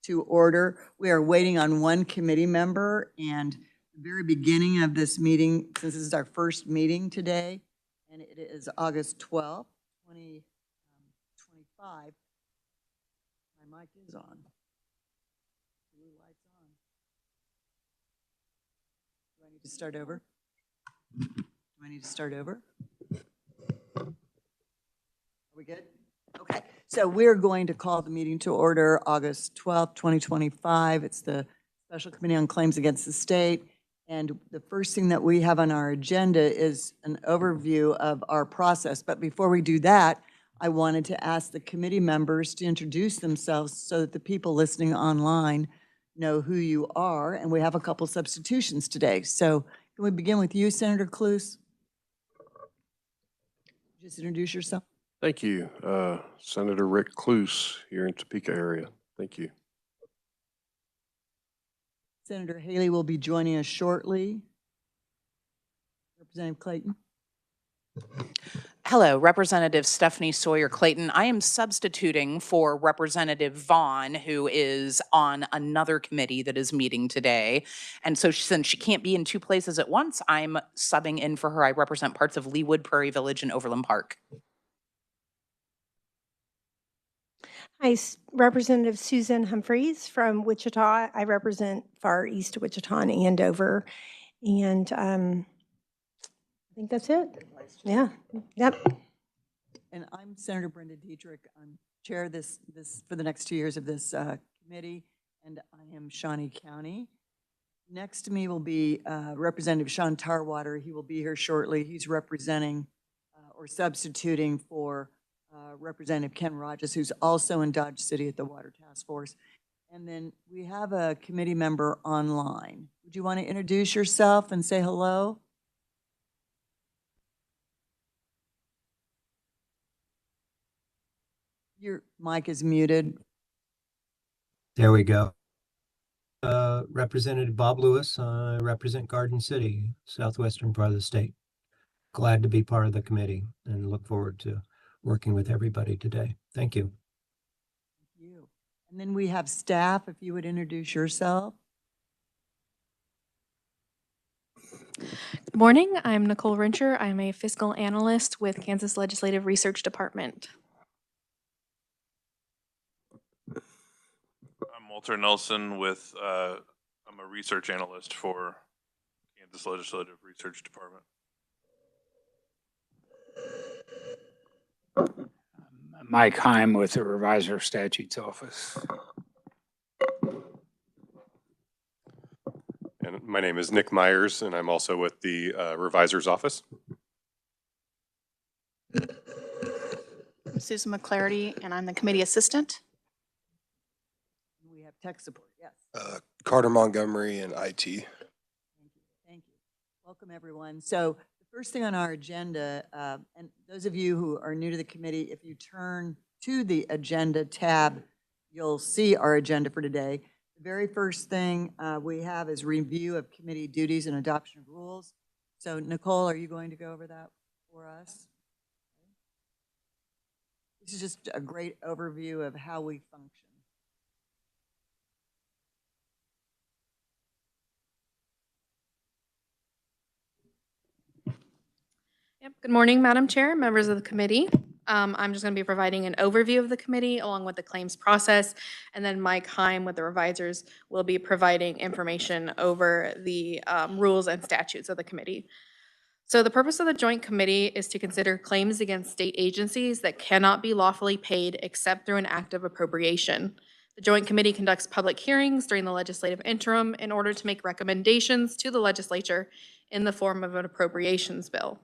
to order. We are waiting on one committee member, and the very beginning of this meeting, since this is our first meeting today, and it is August 12th, 2025. My mic is on. Blue light's on. Do I need to start over? Are we good? Okay, so we're going to call the meeting to order August 12th, 2025. It's the Special Committee on Claims Against the State. And the first thing that we have on our agenda is an overview of our process. But before we do that, I wanted to ask the committee members to introduce themselves so that the people listening online know who you are. And we have a couple substitutions today. So can we begin with you, Senator Cluse? Just introduce yourself. Thank you. Senator Rick Cluse here in Topeka area. Thank you. Senator Haley will be joining us shortly. Representative Clayton. Hello, Representative Stephanie Sawyer Clayton. I am substituting for Representative Vaughn, who is on another committee that is meeting today. And so since she can't be in two places at once, I'm subbing in for her. I represent parts of Leawood, Prairie Village, and Overland Park. Hi, Representative Susan Humphreys from Wichita. I represent Far East Wichita and Andover. And I think that's it. Yeah. Yep. And I'm Senator Brenda Dietrich. I'm chair this for the next 2 years of this committee, and I am Shawnee County. Next to me will be Representative Sean Tarwater. He will be here shortly. He's representing or substituting for Representative Ken Rogers, who's also in Dodge City at the Water Task Force. And then we have a committee member online. Would you want to introduce yourself and say hello? Your mic is muted. There we go. Representative Bob Lewis. I represent Garden City, southwestern part of the state. Glad to be part of the committee and look forward to working with everybody today. Thank you. Thank you. And then we have staff, if you would introduce yourself. Good morning, I'm Nicole Rincher. I'm a fiscal analyst with Kansas Legislative Research Department. I'm Walter Nelson with, I'm a research analyst for Kansas Legislative Research Department. Mike Heim with the Reviser Statutes Office. And my name is Nick Myers, and I'm also with the Reviser's Office. I'm Susan McClarity, and I'm the committee assistant. We have tech support, yes. Carter Montgomery and IT. Thank you. Thank you. Welcome, everyone. So the first thing on our agenda, and those of you who are new to the committee, if you turn to the agenda tab, you'll see our agenda for today. The very first thing we have is review of committee duties and adoption of rules. So Nicole, are you going to go over that for us? This is just a great overview of how we function. Yep. Good morning, Madam Chair, members of the committee. I'm just going to be providing an overview of the committee along with the claims process, and then Mike Heim with the revisers will be providing information over the rules and statutes of the committee. So the purpose of the Joint Committee is to consider claims against state agencies that cannot be lawfully paid except through an act of appropriation. The Joint Committee conducts public hearings during the legislative interim in order to make recommendations to the legislature in the form of an appropriations bill.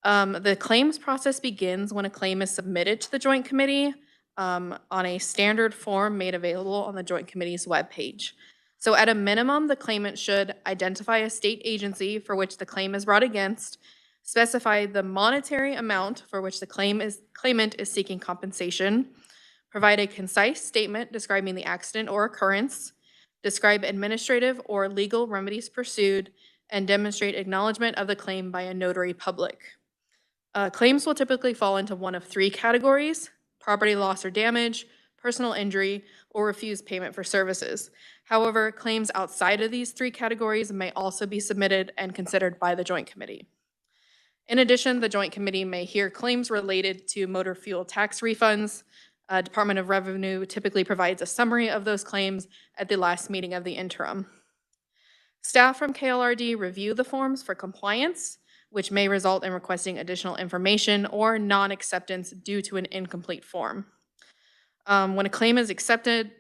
The claims process begins when a claim is submitted to the Joint Committee on a standard form made available on the Joint Committee's webpage. So at a minimum, the claimant should identify a state agency for which the claim is brought against, specify the monetary amount for which the claimant is seeking compensation, provide a concise statement describing the accident or occurrence, describe administrative or legal remedies pursued, and demonstrate acknowledgement of the claim by a notary public. Claims will typically fall into one of three categories: property loss or damage, personal injury, or refuse payment for services. However, claims outside of these three categories may also be submitted and considered by the Joint Committee. In addition, the Joint Committee may hear claims related to motor fuel tax refunds. Department of Revenue typically provides a summary of those claims at the last meeting of the interim. Staff from KLRD review the forms for compliance, which may result in requesting additional information or non-acceptance due to an incomplete form. When a claim is accepted,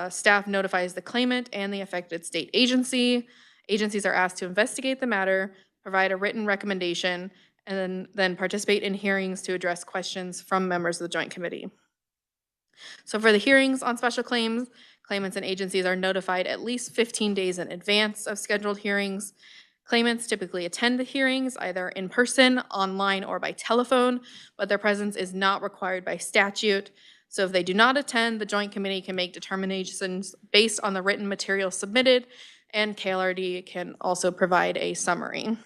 staff notifies the claimant and the affected state agency. Agencies are asked to investigate the matter, provide a written recommendation, and then participate in hearings to address questions from members of the Joint Committee. So for the hearings on special claims, claimants and agencies are notified at least 15 days in advance of scheduled hearings. Claimants typically attend the hearings either in person, online, or by telephone, but their presence is not required by statute. So if they do not attend, the Joint Committee can make determinations based on the written material submitted, and KLRD can also provide a summary.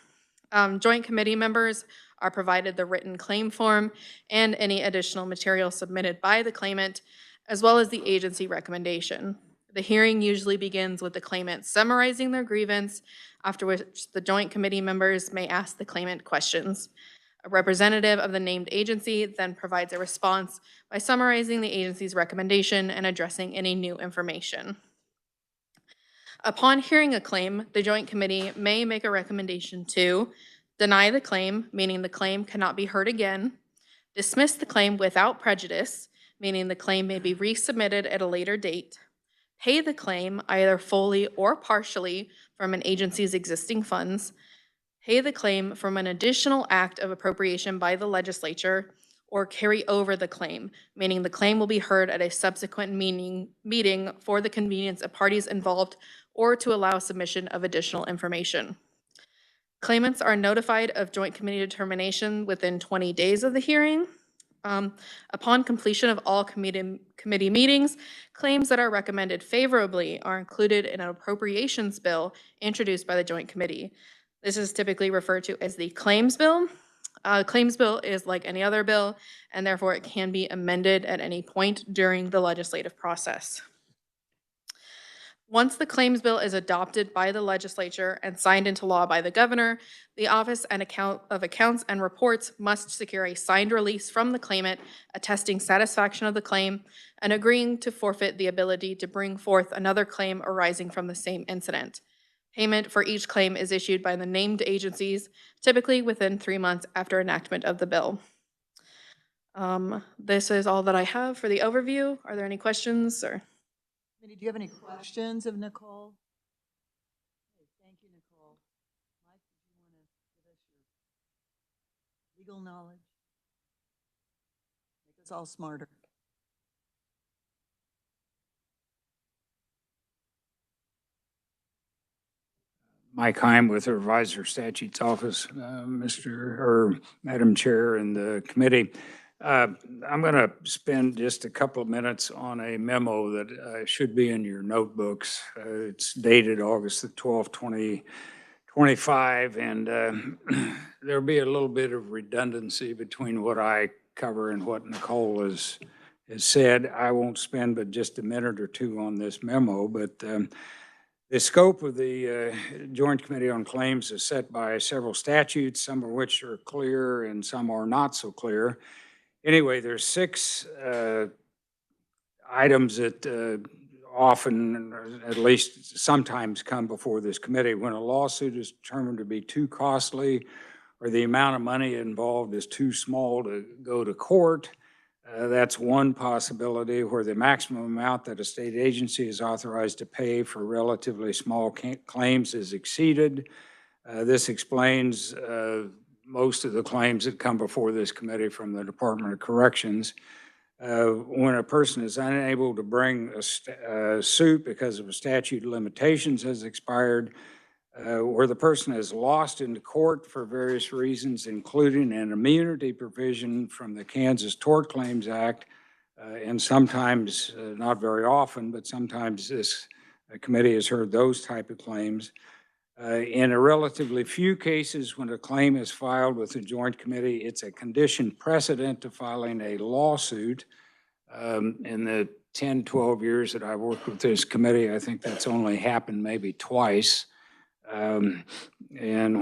Joint Committee members are provided the written claim form and any additional material submitted by the claimant, as well as the agency recommendation. The hearing usually begins with the claimant summarizing their grievance, after which the Joint Committee members may ask the claimant questions. A representative of the named agency then provides a response by summarizing the agency's recommendation and addressing any new information. Upon hearing a claim, the Joint Committee may make a recommendation to deny the claim, meaning the claim cannot be heard again, dismiss the claim without prejudice, meaning the claim may be resubmitted at a later date, pay the claim either fully or partially from an agency's existing funds, pay the claim from an additional act of appropriation by the legislature, or carry over the claim, meaning the claim will be heard at a subsequent meeting for the convenience of parties involved or to allow submission of additional information. Claimants are notified of Joint Committee determination within 20 days of the hearing. Upon completion of all committee meetings, claims that are recommended favorably are included in an appropriations bill introduced by the Joint Committee. This is typically referred to as the claims bill. Claims bill is like any other bill, and therefore it can be amended at any point during the legislative process. Once the claims bill is adopted by the legislature and signed into law by the governor, the Office of Accounts and Reports must secure a signed release from the claimant attesting satisfaction of the claim and agreeing to forfeit the ability to bring forth another claim arising from the same incident. Payment for each claim is issued by the named agencies, typically within 3 months after enactment of the bill. This is all that I have for the overview. Are there any questions or? Do you have any questions of Nicole? Okay, thank you, Nicole. Mike, do you want to give us your legal knowledge? Make us all smarter. Mike Heim with the Revisor Statutes Office, Madam Chair and the committee. I'm going to spend just a couple of minutes on a memo that should be in your notebooks. It's dated August the 12th, 2025, and there'll be a little bit of redundancy between what I cover and what Nicole has said. I won't spend but just a minute or two on this memo, but the scope of the Joint Committee on Claims is set by several statutes, some of which are clear and some are not so clear. Anyway, there's 6 items that often, or at least sometimes, come before this committee. When a lawsuit is determined to be too costly or the amount of money involved is too small to go to court, that's one possibility, where the maximum amount that a state agency is authorized to pay for relatively small claims is exceeded. This explains most of the claims that come before this committee from the Department of Corrections. When a person is unable to bring a suit because of a statute of limitations has expired, where the person is lost into court for various reasons, including an immunity provision from the Kansas Tort Claims Act, and sometimes, not very often, but sometimes this committee has heard those type of claims. In a relatively few cases, when a claim is filed with the Joint Committee, it's a condition precedent to filing a lawsuit. In the 10, 12 years that I've worked with this committee, I think that's only happened maybe twice. And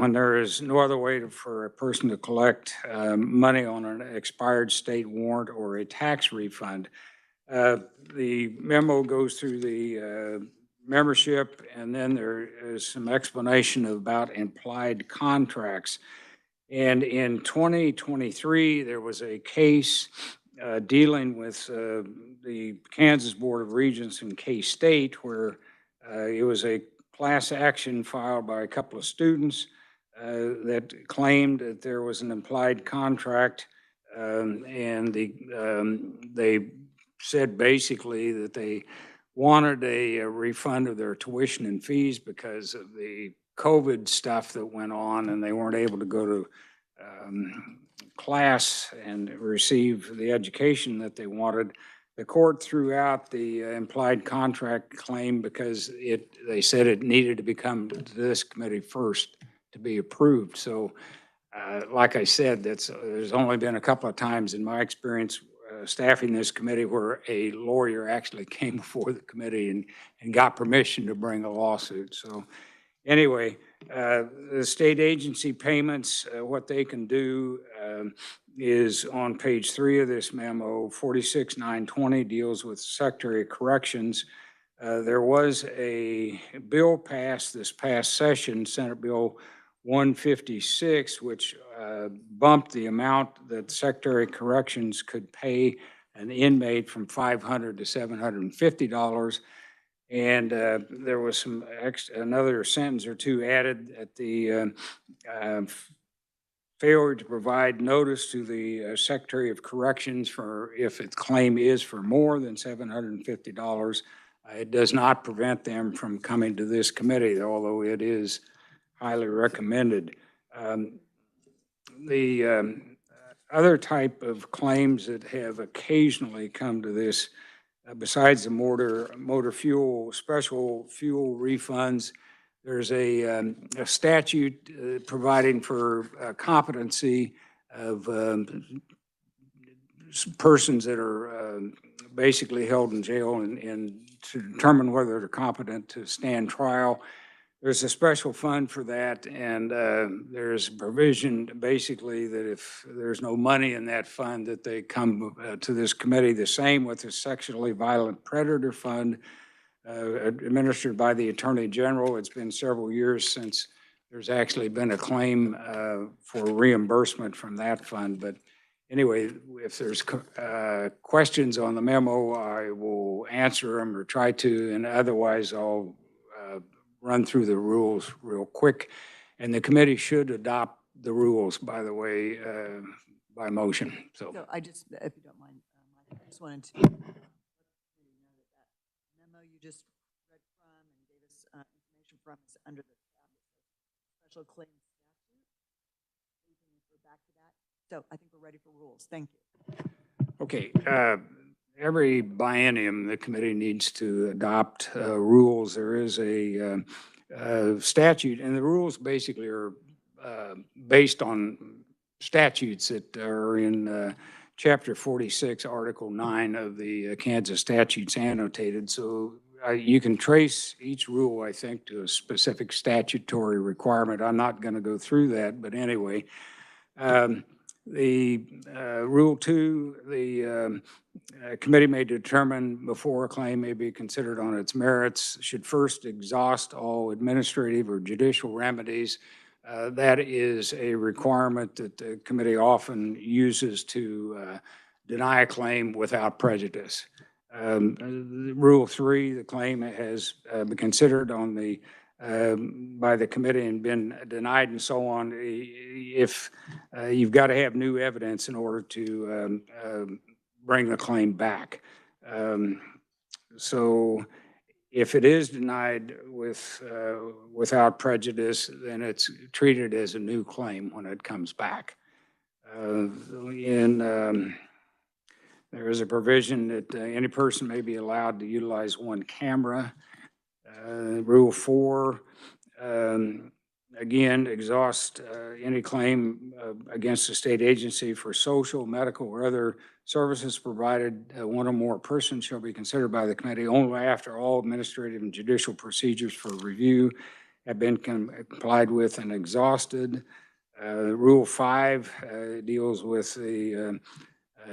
when there is no other way for a person to collect money on an expired state warrant or a tax refund, the memo goes through the membership, and then there is some explanation about implied contracts. And in 2023, there was a case dealing with the Kansas Board of Regents in K-State, where it was a class action filed by a couple of students that claimed that there was an implied contract, and they said basically that they wanted a refund of their tuition and fees because of the COVID stuff that went on, and they weren't able to go to class and receive the education that they wanted. The court threw out the implied contract claim because they said it needed to become to this committee first to be approved. So like I said, there's only been a couple of times in my experience staffing this committee where a lawyer actually came before the committee and got permission to bring a lawsuit. So anyway, the state agency payments, what they can do is on page 3 of this memo. 46920 deals with Secretary of Corrections. There was a bill passed this past session, Senate Bill 156, which bumped the amount that Secretary of Corrections could pay an inmate from $500 to $750. And there was another sentence or two added at the failure to provide notice to the Secretary of Corrections for if its claim is for more than $750. It does not prevent them from coming to this committee, although it is highly recommended. The other type of claims that have occasionally come to this, besides the motor fuel, special fuel refunds, there's a statute providing for competency of persons that are basically held in jail and to determine whether they're competent to stand trial. There's a special fund for that, and there's provision basically that if there's no money in that fund, that they come to this committee. The same with the Sexually Violent Predator Fund administered by the Attorney General. It's been several years since there's actually been a claim for reimbursement from that fund. But anyway, if there's questions on the memo, I will answer them or try to, and otherwise I'll run through the rules real quick. And the committee should adopt the rules, by the way, by motion. So I just, if you don't mind, Mike, I just wanted to let you know that memo you just read from and gave us information from is under the special claims statute. You can refer back to that. So I think we're ready for rules. Thank you. okay. Every biennium, the committee needs to adopt rules. There is a statute, and the rules basically are based on statutes that are in Chapter 46, Article 9 of the Kansas statutes annotated. So you can trace each rule, I think, to a specific statutory requirement. I'm not going to go through that, but anyway. The Rule 2, the committee may determine before a claim may be considered on its merits, should first exhaust all administrative or judicial remedies. That is a requirement that the committee often uses to deny a claim without prejudice. Rule 3, the claim has been considered on the by the committee and been denied and so on. If you've got to have new evidence in order to bring the claim back. So if it is denied without prejudice, then it's treated as a new claim when it comes back. There is a provision that any person may be allowed to utilize one camera. Rule 4, again, exhaust any claim against a state agency for social, medical, or other services provided. One or more persons shall be considered by the committee only after all administrative and judicial procedures for review have been complied with and exhausted. Rule 5 deals with the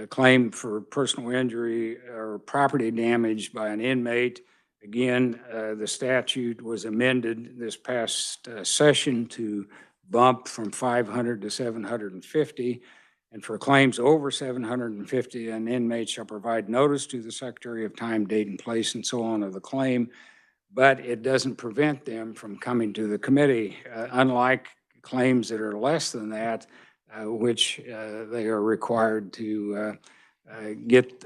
claim for personal injury or property damage by an inmate. Again, the statute was amended this past session to bump from 500 to 750. And for claims over 750, an inmate shall provide notice to the Secretary of time, date, and place, and so on of the claim. But it doesn't prevent them from coming to the committee, unlike claims that are less than that, which they are required to get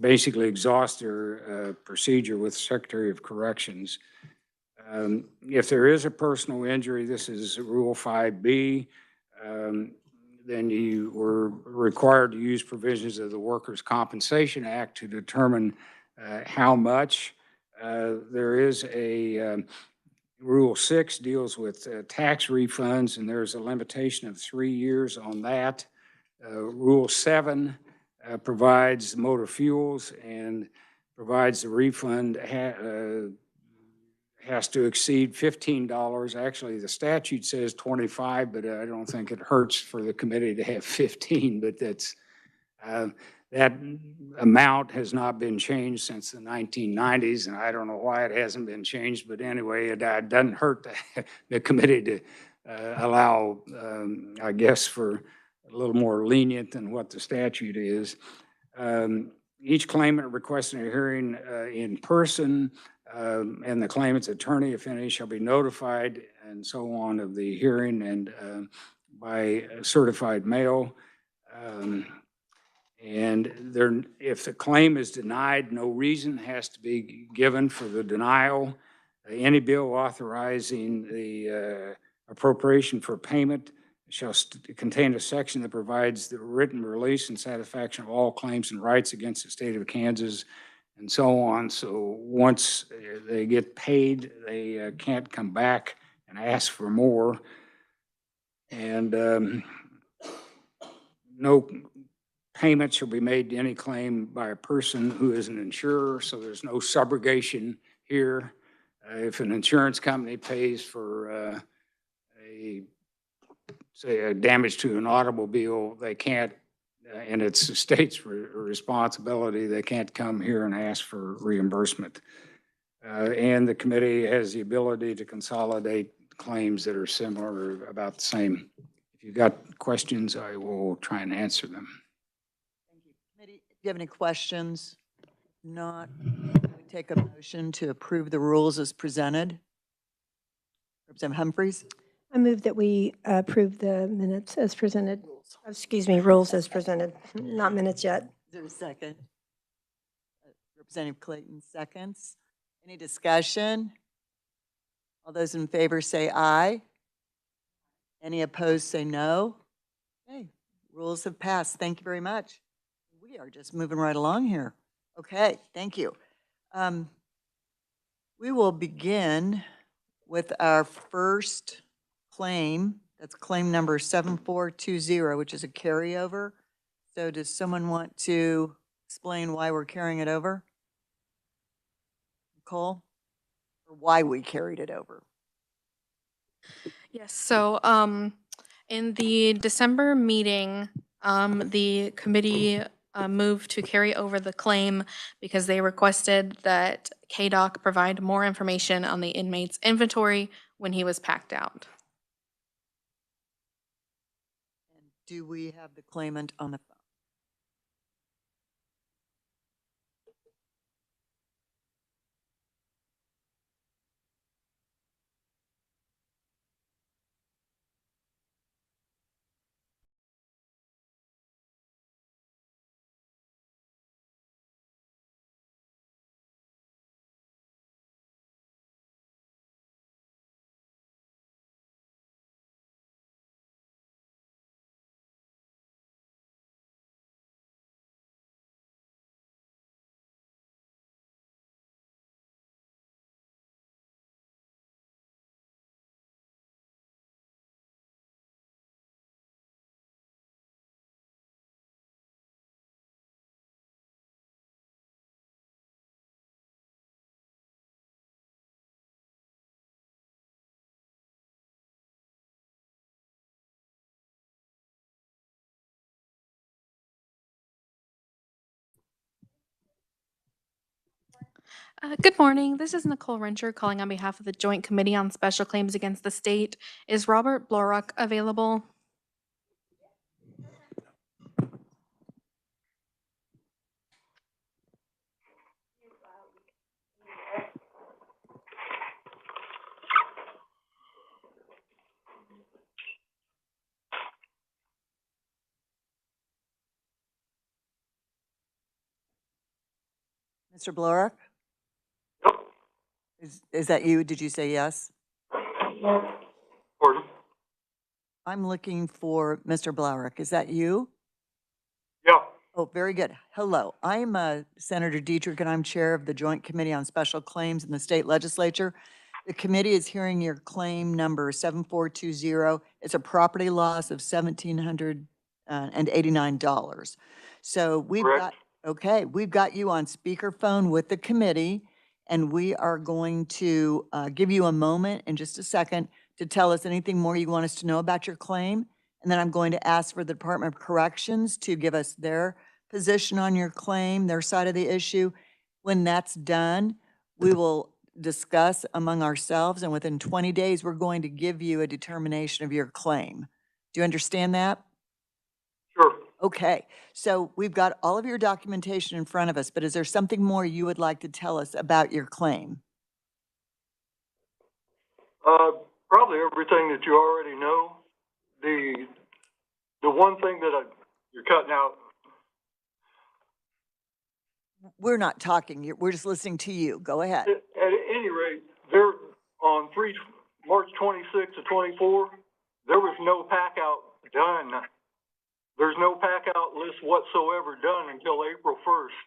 basically exhaust their procedure with Secretary of Corrections. If there is a personal injury, this is Rule 5B, then you were required to use provisions of the Workers' Compensation Act to determine how much. There is a Rule 6 deals with tax refunds, and there's a limitation of 3 years on that. Rule 7 provides motor fuels and provides the refund has to exceed $15. Actually, the statute says 25, but I don't think it hurts for the committee to have 15, but that's that amount has not been changed since the 1990s, and I don't know why it hasn't been changed, but anyway, it doesn't hurt the committee to allow, I guess, for a little more lenient than what the statute is. Each claimant requesting a hearing in person and the claimant's attorney, if any, shall be notified and so on of the hearing and by certified mail. And there, if the claim is denied, no reason has to be given for the denial. Any bill authorizing the appropriation for payment shall contain a section that provides the written release and satisfaction of all claims and rights against the state of Kansas and so on. So once they get paid, they can't come back and ask for more. And no payment shall be made to any claim by a person who is an insurer, so there's no subrogation here. If an insurance company pays for say a damage to an automobile, they can't, and it's the state's responsibility, they can't come here and ask for reimbursement. And the committee has the ability to consolidate claims that are similar or about the same. If you've got questions, I will try and answer them. Thank you. Committee, do you have any questions? Not, we take a motion to approve the rules as presented. Representative Humphreys? I move that we approve the minutes as presented. Excuse me, rules as presented, not minutes yet. Is there a second? Representative Clayton seconds. Any discussion? All those in favor say aye. Any opposed say no. Okay, rules have passed. Thank you very much. We are just moving right along here. Okay, thank you. We will begin with our first claim. That's claim number 7420, which is a carryover. So does someone want to explain why we're carrying it over? Nicole? Or why we carried it over? Yes, so in the December meeting, the committee moved to carry over the claim because they requested that KDOC provide more information on the inmate's inventory when he was packed out. And do we have the claimant on the phone? Good morning. This is Nicole Rencher calling on behalf of the Joint Committee on Special Claims Against the State. Is Robert Blorock available? Mr. Blorick? Is that you? Did you say yes? Pardon? I'm looking for Mr. Blorick. Is that you? Yeah. Oh, very good. Hello, I'm Senator Dietrich, and I'm chair of the Joint Committee on Special Claims in the State Legislature. The committee is hearing your claim number 7420. It's a property loss of $1,789. So we've got, okay, we've got you on speakerphone with the committee, and we are going to give you a moment in just a second to tell us anything more you want us to know about your claim. And then I'm going to ask for the Department of Corrections to give us their position on your claim, their side of the issue. When that's done, we will discuss among ourselves, and within 20 days, we're going to give you a determination of your claim. Do you understand that? Sure. Okay, so we've got all of your documentation in front of us, but is there something more you would like to tell us about your claim? Probably everything that you already know. The one thing that you're cutting out. We're not talking, we're just listening to you. Go ahead. At any rate, there on March 26th to 24, there was no pack out done. There's no pack out list whatsoever done until April 1st.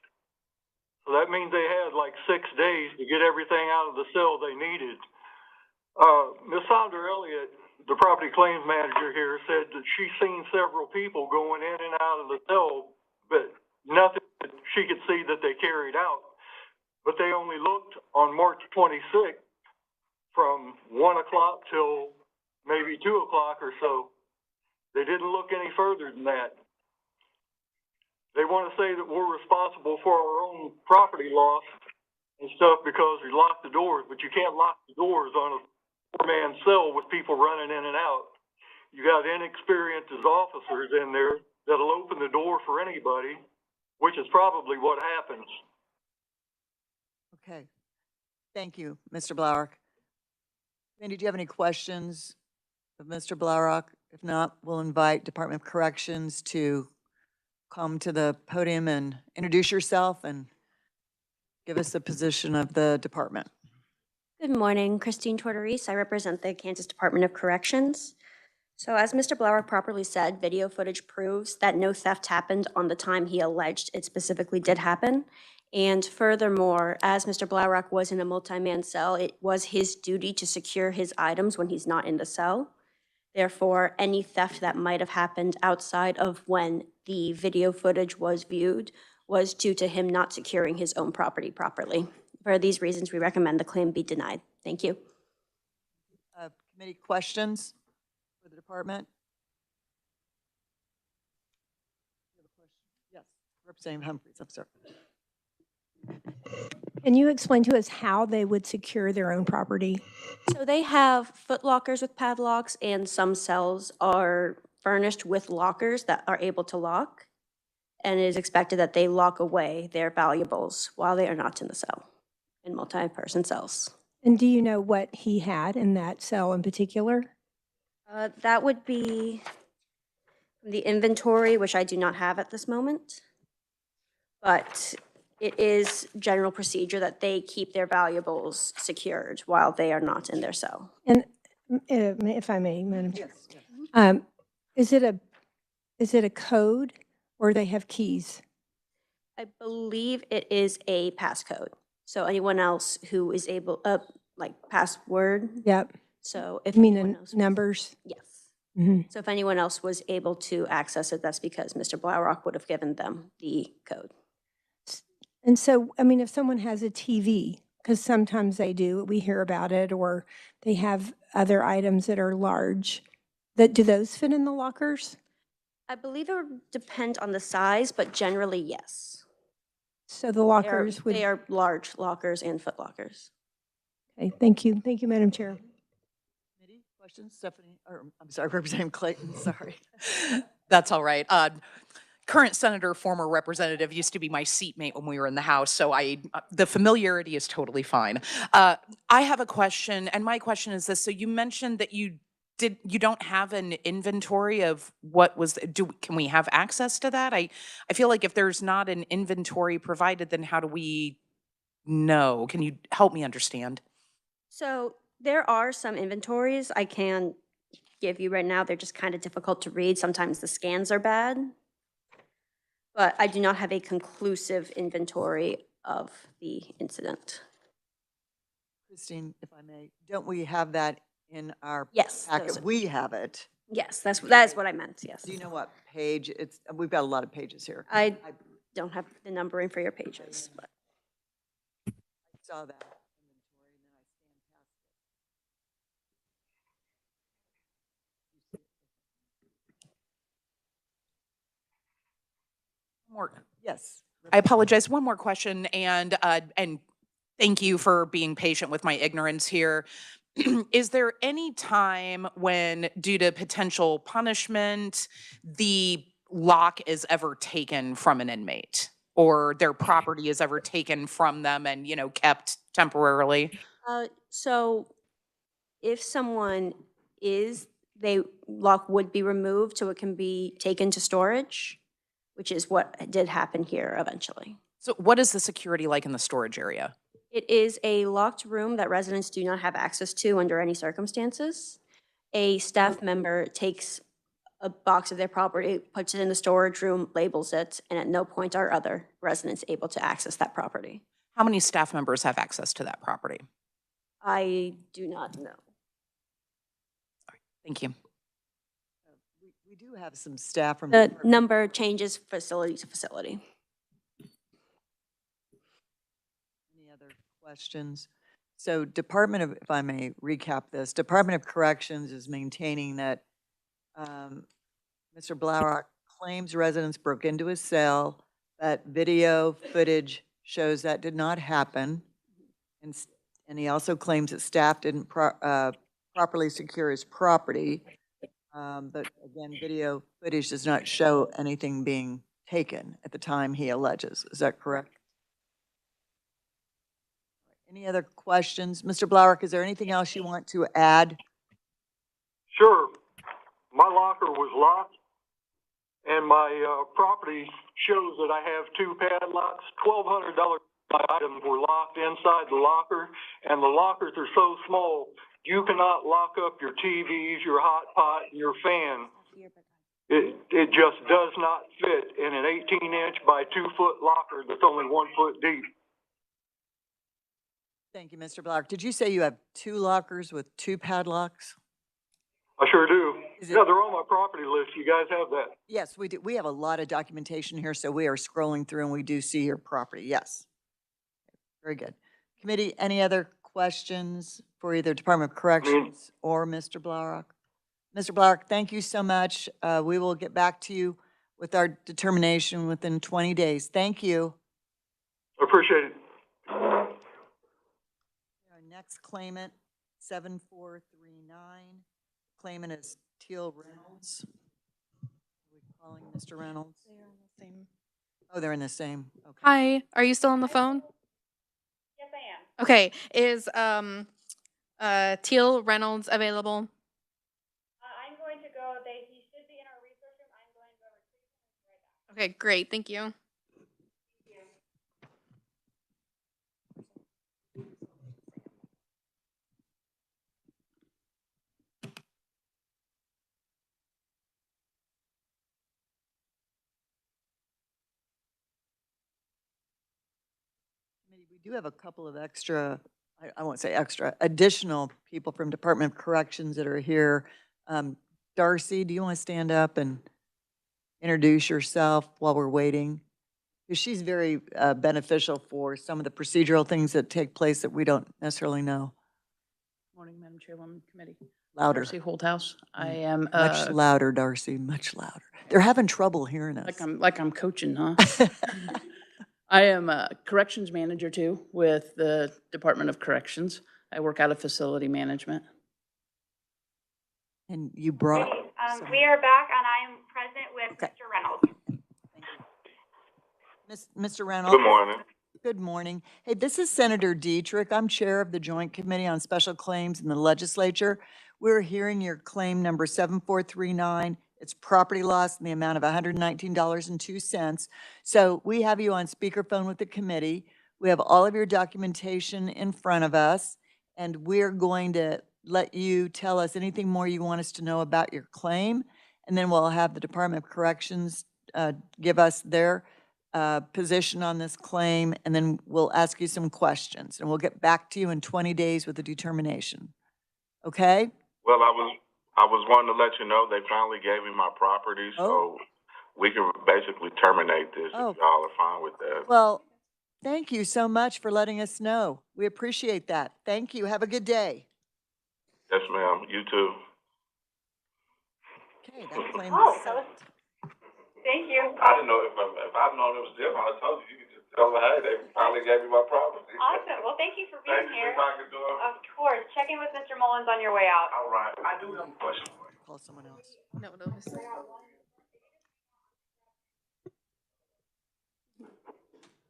So that means they had like 6 days to get everything out of the cell they needed. Ms. Sandra Elliott, the property claims manager here, said that she's seen several people going in and out of the cell, but nothing that she could see that they carried out. But they only looked on March 26th from 1 o'clock till maybe 2 o'clock or so. They didn't look any further than that. They want to say that we're responsible for our own property loss and stuff because we locked the doors, but you can't lock the doors on a four-man cell with people running in and out. You got inexperienced officers in there that'll open the door for anybody, which is probably what happens. Okay. Thank you, Mr. Blaurock. Mandy, do you have any questions of Mr. Blaurock? If not, we'll invite Department of Corrections to come to the podium and introduce yourself and give us the position of the department. Good morning, Christine Tortorese. I represent the Kansas Department of Corrections. So as Mr. Blaurock properly said, video footage proves that no theft happened on the time he alleged it specifically did happen. And furthermore, as Mr. Blaurock was in a multi-man cell, it was his duty to secure his items when he's not in the cell. Therefore, any theft that might have happened outside of when the video footage was viewed was due to him not securing his own property properly. For these reasons, we recommend the claim be denied. Thank you. Committee questions for the department? Yes, Representative Humphreys, I'm sorry. Can you explain to us how they would secure their own property? So they have foot lockers with padlocks, and some cells are furnished with lockers that are able to lock. And it is expected that they lock away their valuables while they are not in the cell, in multi-person cells. And do you know what he had in that cell in particular? That would be the inventory, which I do not have at this moment. But it is general procedure that they keep their valuables secured while they are not in their cell. And if I may, Madam Chair, Yes. Is it a code or they have keys? I believe it is a passcode. So anyone else who is able, like password. Yep. So if You mean anyone the else, numbers? yes. Mm-hmm. So if anyone else was able to access it, that's because Mr. Blaurock would have given them the code. And so, I mean, if someone has a TV, because sometimes they do, we hear about it, or they have other items that are large, do those fit in the lockers? I believe it would depend on the size, but generally, yes. So the They are- lockers would, They are large lockers and foot lockers. okay, thank you. Thank you, Madam Chair. Committee questions, Stephanie, or I'm sorry, Representative Clayton, sorry. That's all right. Current senator, former representative, used to be my seatmate when we were in the House, so the familiarity is totally fine. I have a question, and my question is this. So you mentioned that you don't have an inventory of what was, can we have access to that? I feel like if there's not an inventory provided, then how do we know? Can you help me understand? So there are some inventories I can give you right now. They're just kind of difficult to read. Sometimes the scans are bad. But I do not have a conclusive inventory of the incident. Christine, if I may, don't we have that in our Yes, packet? those are- We have it. Yes, that is what I meant, yes. Do you know what page? We've got a lot of pages here. I don't have the numbering for your pages, but. I saw that inventory and then I scanned past More. it. Yes. I apologize. One more question, and thank you for being patient with my ignorance here. Is there any time when, due to potential punishment, the lock is ever taken from an inmate, or their property is ever taken from them and, kept temporarily? So if someone they lock would be removed so it can be taken to storage, which is what did happen here eventually. So what is the security like in the storage area? It is a locked room that residents do not have access to under any circumstances. A staff member takes a box of their property, puts it in the storage room, labels it, and at no point are other residents able to access that property. How many staff members have access to that property? I do not know. Thank you. We do have some staff from. The number changes facility to facility. Any other questions? So if I may recap this, Department of Corrections is maintaining that Mr. Blaurock claims residents broke into his cell. That video footage shows that did not happen. And he also claims that staff didn't properly secure his property. But again, video footage does not show anything being taken at the time he alleges. Is that correct? Any other questions? Mr. Blaurock, is there anything else you want to add? Sure. My locker was locked, and my property shows that I have two padlocks. $1,200 items were locked inside the locker, and the lockers are so small, you cannot lock up your TVs, your hot pot, and your fan. It just does not fit in an 18-inch by 2-foot locker that's only 1 foot deep. Thank you, Mr. Blaurock. Did you say you have 2 lockers with 2 padlocks? I sure do. Is it- Yeah, they're on my property list. You guys have that. Yes, we do. We have a lot of documentation here, so we are scrolling through and we do see your property. Yes. Very good. Committee, any other questions for either Department of Corrections or Mr. Blaurock? Mr. Blaurock, thank you so much. We will get back to you with our determination within 20 days. Thank you. I appreciate it. Our next claimant, 7439. Claimant is Teal Reynolds. Are we calling Mr. Reynolds? They are in the same. Oh, they're in the same. Okay. Hi, are you still on the phone? Yes, I am. Okay, is Teal Reynolds available? I'm going to go. He should be in our resource room. I'm going to go retrieve him right back. Okay, great, thank you. We do have a couple of extra, I won't say extra, additional people from Department of Corrections that are here. Darcy, do you want to stand up and introduce yourself while we're waiting? Because she's very beneficial for some of the procedural things that take place that we don't necessarily know. Morning, Madam Chairwoman, Committee. Louder. Darcy Holthouse. I am Much louder, Darcy, much louder. They're having trouble hearing us. like I'm coaching, huh? I am a corrections manager too with the Department of Corrections. I work out of facility management. And you brought. We are back, and I am present with Okay. Mr. Reynolds. Mr. Reynolds. Good morning. Good morning. Hey, this is Senator Dietrich. I'm Chair of the Joint Committee on Special Claims in the Legislature. We're hearing your claim number 7439. It's property loss in the amount of $119.02. So we have you on speakerphone with the committee. We have all of your documentation in front of us, and we're going to let you tell us anything more you want us to know about your claim. And then we'll have the Department of Corrections give us their position on this claim, and then we'll ask you some questions, and we'll get back to you in 20 days with a determination. Okay? Well, I was wanting to let you know they finally gave me my property, so we can basically terminate this if y'all are fine with that. Well, thank you so much for letting us know. We appreciate that. Thank you. Have a good day. Yes, ma'am. You too. Okay, that claim is settled. Thank you. I didn't know if I'd known it was different. I told you could just tell them, hey, they finally gave me my property. Awesome. Well, thank you for being Thank you here. for talking to him. Of course. Check in with Mr. Mullins on your way out. All right. I do have a question for you. Call someone else. No,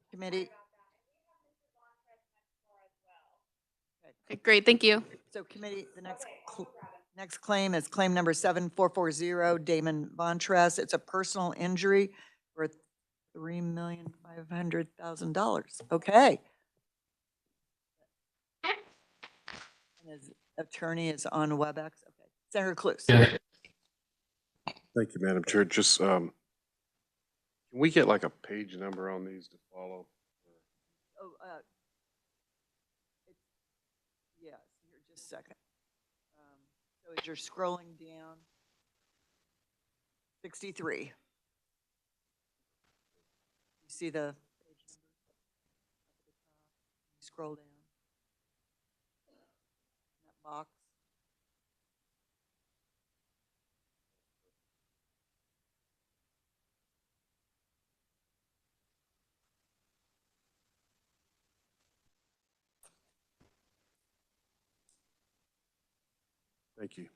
Committee. Okay, great, thank you. So committee, the next claim is claim number 7440, Damon Vontress. It's a personal injury for $3,500,000. Okay. And his attorney is on WebEx. Okay. Senator Cluse. Thank you, Madam Chair. Just, can we get like a page number on these to follow? Oh, yes, here, just a second. So as you're scrolling down, 63. You see the page number? You scroll down. That box. Thank you.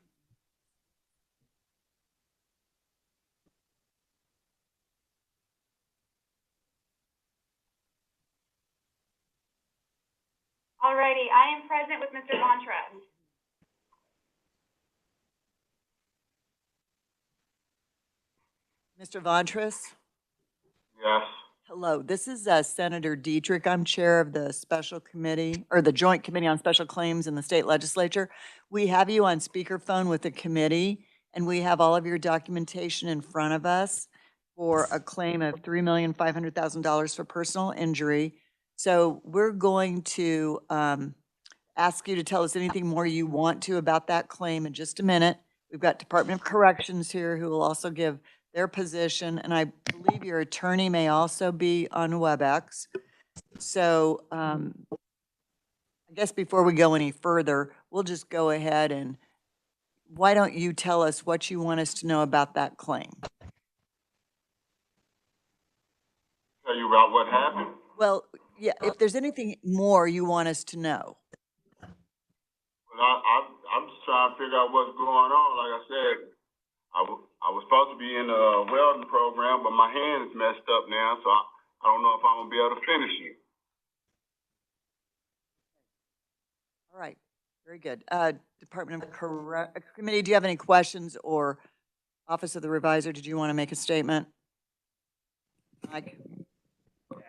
Alrighty, I am present with Mr. Montrez. Mr. Vontress? Yes. Hello, this is Senator Dietrich. I'm chair of the special committee, or the Joint Committee on Special Claims in the state legislature. We have you on speakerphone with the committee, and we have all of your documentation in front of us for a claim of $3,500,000 for personal injury. So we're going to ask you to tell us anything more you want to about that claim in just a minute. We've got Department of Corrections here who will also give their position, and I believe your attorney may also be on WebEx. So I guess before we go any further, we'll just go ahead and why don't you tell us what you want us to know about that claim? Tell you about what happened? Well, yeah, if there's anything more you want us to know. Well, I'm just trying to figure out what's going on. Like I said, I was supposed to be in a welding program, but my hand is messed up now, so I don't know if I'm going to be able to finish it. All right, very good. Department of Committee, do you have any questions, or Office of the Revisor, did you want to make a statement? Mike?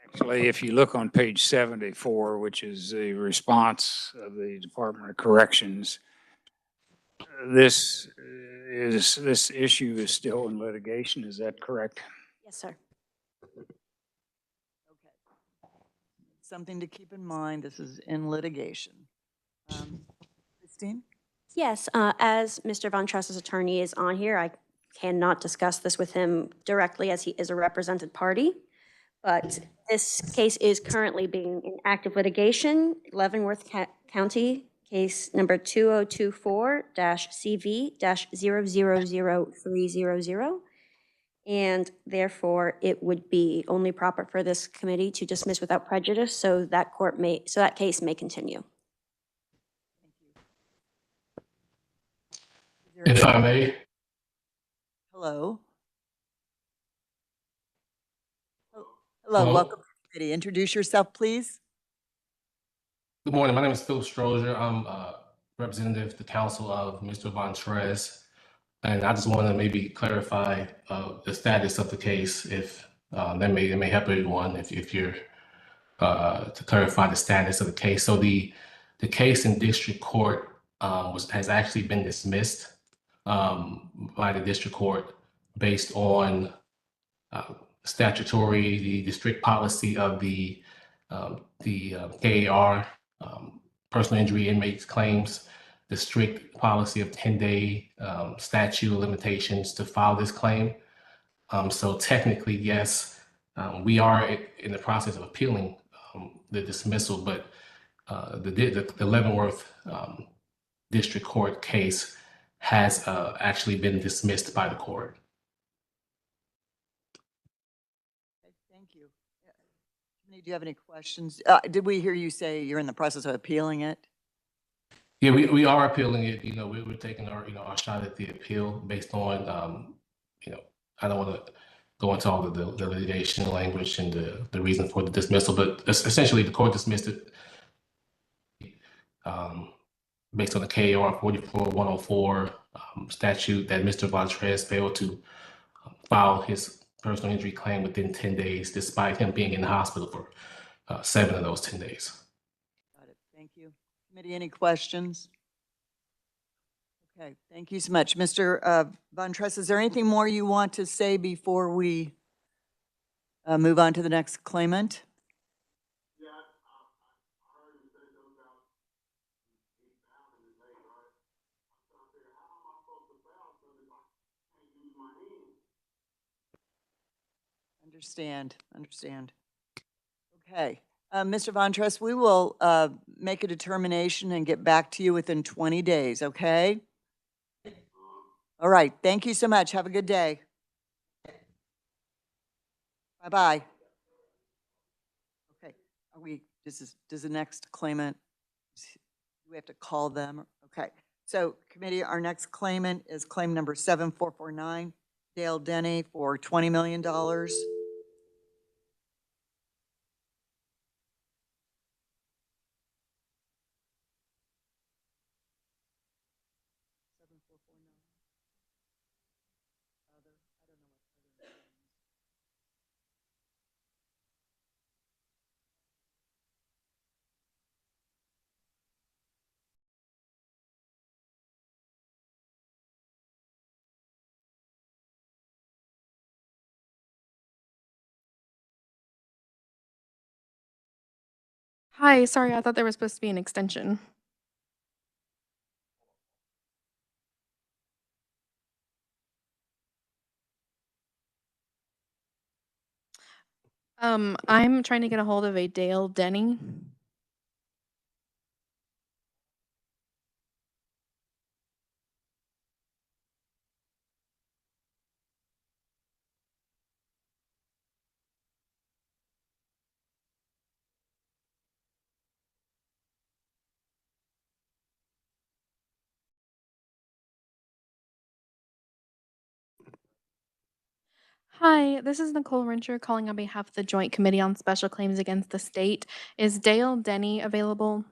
Actually, if you look on page 74, which is the response of the Department of Corrections, this issue is still in litigation. Is that correct? Yes, sir. Okay. Something to keep in mind, this is in litigation. Christine? Yes, as Mr. Vontress's attorney is on here, I cannot discuss this with him directly as he is a represented party. But this case is currently being in active litigation, Leavenworth County, case number 2024-CV-000300. and therefore it would be only proper for this committee to dismiss without prejudice, so that case may continue. If I may. Hello. Hello, Hello. welcome to the committee. Introduce yourself, please. Good morning. My name is Phil Strozier. I'm representative to the council of Mr. Vontrez. And I just want to maybe clarify the status of the case, if that may help everyone, if you're to clarify the status of the case. So the case in district court has actually been dismissed by the district court based on the strict policy of the KAR, personal injury inmates claims, the strict policy of 10-day statute of limitations to file this claim. So technically, yes, we are in the process of appealing the dismissal, but the Leavenworth District Court case has actually been dismissed by the court. Thank you. Do you have any questions? Did we hear you say you're in the process of appealing it? Yeah, we are appealing it. You know, we're taking our shot at the appeal based on I don't want to go into all the litigation language and the reason for the dismissal, but essentially the court dismissed it based on the KAR 44104 statute that Mr. Vontrez failed to file his personal injury claim within 10 days, despite him being in the hospital for 7 of those 10 days. Got it. Thank you. Committee, any questions? Okay, thank you so much. Mr. Vontrez, is there anything more you want to say before we move on to the next claimant? Understand. Okay, Mr. Vontrez, we will make a determination and get back to you within 20 days, okay? All right, thank you so much. Have a good day. Bye-bye. Okay, does the next claimant, do we have to call them? Okay, so committee, our next claimant is claim number 7449, Dale Denny for $20 million. Hi, sorry, I thought there was supposed to be an extension. I'm trying to get a hold of a Dale Denny. Hi, this is Nicole Rencher calling on behalf of the Joint Committee on Special Claims Against the State. Is Dale Denny available?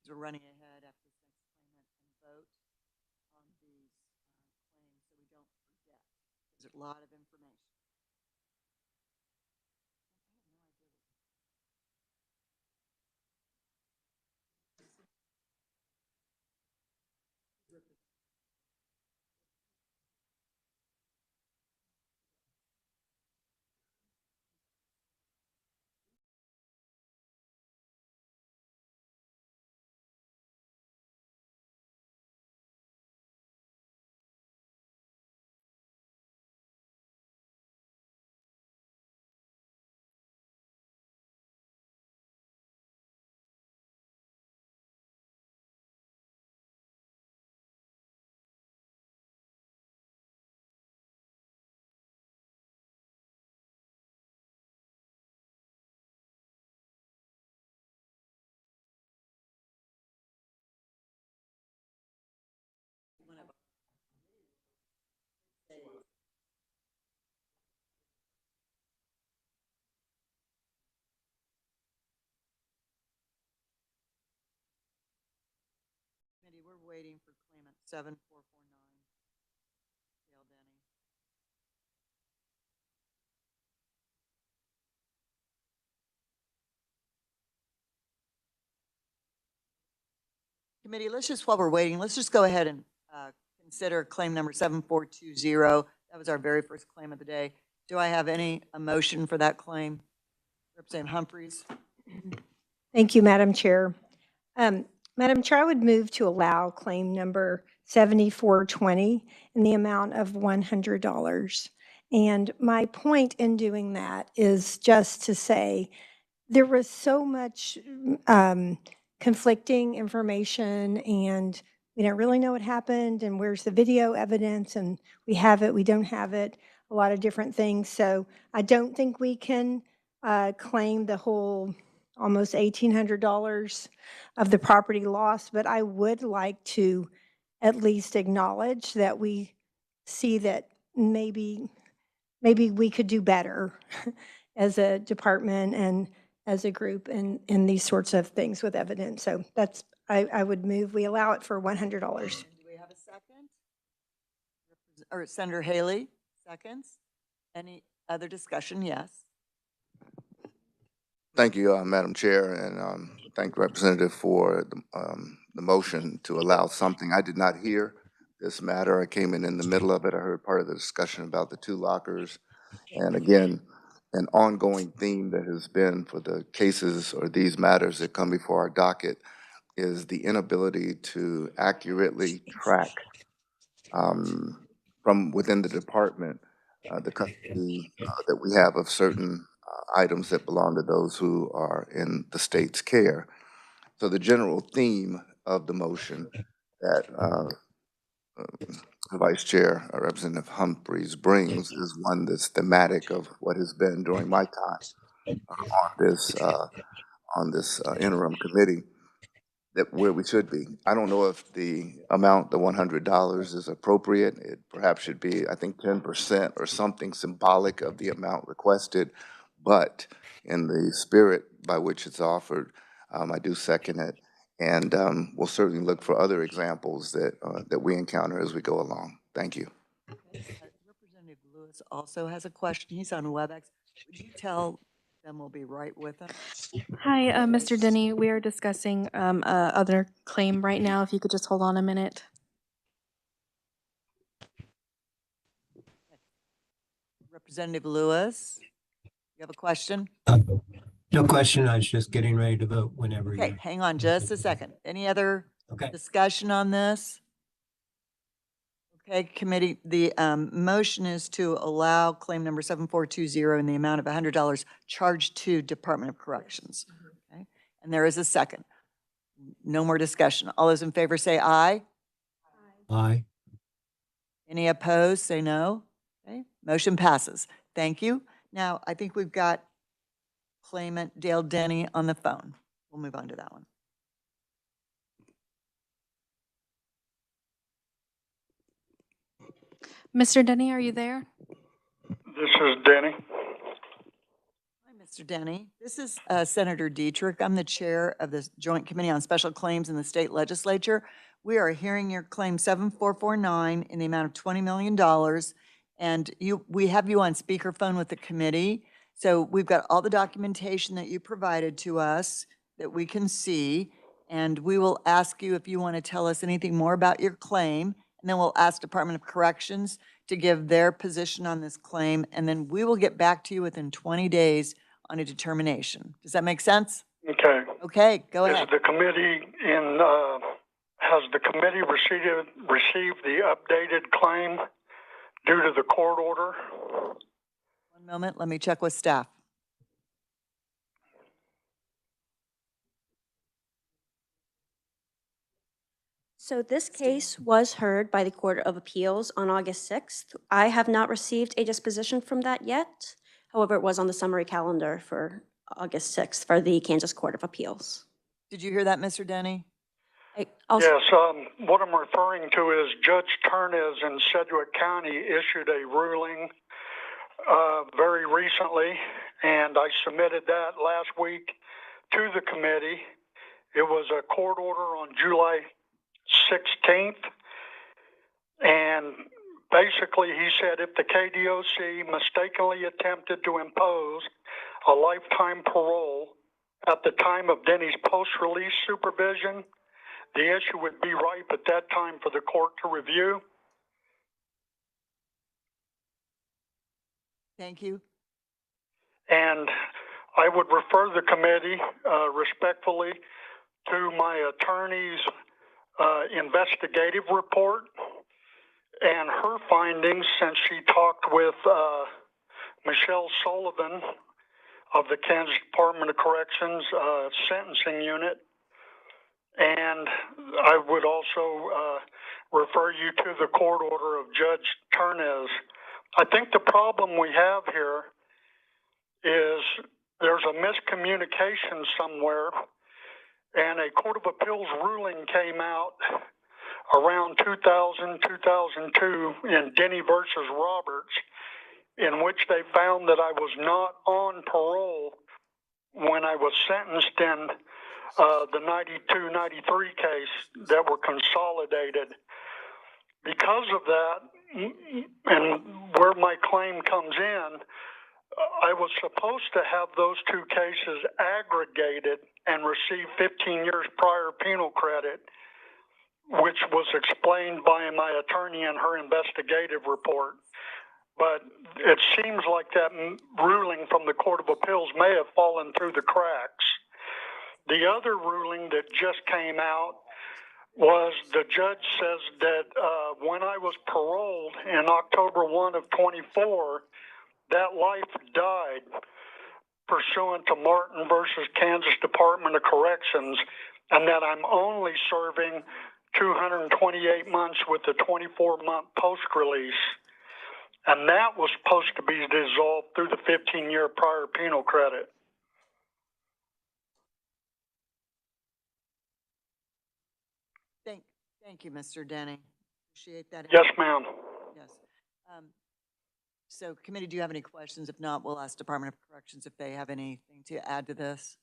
We're running ahead after this next claimant and vote on these claims so we don't forget. There's a lot of information. Committee, we're waiting for claimant 7449. Dale Denny. Committee, let's just, while we're waiting, let's just go ahead and consider claim number 7420. That was our very first claim of the day. Do I have a motion for that claim? Representative Humphreys. Thank you, Madam Chair. Madam Chair, I would move to allow claim number 7420 in the amount of $100. And my point in doing that is just to say there was so much conflicting information, and we don't really know what happened, and where's the video evidence, and we have it, we don't have it, a lot of different things. So I don't think we can claim the whole almost $1,800 of the property loss, but I would like to at least acknowledge that we see that maybe we could do better as a department and as a group in these sorts of things with evidence. So that's, I would move, we allow it for $100. Do we have a second? Or Senator Haley, seconds? Any other discussion? Yes. Thank you, Madam Chair, and thank the representative for the motion to allow something. I did not hear this matter. I came in the middle of it. I heard part of the discussion about the 2 lockers. And again, an ongoing theme that has been for the cases or these matters that come before our docket is the inability to accurately track from within the department the custody that we have of certain items that belong to those who are in the state's care. So the general theme of the motion that Vice Chair Representative Humphreys brings is one that's thematic of what has been during my time on this interim committee, that where we should be. I don't know if the amount, the $100, is appropriate. It perhaps should be, I think, 10% or something symbolic of the amount requested. But in the spirit by which it's offered, I do second it. And we'll certainly look for other examples that we encounter as we go along. Thank you. Representative Lewis also has a question. He's on WebEx. Would you tell them we'll be right with him? Hi, Mr. Denny. We are discussing other claim right now. If you could just hold on a minute. Representative Lewis, you have a question? No question. I was just getting ready to vote whenever Okay, you. hang on just a second. Any other Okay. discussion on this? Okay, committee, the motion is to allow claim number 7420 in the amount of $100 charged to Department of Corrections. Okay, and there is a second. No more discussion. All those in favor say aye. Aye. Any opposed, say no. Okay, motion passes. Thank you. Now, I think we've got claimant Dale Denny on the phone. We'll move on to that one. Mr. Denny, are you there? This is Denny. Hi, Mr. Mr. Denny. This is Senator Dietrich. I'm the chair of the Joint Committee on Special Claims in the State Legislature. We are hearing your claim 7449 in the amount of $20 million. And we have you on speakerphone with the committee. So we've got all the documentation that you provided to us that we can see. And we will ask you if you want to tell us anything more about your claim. And then we'll ask Department of Corrections to give their position on this claim. And then we will get back to you within 20 days on a determination. Does that make sense? Okay. Okay, go ahead. Has the committee received the updated claim due to the court order? One moment, let me check with staff. So this case was heard by the Court of Appeals on August 6th. I have not received a disposition from that yet. However, it was on the summary calendar for August 6th for the Kansas Court of Appeals. Did you hear that, Mr. Denny? Yes, what I'm referring to is Judge Turnez in Sedgwick County issued a ruling very recently, and I submitted that last week to the committee. It was a court order on July 16th, and basically he said if the KDOC mistakenly attempted to impose a lifetime parole at the time of Denny's post-release supervision, the issue would be ripe at that time for the court to review. Thank you. And I would refer the committee respectfully to my attorney's investigative report and her findings, since she talked with Michelle Sullivan of the Kansas Department of Corrections sentencing unit. And I would also refer you to the court order of Judge Turnez. I think the problem we have here is there's a miscommunication somewhere, and a Court of Appeals ruling came out around 2000, 2002 in Denny versus Roberts, in which they found that I was not on parole when I was sentenced in the 92-93 case that were consolidated. Because of that, and where my claim comes in, I was supposed to have those two cases aggregated and receive 15 years prior penal credit, which was explained by my attorney in her investigative report. But it seems like that ruling from the Court of Appeals may have fallen through the cracks. The other ruling that just came out was the judge says that when I was paroled in October 1 of 24, that life died pursuant to Martin versus Kansas Department of Corrections, and that I'm only serving 228 months with a 24-month post-release. And that was supposed to be dissolved through the 15-year prior penal credit. Thank you, Mr. Denny. Appreciate that. Yes, ma'am. Yes. So committee, do you have any questions? If not, we'll ask Department of Corrections if they have anything to add to this.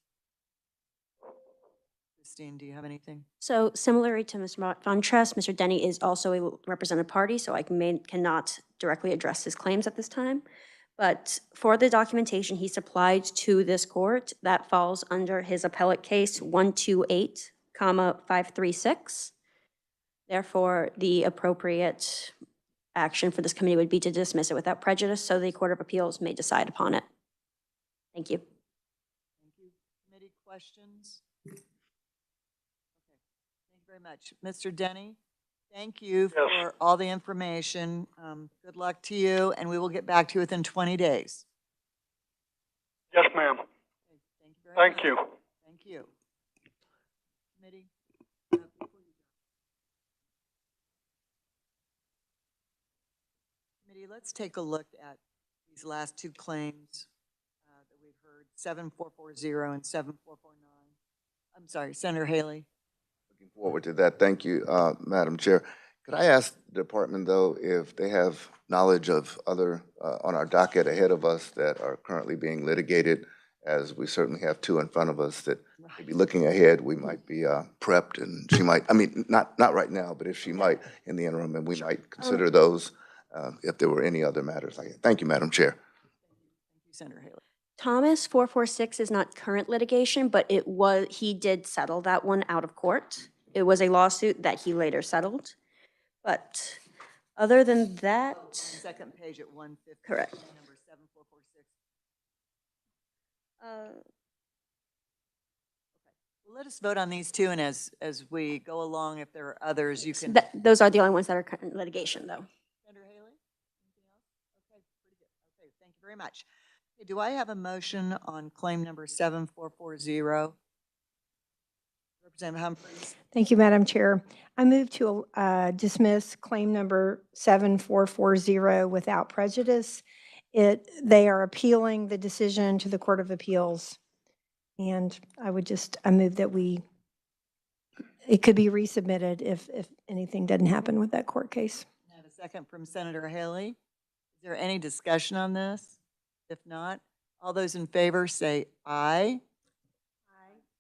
Christine, do you have anything? So similarly to Mr. Von Tress, Mr. Denny is also a represented party, so I cannot directly address his claims at this time. But for the documentation he supplied to this court, that falls under his appellate case 128,536. Therefore, the appropriate action for this committee would be to dismiss it without prejudice, so the Court of Appeals may decide upon it. Thank you. Thank you. Committee questions? Okay. Thank you very much. Mr. Denny, thank you for all the information. Good luck to you, and we will get back to you within 20 days. Yes, ma'am. Okay. Thank you very much. Thank you. Thank you. Committee? Let's take a look at these last two claims that we've heard, 7440 and 7449. I'm sorry, Senator Haley. Looking forward to that. Thank you, Madam Chair. Could I ask the department, though, if they have knowledge of other on our docket ahead of us that are currently being litigated as we certainly have two in front of us that maybe looking ahead, we might be prepped, and she might, I mean, not right now, but if she might in the interim, and we might consider those if there were any other matters like that. Thank you, Madam Chair. Thank you, Senator Haley. Thomas 446 is not current litigation, but he did settle that one out of court. It was a lawsuit that he later settled. But other than that, Second page at 150. correct. Number 7446. Well, let us vote on these two, and as we go along, if there are others, you can. Those are the only ones that are current litigation, though. Senator Haley, anything else? Okay, pretty good. Okay, thank you very much. Okay, do I have a motion on claim number 7440? Representative Humphries. Thank you, Madam Chair. I move to dismiss claim number 7440 without prejudice. They are appealing the decision to the Court of Appeals. And I move that it could be resubmitted if anything doesn't happen with that court case. I have a second from Senator Haley. Is there any discussion on this? If not, all those in favor say aye.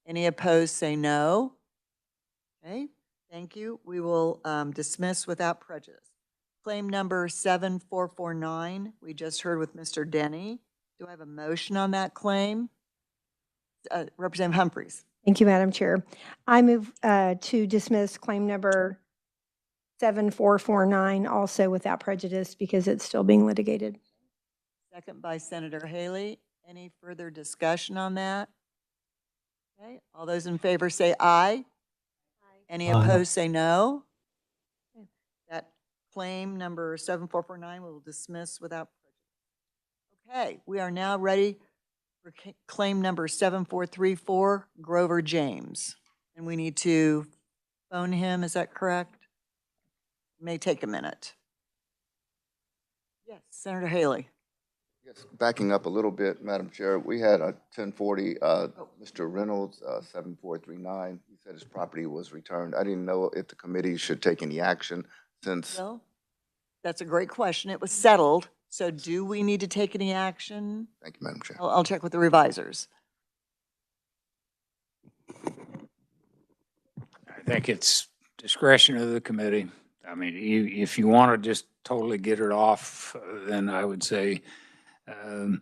Any opposed, say no. Okay, thank you. We will dismiss without prejudice. Claim number 7449, we just heard with Mr. Denny. Do I have a motion on that claim? Representative Humphries. Thank you, Madam Chair. I move to dismiss claim number 7449 also without prejudice because it's still being litigated. Second by Senator Haley. Any further discussion on that? Okay, all those in favor say aye. Any opposed, say no. Okay. That claim number 7449 will dismiss without prejudice. Okay, we are now ready for claim number 7434, Grover James. And we need to phone him, is that correct? It may take a minute. Yes, Senator Haley. Yes, backing up a little bit, Madam Chair, we had a 1040, Mr. Reynolds, 7439. He said his property was returned. I didn't know if the committee should take any action since. Well, that's a great question. It was settled. So do we need to take any action? Thank you, Madam Chair. I'll check with the revisers. I think it's discretion of the committee. I mean, if you want to just totally get it off, then I would say that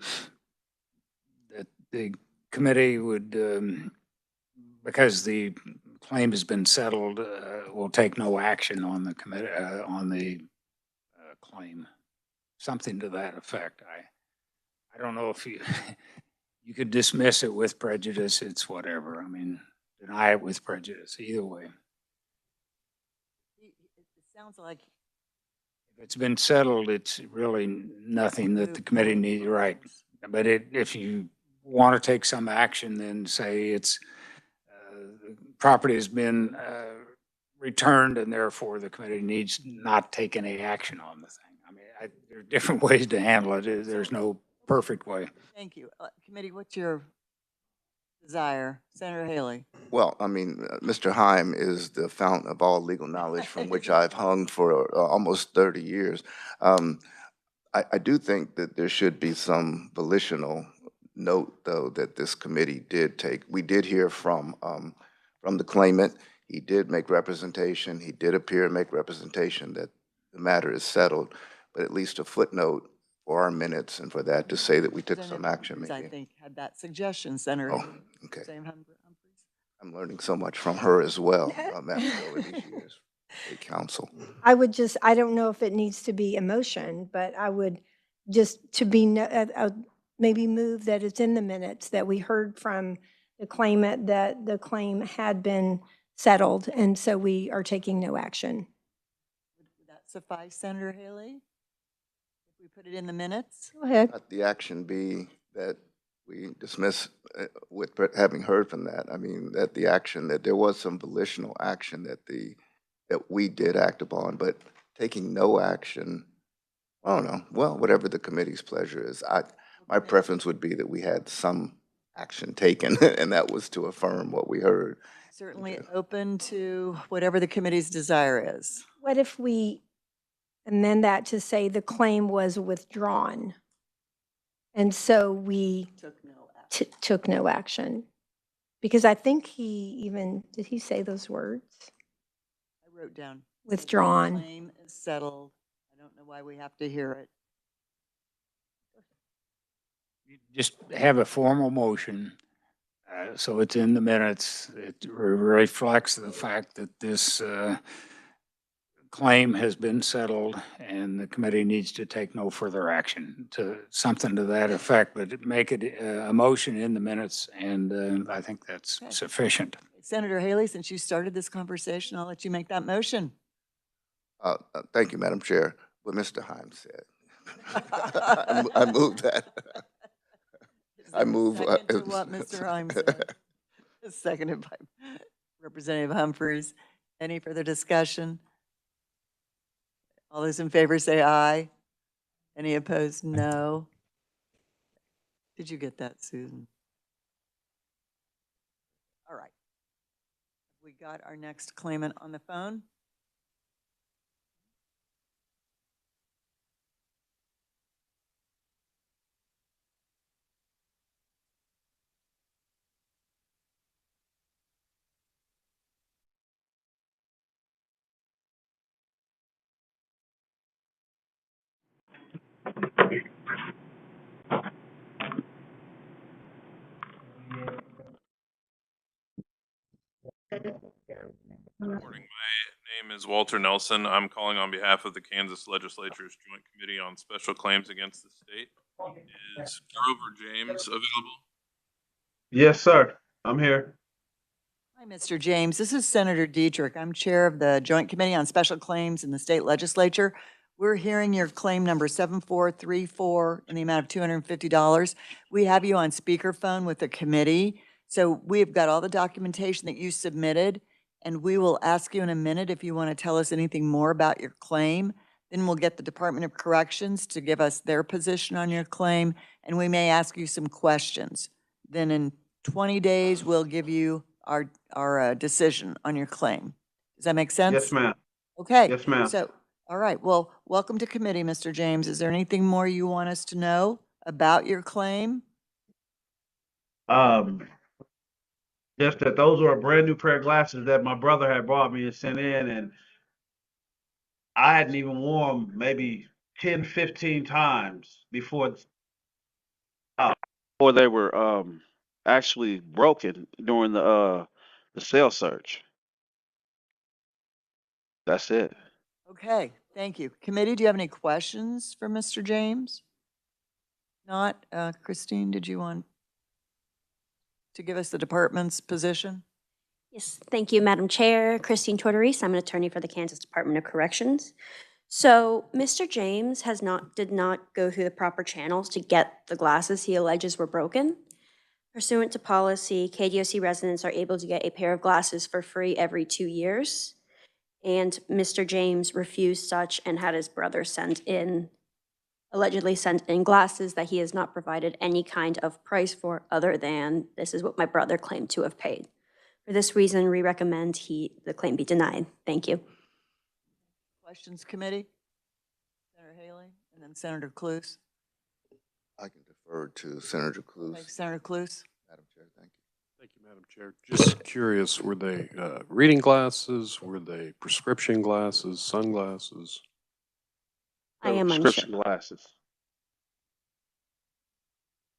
the committee would, because the claim has been settled, will take no action on the committee, on the claim. Something to that effect. I don't know if you could dismiss it with prejudice. It's whatever. I mean, deny it with prejudice. Either way. It sounds like If it's been settled, it's really nothing that the committee needs, right? But if you want to take some action, then say it's the property has been returned, and therefore the committee needs not take any action on the thing. I mean, there are different ways to handle it. There's no perfect way. thank you. Committee, what's your desire? Senator Haley. Well, I mean, Mr. Heim is the fountain of all legal knowledge from which I've hung for almost 30 years. I do think that there should be some volitional note, though, that this committee did take. We did hear from the claimant. He did make representation. He did appear and make representation that the matter is settled, but at least a footnote for our minutes and for that to say that we took some action. I Maybe. think had that suggestion, Senator. Oh, okay. Humphries. I'm learning so much from her as well, Madam over these years. Great counsel. I don't know if it needs to be a motion, but I would just to be, maybe move that it's in the minutes that we heard from the claimant that the claim had been settled, and so we are taking no action. Would that suffice, Senator Haley? If we put it in the minutes? Go ahead. Let the action be that we dismiss with having heard from that. I mean, that the action, that there was some volitional action that we did act upon, but taking no action, I don't know. Well, whatever the committee's pleasure is. My preference would be that we had some action taken, and that was to affirm what we heard. Certainly open to whatever the committee's desire is. What if we amend that to say the claim was withdrawn? And so we Took no took no action. Because I think did he say those words? I wrote down. Withdrawn. Claim is settled. I don't know why we have to hear it. Just have a formal motion, so it's in the minutes. It reflects the fact that this claim has been settled and the committee needs to take no further action, to something to that effect, but make it a motion in the minutes, and I think that's Okay. sufficient. Senator Haley, since you started this conversation, I'll let you make that motion. Thank you, Madam Chair. What Mr. Himes said. I move that. Is there I a move. second to what Mr. Himes said? Seconded by Representative Humphries. Any further discussion? All those in favor say aye. Any opposed? No. Did you get that, Susan? All right. We got our next claimant on the phone. Good morning. My name is Walter Nelson. I'm calling on behalf of the Kansas Legislature's Joint Committee on Special Claims Against the State. Is Grover James available? Yes, sir. I'm here. Hi, Mr. James. This is Senator Dietrich. I'm chair of the Joint Committee on Special Claims in the State Legislature. We're hearing your claim number 7434 in the amount of $250. We have you on speakerphone with the committee. So we've got all the documentation that you submitted, and we will ask you in a minute if you want to tell us anything more about your claim. Then we'll get the Department of Corrections to give us their position on your claim, and we may ask you some questions. Then in 20 days, we'll give you our decision on your claim. Does that make sense? Yes, ma'am. Okay. Yes, ma'am. So, all right. Well, welcome to committee, Mr. James. Is there anything more you want us to know about your claim? Just that those are a brand new pair of glasses that my brother had brought me and sent in, and I hadn't even worn them maybe 10, 15 times before They were actually broken during the cell search. That's it. Okay. Thank you. Committee, do you have any questions for Mr. James? Not, Christine, did you want to give us the department's position? Yes, thank you, Madam Chair. Christine Tortorese, I'm an attorney for the Kansas Department of Corrections. So Mr. James did not go through the proper channels to get the glasses he alleges were broken. Pursuant to policy, KDOC residents are able to get a pair of glasses for free every 2 years. And Mr. James refused such and had his brother allegedly sent in glasses that he has not provided any kind of price for other than this is what my brother claimed to have paid. For this reason, we recommend the claim be denied. Thank you. Questions, committee? Senator Haley and then Senator Cluse. I can defer to Senator Cluse. Thanks, Senator Cluse. Madam Chair, thank you. Thank you, Madam Chair. Just curious, were they reading glasses? Were they prescription glasses, sunglasses? I am Prescription unsure. glasses.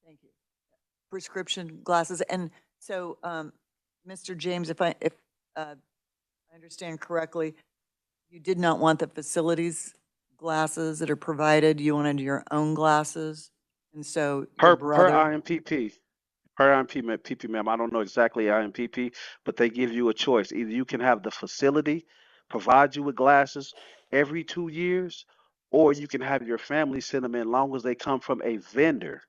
Thank you. Prescription glasses. And so, Mr. James, if I understand correctly, you did not want the facilities glasses that are provided. You wanted your own glasses. And so your Per brother. IMPP. Per IMPP, ma'am. I don't know exactly IMPP, but they give you a choice. Either you can have the facility provide you with glasses every 2 years, or you can have your family send them in long as they come from a vendor.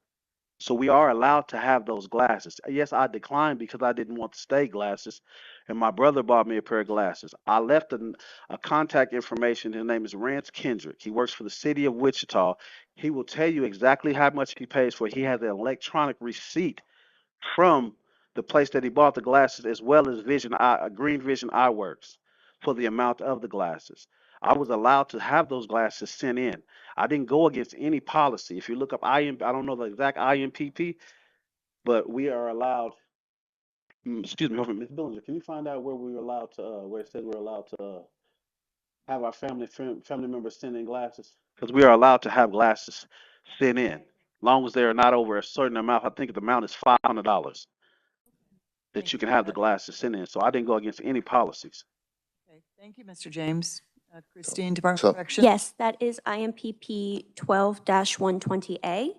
So we are allowed to have those glasses. Yes, I declined because I didn't want the stay glasses, and my brother bought me a pair of glasses. I left a contact information. His name is Rance Kendrick. He works for the city of Wichita. He will tell you exactly how much he pays for it. He has an electronic receipt from the place that he bought the glasses, as well as Green Vision Eyeworks, for the amount of the glasses. I was allowed to have those glasses sent in. I didn't go against any policy. If you look up I don't know the exact IMPP, but we are allowed, excuse me, Ms. Billinger, can you find out where we were allowed to, where it said we're allowed to have our family members send in glasses? Because we are allowed to have glasses sent in, long as they are not over a certain amount. I think the amount is $500 that you can have the glasses sent in. So I didn't go against any policies. Okay, thank you, Mr. James. Christine, Department So- of Corrections? Yes, that is IMPP 12-120A.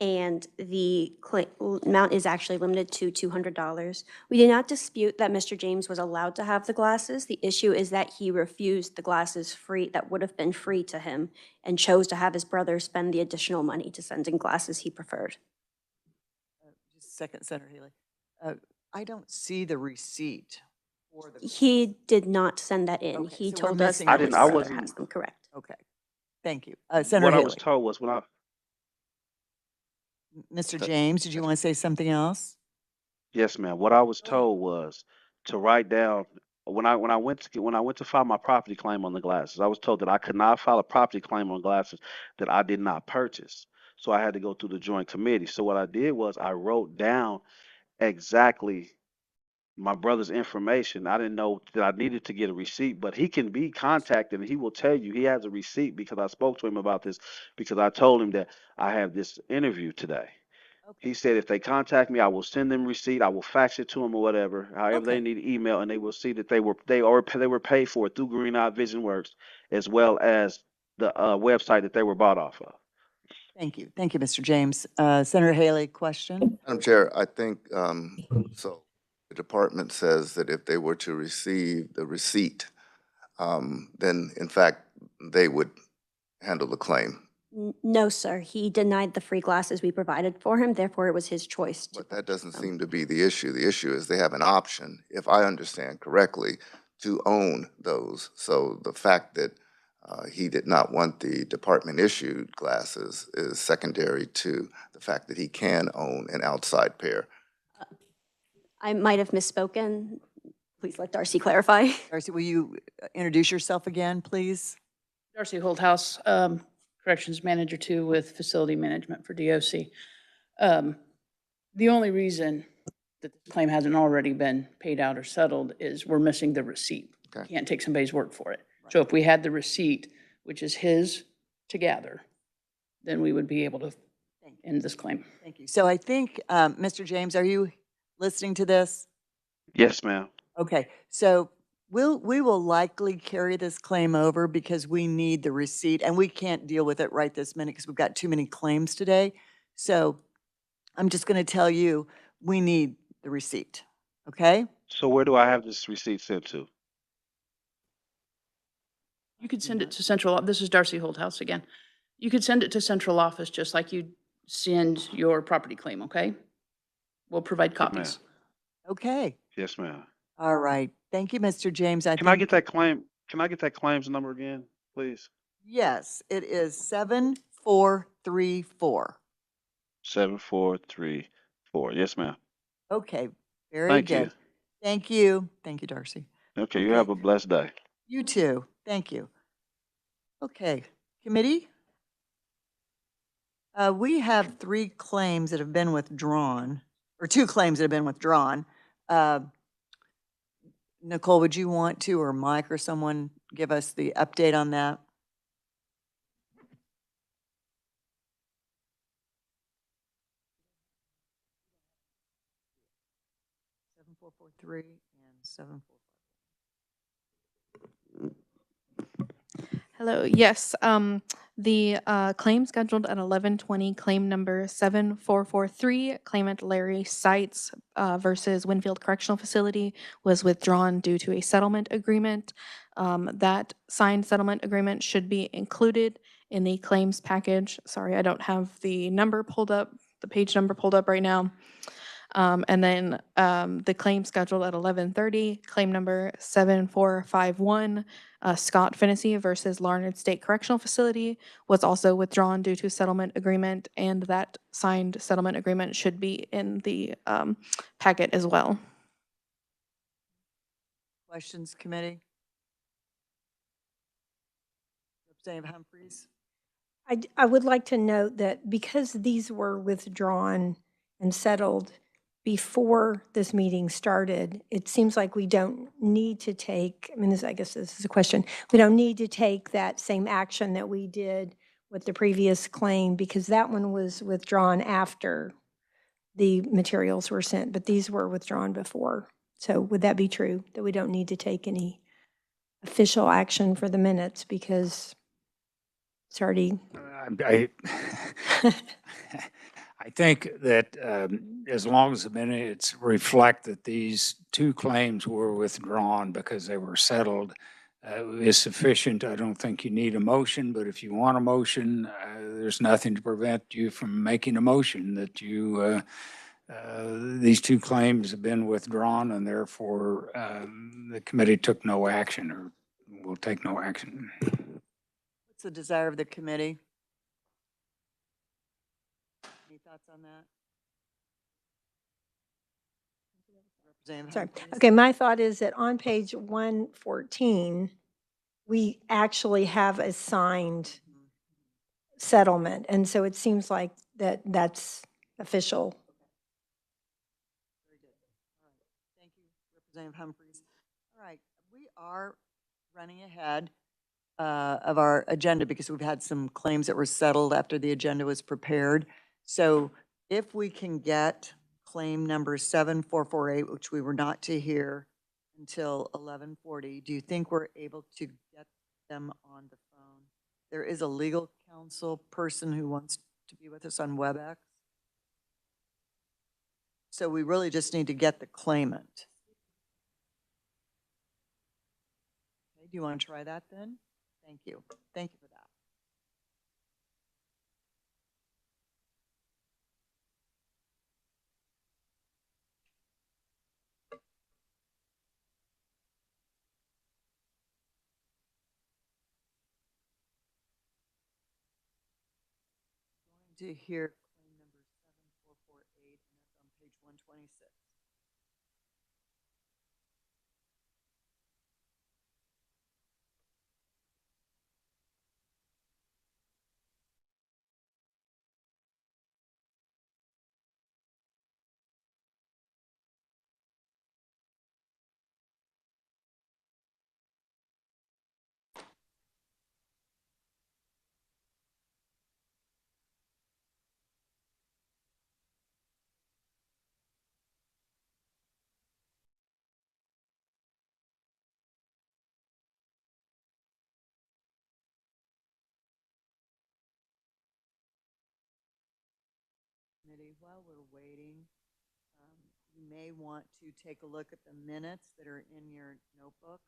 And the amount is actually limited to $200. We do not dispute that Mr. James was allowed to have the glasses. The issue is that he refused the glasses free, that would have been free to him, and chose to have his brother spend the additional money to send in glasses he preferred. Just a second, Senator Haley. I don't see the receipt for the. He did not send that in. Okay, He so we're told us missing that a his I brother wasn't- has them, correct. Okay, thank you. Senator What I Haley. was told was Mr. James, did you want to say something else? yes, ma'am. What I was told was to write down when I went to file my property claim on the glasses. I was told that I could not file a property claim on glasses that I did not purchase. So I had to go through the joint committee. So what I did was I wrote down exactly my brother's information. I didn't know that I needed to get a receipt, but he can be contacted and he will tell you he has a receipt because I spoke to him about this because I told him that I have this interview today. He said if they contact me, I will send them receipt. I will fax it to them or whatever. However, they need email, and they will see that they were paid for it through Green Eye Vision Works, as well as the website that they were bought off of. Thank you, Mr. James. Senator Haley, question? Madam Chair, I think, so the department says that if they were to receive the receipt, then in fact, they would handle the claim. No, sir. He denied the free glasses we provided for him, therefore it was his choice to. But that doesn't seem to be the issue. The issue is they have an option, if I understand correctly, to own those. So the fact that he did not want the department-issued glasses is secondary to the fact that he can own an outside pair. I might have misspoken. Please let Darcy clarify. Darcy, will you introduce yourself again, please? Darcy Holthouse, Corrections Manager 2 with Facility Management for DOC. The only reason that the claim hasn't already been paid out or settled is we're missing the receipt. Okay. Can't take somebody's word for it. So if we had the receipt, which is his to gather, then we would be able to end this claim. Thank you. So I think, Mr. James, are you listening to this? Yes, ma'am. Okay, so we will likely carry this claim over because we need the receipt and we can't deal with it right this minute because we've got too many claims today. So I'm just going to tell you, we need the receipt, okay? So where do I have this receipt sent to? You could send it to central, this is Darcy Holthouse again. You could send it to central office just like you send your property claim, okay? We'll provide copies. Okay, Yes, ma'am. all right. Thank you, Mr. James. Can I get that claim? Can I get that claims number again, please? Yes, it is 7434. 7434. Yes, ma'am. Okay, very Thank good. you. Thank you. Thank you, Darcy. Okay, you have a blessed day. You too. Thank you. Okay, committee? We have 3 claims that have been withdrawn, or 2 claims that have been withdrawn. Nicole, would you want to, or Mike or someone, give us the update on that? Seven four four three and 7455. Hello, yes, the claim scheduled at 11:20, claim number 7443, claimant Larry Seitz versus Winfield Correctional Facility was withdrawn due to a settlement agreement. That signed settlement agreement should be included in the claims package. Sorry, I don't have the number pulled up, the page number pulled up right now. And then the claim scheduled at 11:30, claim number 7451, Scott Finnessy versus Larned State Correctional Facility was also withdrawn due to settlement agreement, and that signed settlement agreement should be in the packet as well. Questions, committee? Representative Humphreys? I would like to note that because these were withdrawn and settled before this meeting started, it seems like we don't need to take, I mean, I guess this is a question, we don't need to take that same action that we did with the previous claim because that one was withdrawn after the materials were sent, but these were withdrawn before. So would that be true, that we don't need to take any official action for the minutes because it's already? I think that as long as the minutes reflect that these two claims were withdrawn because they were settled, is sufficient. I don't think you need a motion, but if you want a motion, there's nothing to prevent you from making a motion that you, these two claims have been withdrawn and therefore the committee took no action or will take no action. What's the desire of the committee? Any thoughts on that? Representative Sorry. Humphries? Okay, my thought is that on page 114, we actually have a signed settlement. And so it seems like that's official. Very good. All right. Thank you, Representative Humphries. All right, we are running ahead of our agenda because we've had some claims that were settled after the agenda was prepared. So if we can get claim number 7448, which we were not to hear until 11:40, do you think we're able to get them on the phone? There is a legal counsel person who wants to be with us on WebEx. So we really just need to get the claimant. Okay, do you want to try that then? Thank you. Thank you for that. Going to hear claim number 7448, and that's on page 126. Committee, while we're waiting, you may want to take a look at the minutes that are in your notebook.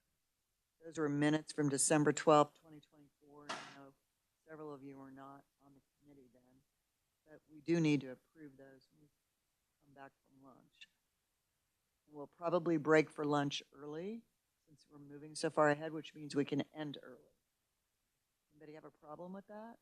Those were minutes from December 12th, 2024. I know several of you were not on the committee then, but we do need to approve those when we come back from lunch. We'll probably break for lunch early since we're moving so far ahead, which means we can end early. Anybody have a problem with that?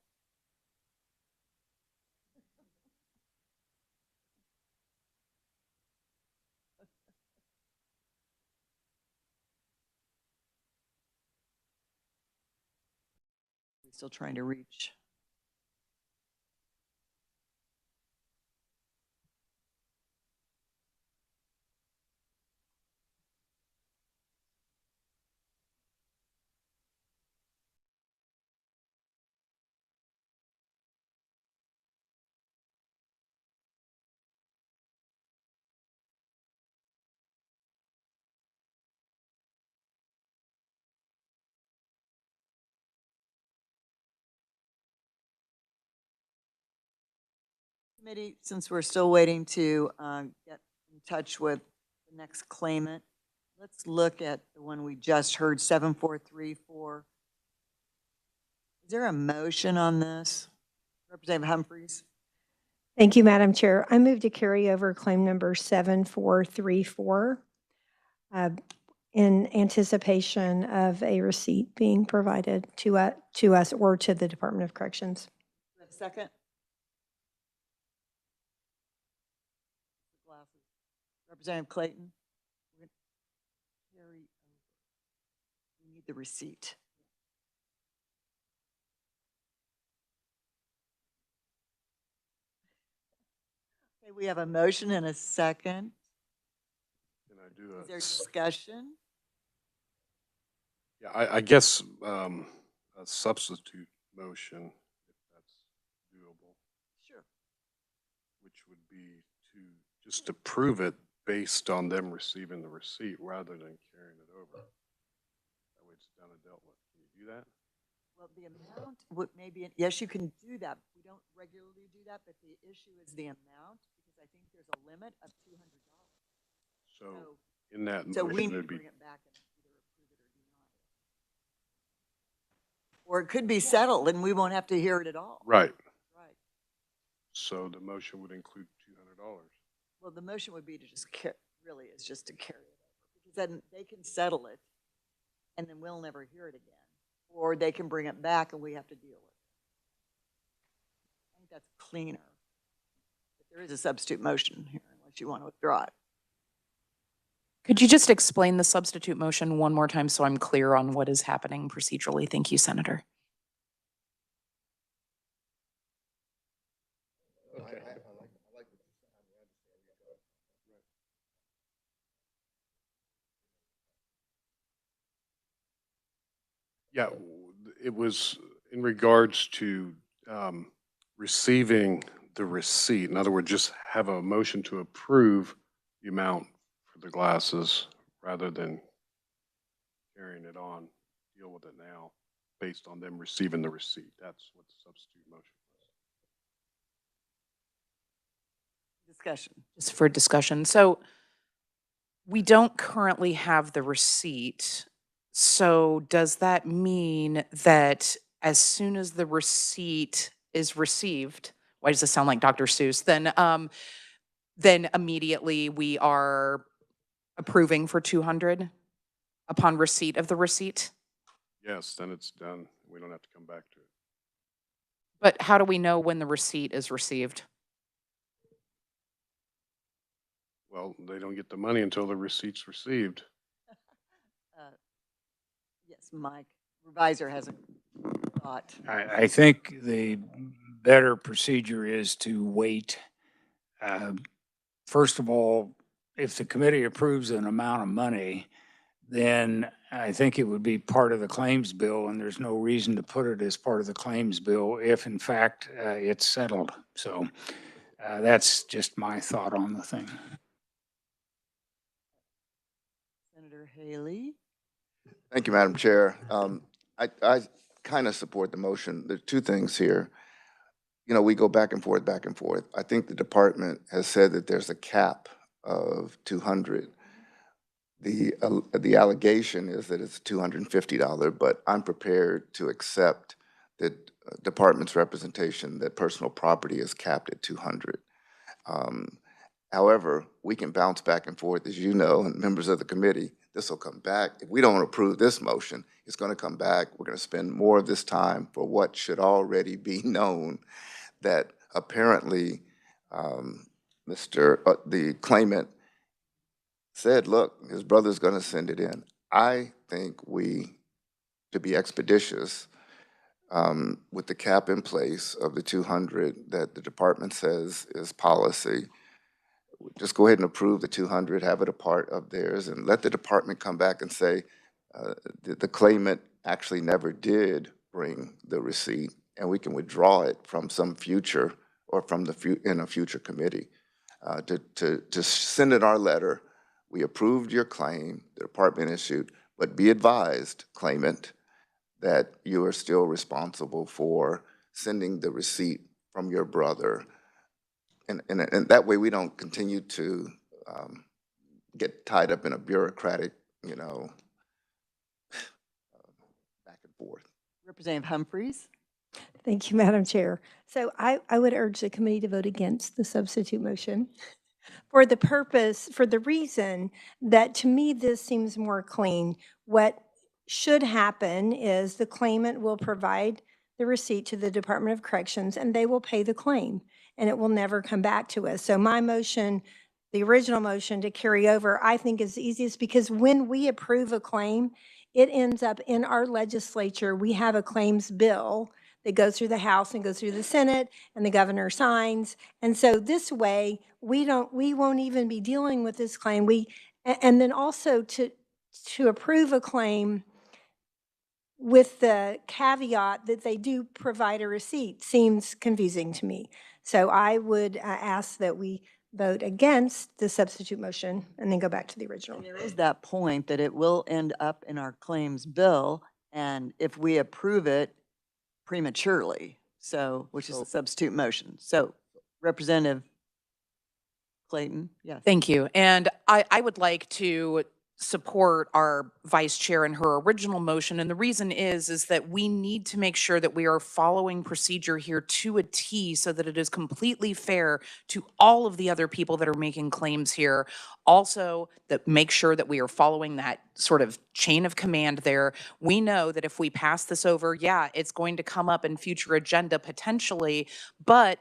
We're still trying to reach. Committee, since we're still waiting to get in touch with the next claimant, let's look at the one we just heard, 7434. Is there a motion on this? Representative Humphries? Thank you, Madam Chair. I move to carry over claim number 7434 in anticipation of a receipt being provided to us or to the Department of Corrections. Do I have a second? Representative Clayton? We're gonna carry over. We need the receipt. Okay, We have a motion and a second. Can I do Is there a, discussion? yeah, I guess, a substitute motion, if that's doable, Sure. which would be to just approve it based on them receiving the receipt rather than carrying it over. That way it's done and dealt with. Can you do that? Well, the amount would maybe, yes, you can do that. We don't regularly do that, but the issue is the amount, because I think there's a limit of $200. So in that So we motion, need to it'd be, bring it back and either approve it or deny it. Or it could be settled and we won't have to hear it at all. right. Right. So the motion would include $200. Well, the motion would be to just really is just to carry it over, because then they can settle it and then we'll never hear it again. Or they can bring it back and we have to deal with it. I think that's cleaner. But there is a substitute motion here unless you want to withdraw it. Could you just explain the substitute motion one more time so I'm clear on what is happening procedurally? Thank you, Senator. Okay. Yeah, it was in regards to receiving the receipt. In other words, just have a motion to approve the amount for the glasses rather than carrying it on, deal with it now based on them receiving the receipt. That's what the substitute motion was. Discussion. Just for discussion. So we don't currently have the receipt. So does that mean that as soon as the receipt is received, why does this sound like Dr. Seuss? Then immediately we are approving for 200 upon receipt of the receipt? Yes, then it's done. We don't have to come back to it. But how do we know when the receipt is received? Well, they don't get the money until the receipt's received. Yes, Mike, revisor has a thought. I think the better procedure is to wait. First of all, if the committee approves an amount of money, then I think it would be part of the claims bill, and there's no reason to put it as part of the claims bill if in fact it's settled. So that's just my thought on the thing. Senator Haley. Thank you, Madam Chair. I kind of support the motion. There are two things here. You know, we go back and forth, back and forth. I think the department has said that there's a cap of 200. The allegation is that it's $250, but I'm prepared to accept the department's representation that personal property is capped at 200. However, we can bounce back and forth, as you know, and members of the committee. This will come back. If we don't approve this motion, it's going to come back. We're going to spend more of this time for what should already be known, that apparently the claimant said, look, his brother's going to send it in. I think to be expeditious, with the cap in place of the 200 that the department says is policy, just go ahead and approve the 200, have it a part of theirs, and let the department come back and say the claimant actually never did bring the receipt, and we can withdraw it from some future or from in a future committee. To send in our letter, we approved your claim, the department issued, but be advised, claimant, that you are still responsible for sending the receipt from your brother. And that way we don't continue to get tied up in a bureaucratic, back and forth. Representative Humphreys. Thank you, Madam Chair. So I would urge the committee to vote against the substitute motion for the reason that to me this seems more clean. What should happen is the claimant will provide the receipt to the Department of Corrections and they will pay the claim and it will never come back to us. So my motion, the original motion to carry over, I think is the easiest because when we approve a claim, it ends up in our legislature. We have a claims bill that goes through the House and goes through the Senate, and the governor signs. And so this way, we won't even be dealing with this claim. And then also to approve a claim with the caveat that they do provide a receipt seems confusing to me. So I would ask that we vote against the substitute motion and then go back to the original. And there is that point that it will end up in our claims bill, and if we approve it prematurely, which is a substitute motion. So Representative Clayton, yes. Thank you. And I would like to support our vice chair in her original motion. And the reason is that we need to make sure that we are following procedure here to a T so that it is completely fair to all of the other people that are making claims here. Also, that make sure that we are following that sort of chain of command there. We know that if we pass this over, yeah, it's going to come up in future agenda potentially, but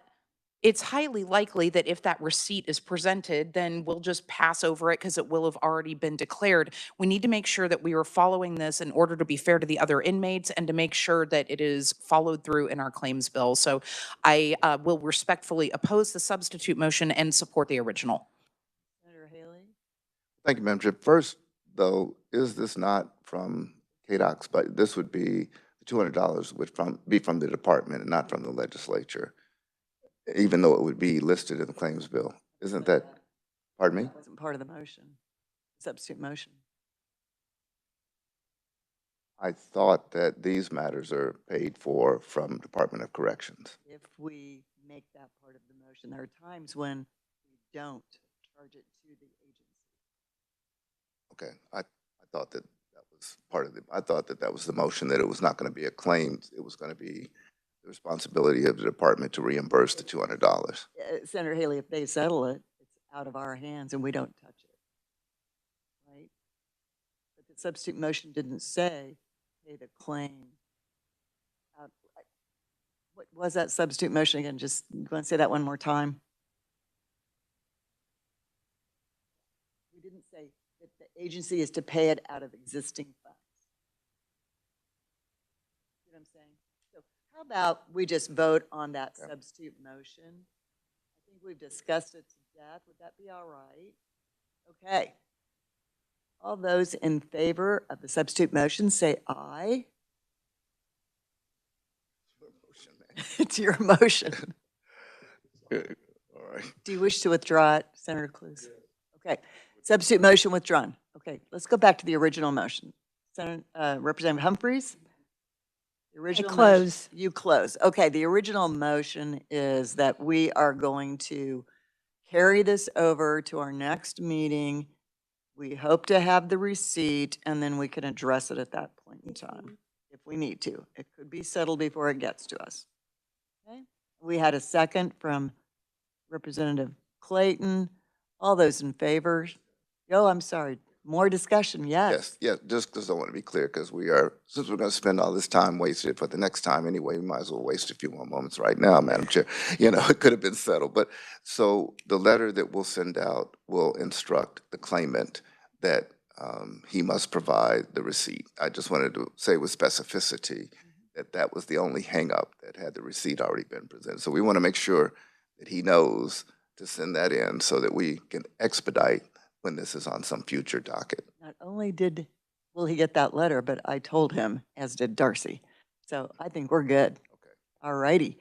it's highly likely that if that receipt is presented, then we'll just pass over it because it will have already been declared. We need to make sure that we are following this in order to be fair to the other inmates and to make sure that it is followed through in our claims bill. So I will respectfully oppose the substitute motion and support the original. Senator Haley? Thank you, Madam Chair. First, though, is this not from KDOC's, but this would be the $200 would be from the department and not from the legislature, even though it would be listed in the claims bill. Isn't that, pardon me? That wasn't part of the motion, substitute motion. I thought that these matters are paid for from Department of Corrections. If we make that part of the motion, there are times when we don't charge it to the agency. Okay, I thought that was part of I thought that was the motion, that it was not going to be a claim. It was going to be the responsibility of the department to reimburse the $200. Senator Haley, if they settle it, it's out of our hands and we don't touch it, right? But the substitute motion didn't say pay the claim. What was that substitute motion again? Just, you want to say that one more time? We didn't say that the agency is to pay it out of existing funds. See what I'm saying? So how about we just vote on that substitute motion? I think we've discussed it to death. Would that be all right? Okay. All those in favor of the substitute motion say aye. It's your motion. All right. Do you wish to withdraw it, Senator Clues? Okay. Substitute motion withdrawn. Okay, let's go back to the original motion. Senator Representative Humphreys? The original motion- close. You close. Okay, the original motion is that we are going to carry this over to our next meeting. We hope to have the receipt, and then we can address it at that point in time, if we need to. It could be settled before it gets to us. Okay. We had a second from Representative Clayton. All those in favor? Oh, I'm sorry. More discussion, yes. Yes, just because I want to be clear, because since we're going to spend all this time wasted for the next time anyway, we might as well waste a few more moments right now, Madam Chair. It could have been settled. But so the letter that we'll send out will instruct the claimant that he must provide the receipt. I just wanted to say with specificity that was the only hangup, that had the receipt already been presented. So we want to make sure that he knows to send that in so that we can expedite when this is on some future docket. Not only will he get that letter, but I told him, as did Darcy. So I think we're good. Okay. All righty.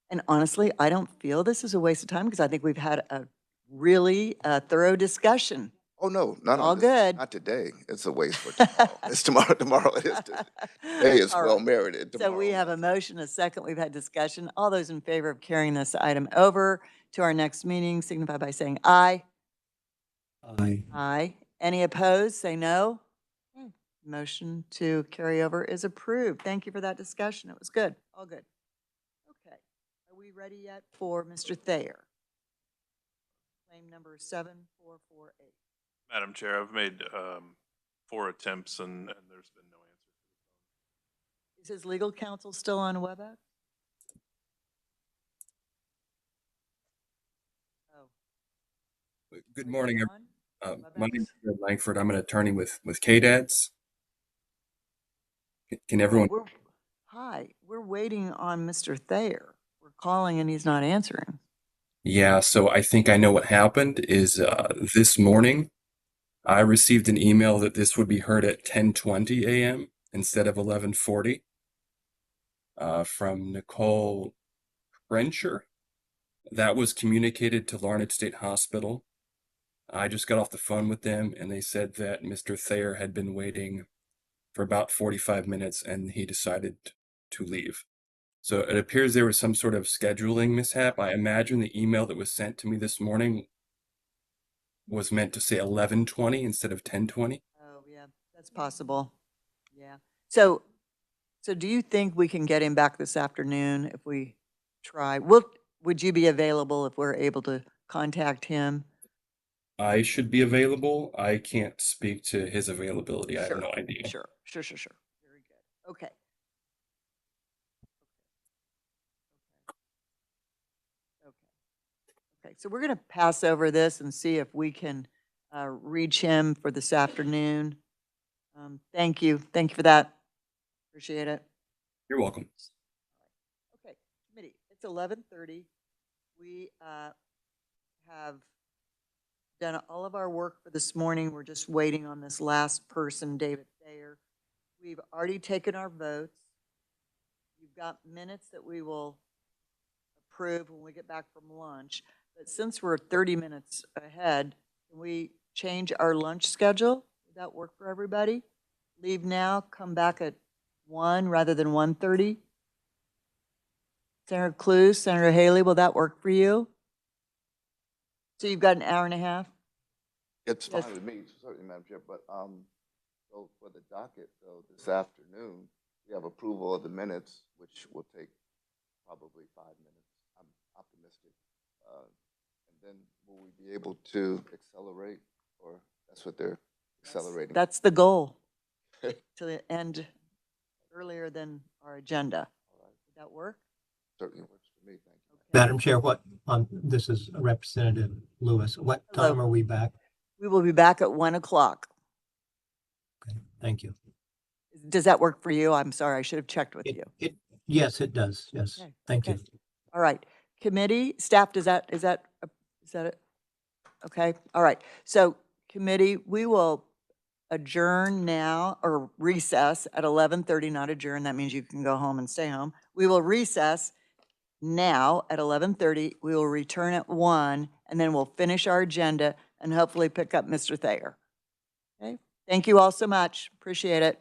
And honestly, I don't feel this is a waste of time because I think we've had a really thorough discussion. Oh, no, not all on this, good. Not today. It's a waste for tomorrow. It's tomorrow. Tomorrow it is. Today is All right. well merited. So Tomorrow. we have a motion, a second. We've had discussion. All those in favor of carrying this item over to our next meeting signify by saying aye. Aye. Aye. Any opposed, say no. Okay. Motion to carry over is approved. Thank you for that discussion. It was good. All good. Okay. Are we ready yet for Mr. Thayer? Claim number 7448. Madam Chair, I've made 4 attempts and there's been no answer. Is his legal counsel still on WebEx? Oh. Good morning. My name is Fred Langford. I'm an attorney with KDADS. Can everyone? Hi, we're waiting on Mr. Thayer. We're calling and he's not answering. Yeah, so I think I know what happened is this morning I received an email that this would be heard at 10:20 a.m. instead of 11:40 from Nicole Frencher. That was communicated to Larned State Hospital. I just got off the phone with them and they said that Mr. Thayer had been waiting for about 45 minutes and he decided to leave. So it appears there was some sort of scheduling mishap. I imagine the email that was sent to me this morning was meant to say 11:20 instead of 10:20. Oh, yeah, that's possible. Yeah. So do you think we can get him back this afternoon if we try? Would you be available if we're able to contact him? I should be available. I can't speak to his availability. I have no idea. Sure. Very good. Okay. Okay, so we're going to pass over this and see if we can reach him for this afternoon. Thank you. Thank you for that. Appreciate it. You're welcome. Okay, committee, it's 11:30. We have done all of our work for this morning. We're just waiting on this last person, David Thayer. We've already taken our votes. You've got minutes that we will approve when we get back from lunch. But since we're 30 minutes ahead, can we change our lunch schedule? Would that work for everybody? Leave now, come back at 1 rather than 1:30? Senator Clues, Senator Haley, will that work for you? So you've got an hour and a half? It's fine with me, certainly, Madam Chair, but, so for the docket, so this afternoon, we have approval of the minutes, which will take probably 5 minutes. I'm optimistic. And then will we be able to accelerate, or that's what they're accelerating? That's the goal, to end earlier than our agenda. Would that work? Certainly works for me, thank you. Madam Chair, this is Representative Lewis. What Hello. time are we back? We will be back at 1 o'clock. Okay, thank you. Does that work for you? I'm sorry, I should have checked with you. Yes, it does. Yes, Okay, thank okay. you. All right, committee, staff, is that it? Okay, all right. So committee, we will adjourn now, or recess at 11:30, not adjourn. That means you can go home and stay home. We will recess now at 11:30. We will return at 1, and then we'll finish our agenda and hopefully pick up Mr. Thayer. Okay, thank you all so much. Appreciate it.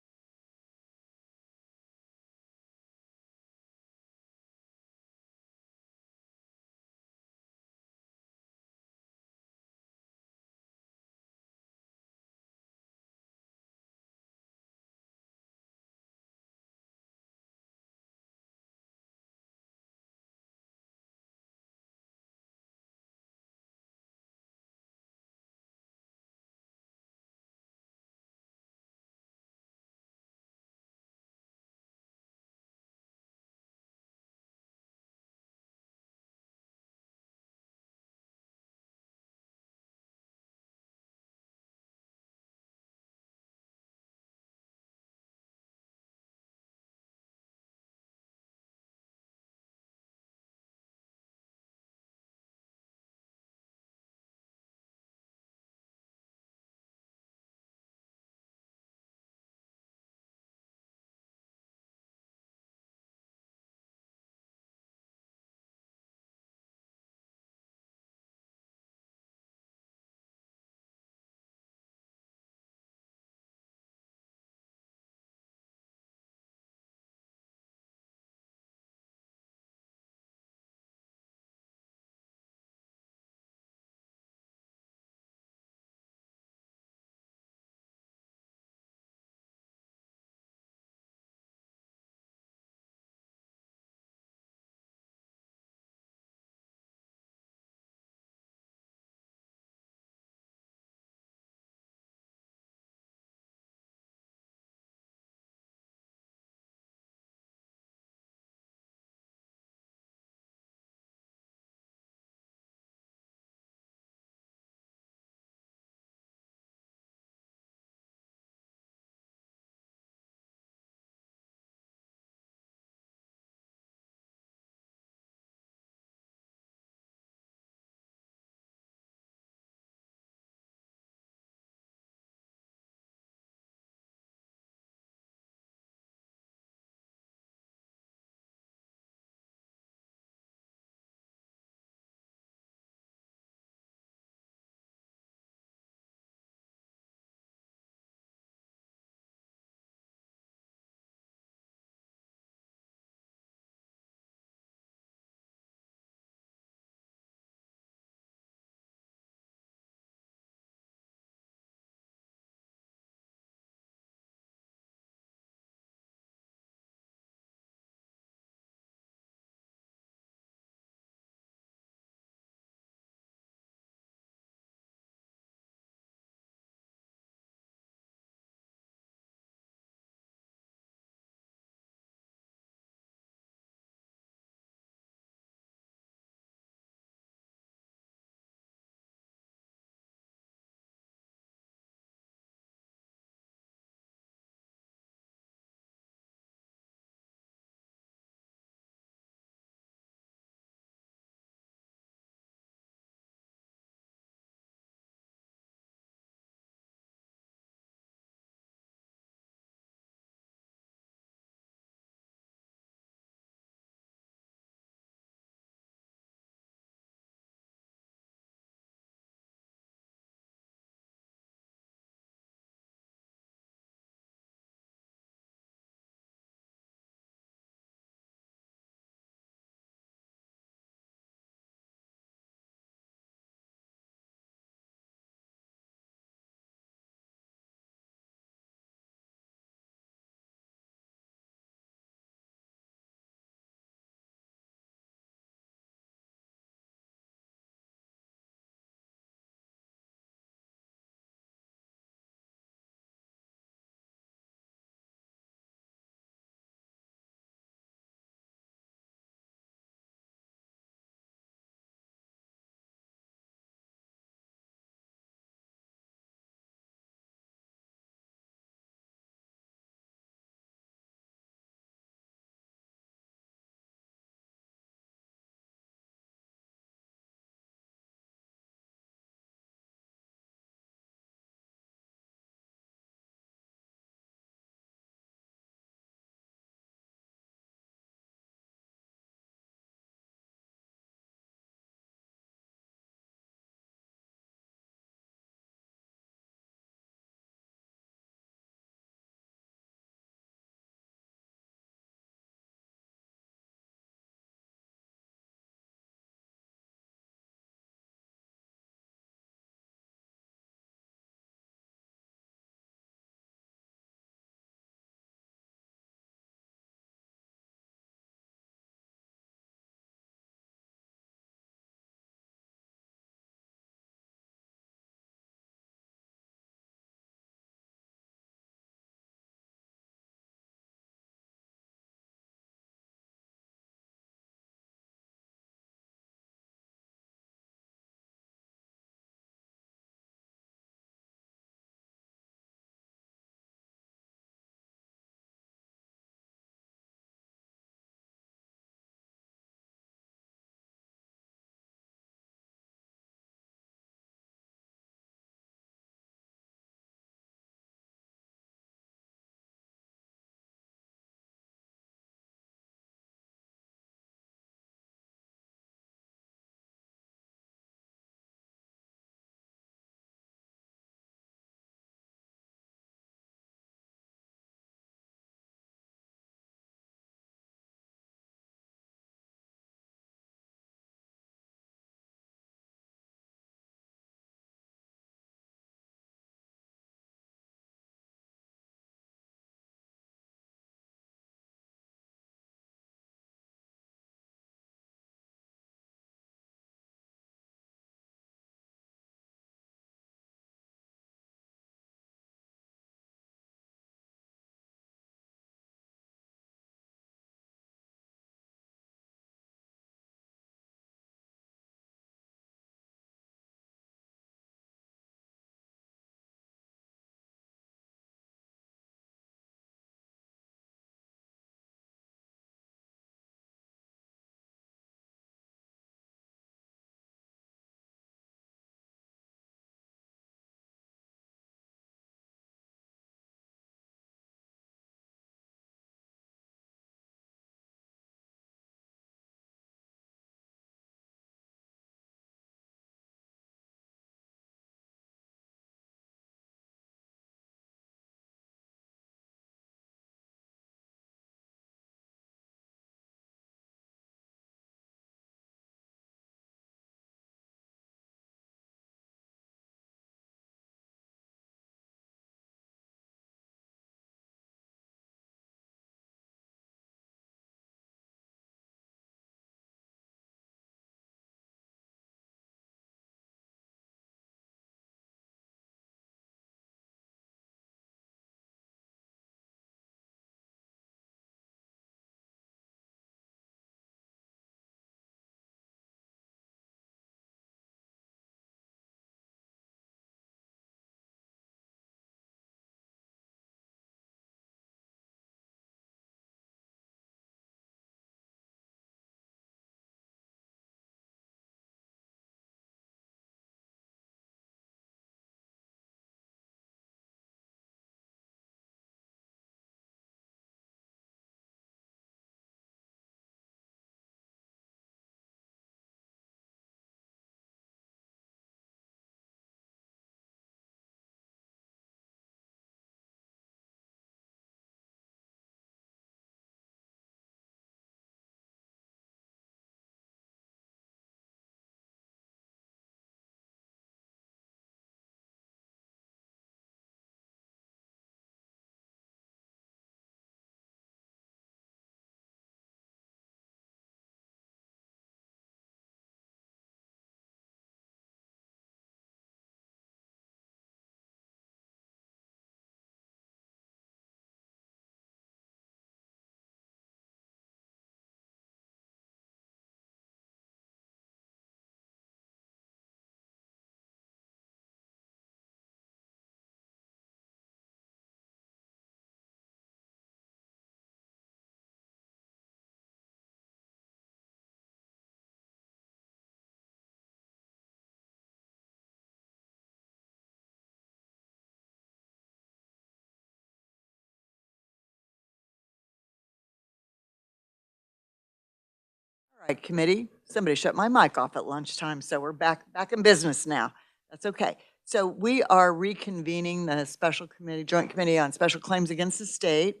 right, committee, somebody shut my mic off at lunchtime, so we're back in business now. That's okay. So we are reconvening the special committee, joint committee on special claims against the state.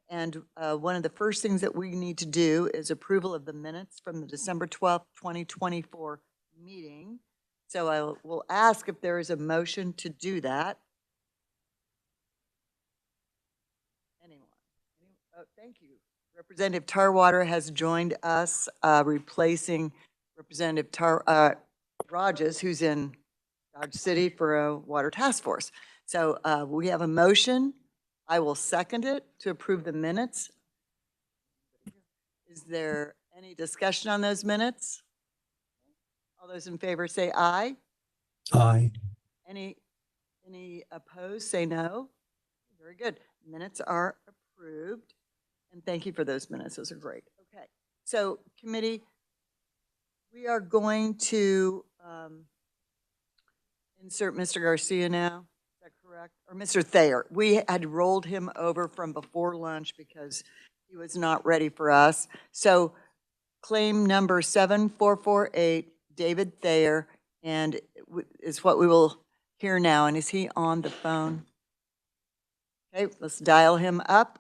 And one of the first things that we need to do is approval of the minutes from the December 12th, 2024 meeting. So I will ask if there is a motion to do that. Anyone? Oh, thank you. Representative Tarwater has joined us, replacing Representative Rogers, who's in Dodge City for a water task force. So we have a motion. I will second it to approve the minutes. Is there any discussion on those minutes? All those in favor say aye. Aye. Any opposed, say no. Very good. Minutes are approved. And thank you for those minutes. Those are great. Okay. So committee, we are going to insert Mr. Garcia now. Is that correct? Or Mr. Thayer. We had rolled him over from before lunch because he was not ready for us. So claim number 7448, David Thayer, and is what we will hear now. And is he on the phone? Okay, let's dial him up.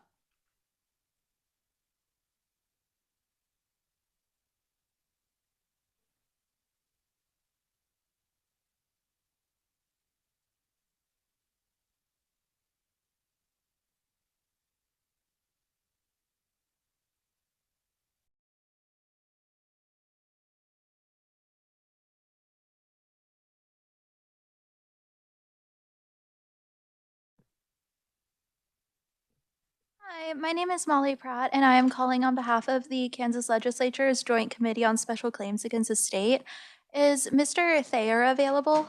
Hi, my name is Molly Pratt, and I am calling on behalf of the Kansas Legislature's Joint Committee on Special Claims Against the State. Is Mr. Thayer available?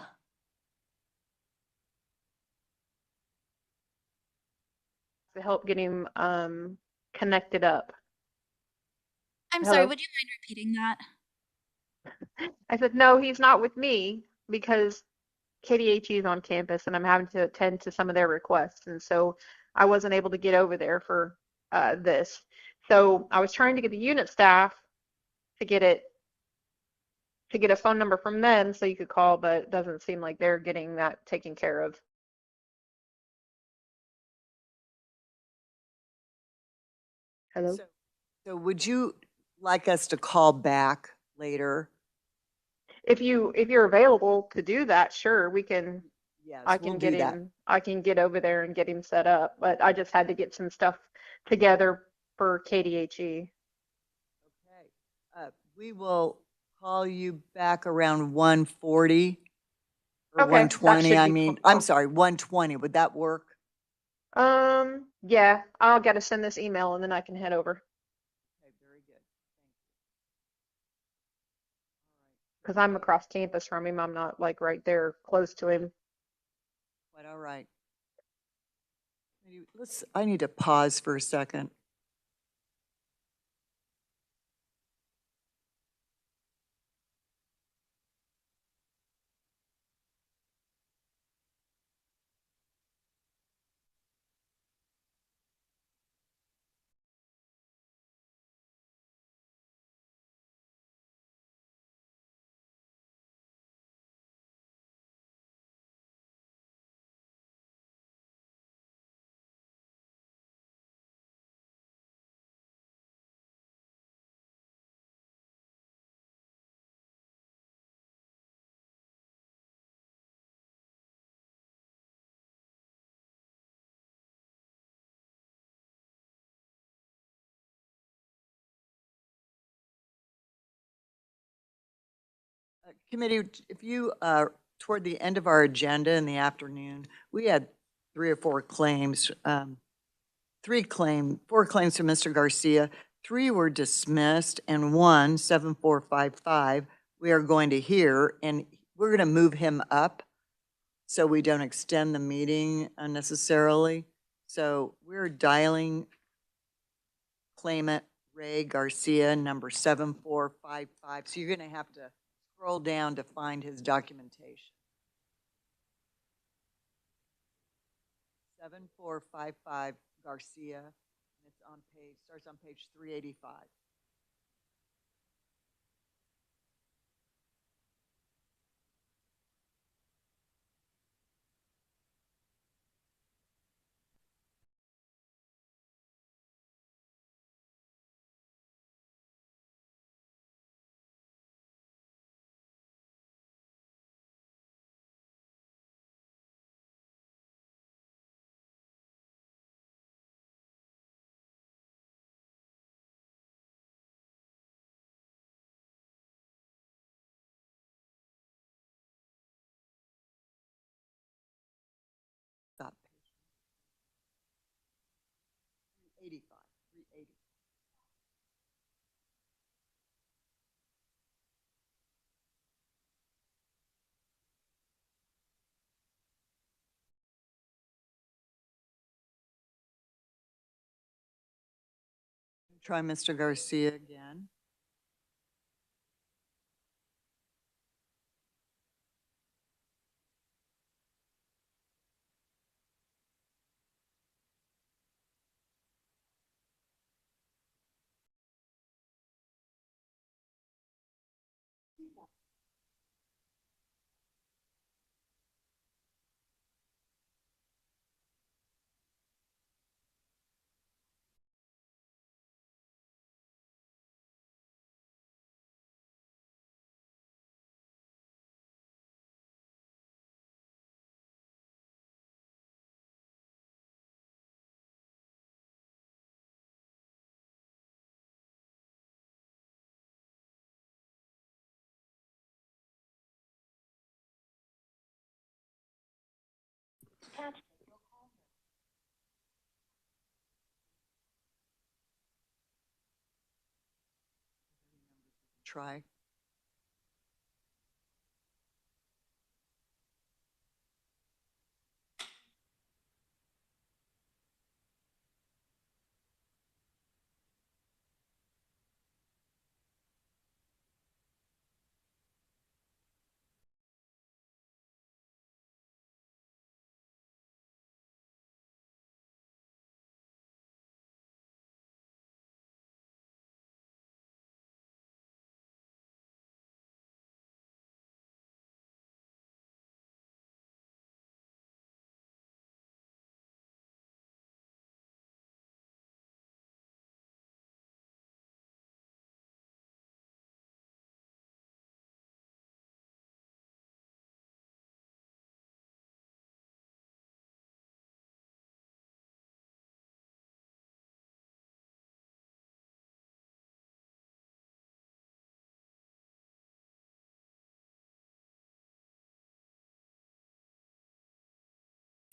To help get him connected up. I'm Hello? sorry, would you mind repeating that? I said, no, he's not with me because KDHE is on campus and I'm having to attend to some of their requests. And so I wasn't able to get over there for this. So I was trying to get the unit staff to get a phone number from them so you could call, but it doesn't seem like they're getting that taken care of. Hello? So would you like us to call back later? If you're available to do that, sure, we can. Yes, I we'll can do get that. him. I can get over there and get him set up. But I just had to get some stuff together for KDHE. Okay. We will call you back around 1:40 or Okay, that 1:20. should I be mean, cool. I'm sorry, 1:20. Would that work? Yeah, I'll gotta send this email and then I can head over. Okay, very good. Because I'm across campus from him. I'm not like right there close to him. Quite all right. I need to pause for a second. Committee, if you, toward the end of our agenda in the afternoon, we had 3 or 4 claims, 4 claims from Mr. Garcia. 3 were dismissed and 1, 7455, we are going to hear, and we're going to move him up so we don't extend the meeting unnecessarily. So we're dialing claimant Ray Garcia, number 7455. So you're going to have to scroll down to find his documentation. 7455 Garcia. It's on starts on page 385. Try Mr. Garcia again. Try.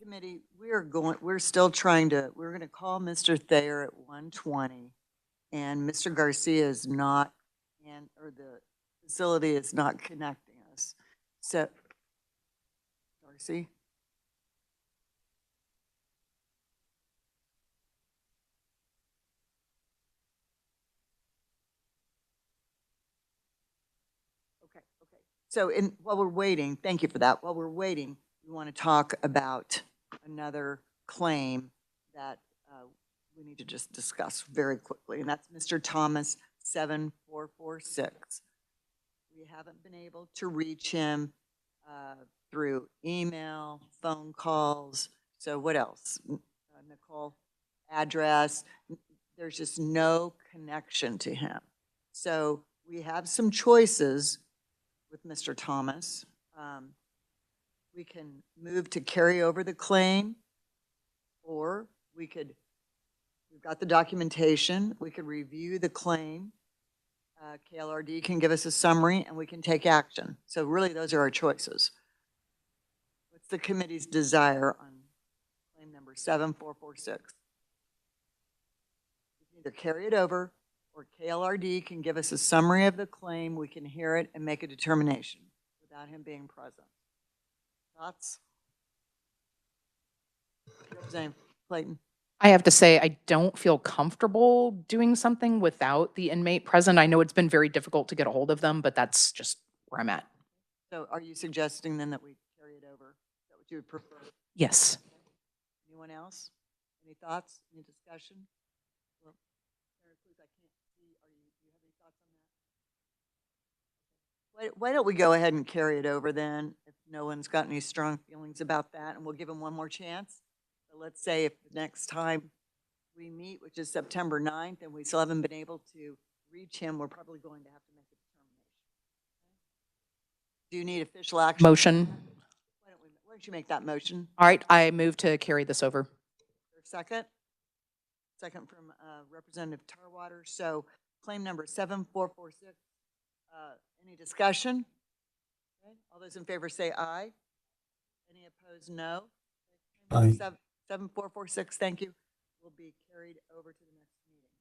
Committee, we're still trying to, we're going to call Mr. Thayer at 1:20, and Mr. Garcia is not, or the facility is not connecting us. So, Darcy? Okay. So while we're waiting, thank you for that. While we're waiting, we want to talk about another claim that we need to just discuss very quickly, and that's Mr. Thomas 7446. We haven't been able to reach him through email, phone calls. So what else? Nicole, address. There's just no connection to him. So we have some choices with Mr. Thomas. We can move to carry over the claim, or we've got the documentation, we could review the claim. KLRD can give us a summary and we can take action. So really those are our choices. What's the committee's desire on claim number 7446? We can either carry it over, or KLRD can give us a summary of the claim, we can hear it and make a determination without him being present. Thoughts? Representative Clayton. I have to say, I don't feel comfortable doing something without the inmate present. I know it's been very difficult to get a hold of them, but that's just where I'm at. So are you suggesting then that we carry it over? Is that what you would prefer? Yes. Anyone else? Any thoughts? Any discussion? Well, Sarah Cruz, I can't see. Do you have any thoughts on that? Why don't we go ahead and carry it over then, if no one's got any strong feelings about that, and we'll give them one more chance. So let's say if the next time we meet, which is September 9th, and we still haven't been able to reach him, we're probably going to have to make a determination. Do you need official action? Motion. Why don't you make that motion? All right, I move to carry this over. Second? Second from Representative Tarwater. So claim number 7446. Any discussion? Okay. All those in favor say aye. Any opposed, no. Aye. 7446, thank you, will be carried over to the next meeting.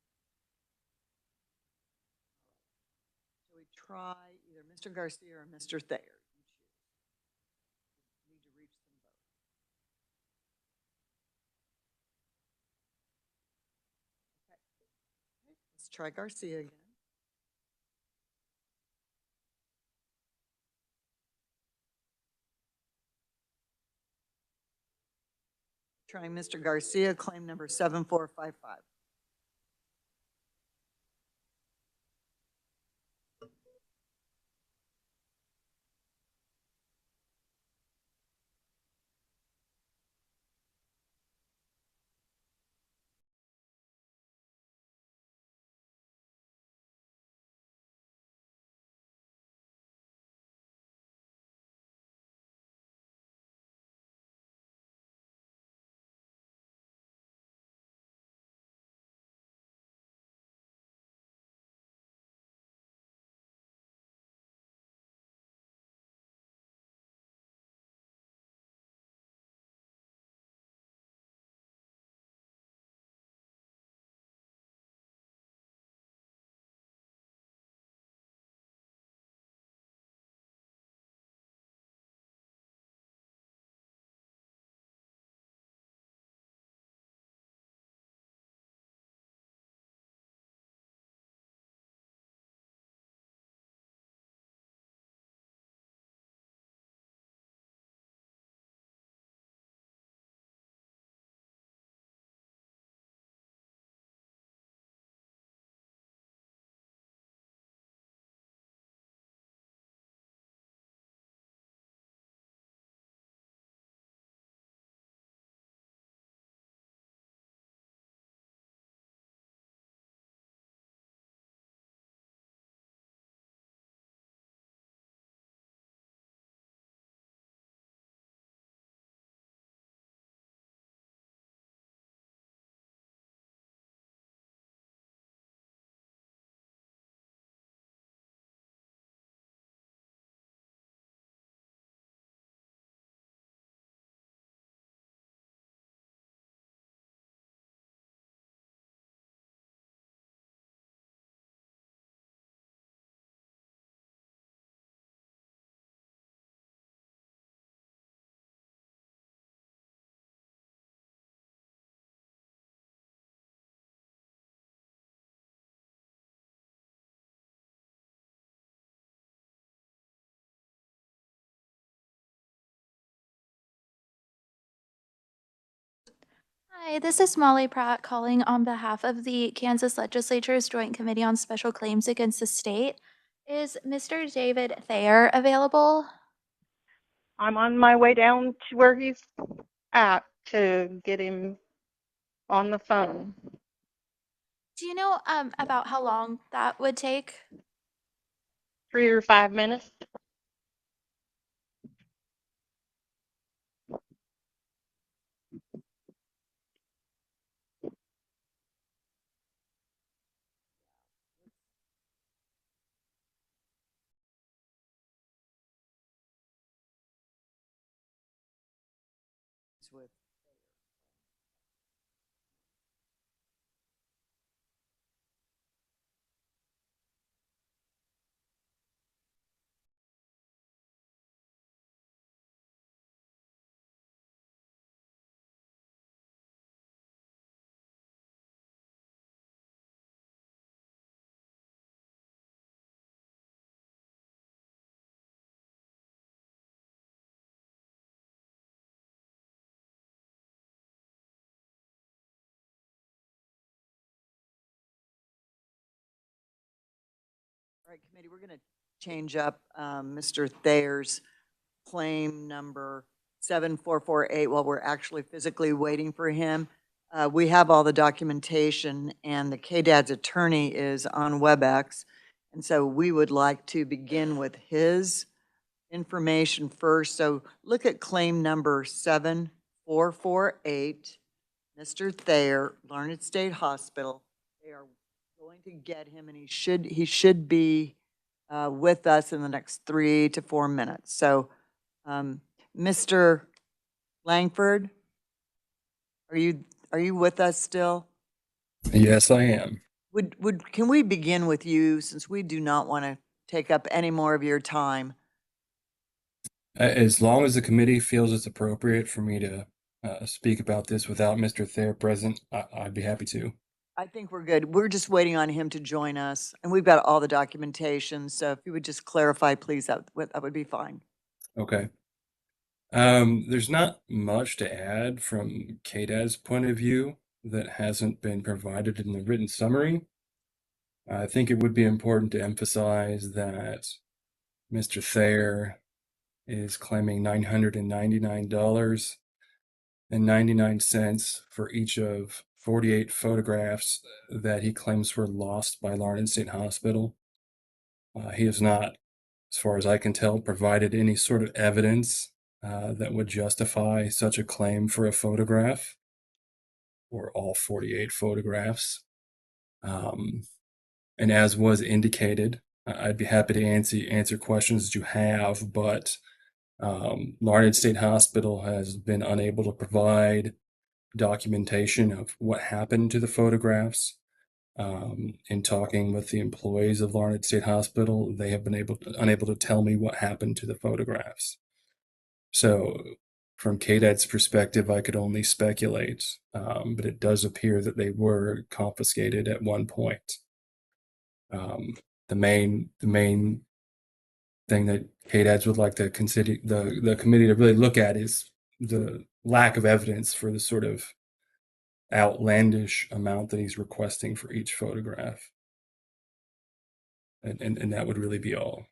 So we try either Mr. Garcia or Mr. Thayer. You choose. Need to reach them both. Okay. Let's try Garcia again. Trying Mr. Garcia, claim number 7455. Hi, this is Molly Pratt calling on behalf of the Kansas Legislature's Joint Committee on Special Claims Against the State. Is Mr. David Thayer available? I'm on my way down to where he's at to get him on the phone. Do you know about how long that would take? 3 or 5 minutes. With All right, committee, we're going to change up Mr. Thayer's claim number 7448 while we're actually physically waiting for him. We have all the documentation and the KDAD's attorney is on WebEx. And so we would like to begin with his information first. So look at claim number 7448, Mr. Thayer, Larned State Hospital. They are going to get him and he should be with us in the next 3 to 4 minutes. So Mr. Langford, are you with us still? Yes, I am. Can we begin with you since we do not want to take up any more of your time? As long as the committee feels it's appropriate for me to speak about this without Mr. Thayer present, I'd be happy to. I think we're good. We're just waiting on him to join us, and we've got all the documentation. So if you would just clarify, please, that would be fine. Okay. There's not much to add from KDAD's point of view that hasn't been provided in the written summary. I think it would be important to emphasize that Mr. Thayer is claiming $999.99 for each of 48 photographs that he claims were lost by Larned State Hospital. He has not, as far as I can tell, provided any sort of evidence that would justify such a claim for a photograph or all 48 photographs. And as was indicated, I'd be happy to answer questions that you have, but Larned State Hospital has been unable to provide documentation of what happened to the photographs. In talking with the employees of Larned State Hospital, they have been unable to tell me what happened to the photographs. So from KDAD's perspective, I could only speculate, but it does appear that they were confiscated at one point. The main thing that KDADs would like to consider the committee to really look at is the lack of evidence for the sort of outlandish amount that he's requesting for each photograph. And that would really be all.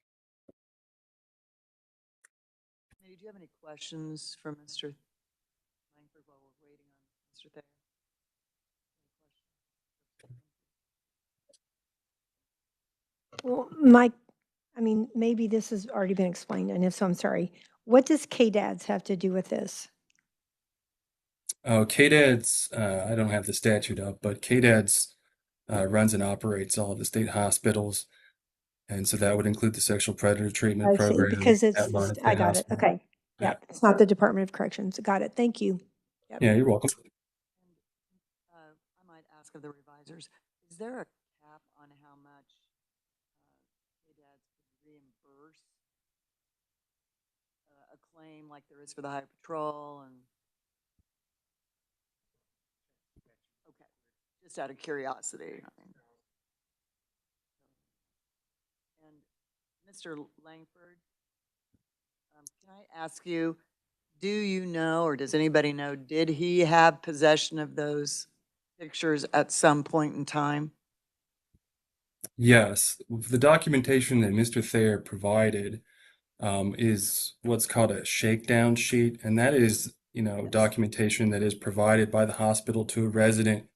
Do you have any questions for Mr. Langford while we're waiting on Mr. Thayer? Well, Mike, I mean, maybe this has already been explained, and if so, I'm sorry. What does KDADS have to do with this? Oh, KDADS, I don't have the statute up, but KDADS runs and operates all of the state hospitals. And so that would include the sexual predator treatment I see, program because it's, at Larned I State got it. Hospital. Okay. Yeah, it's not the Department of Corrections. Got it. Thank you. Yep. Yeah, you're welcome. I might ask of the revisers, is there a cap on how much KDADS could reimburse a claim like there is for the Highway Patrol? And okay, just out of curiosity. And Mr. Langford, can I ask you, do you know, or does anybody know, did he have possession of those pictures at some point in time? Yes, the documentation that Mr. Thayer provided is what's called a shakedown sheet, and that is, documentation that is provided by the hospital to a resident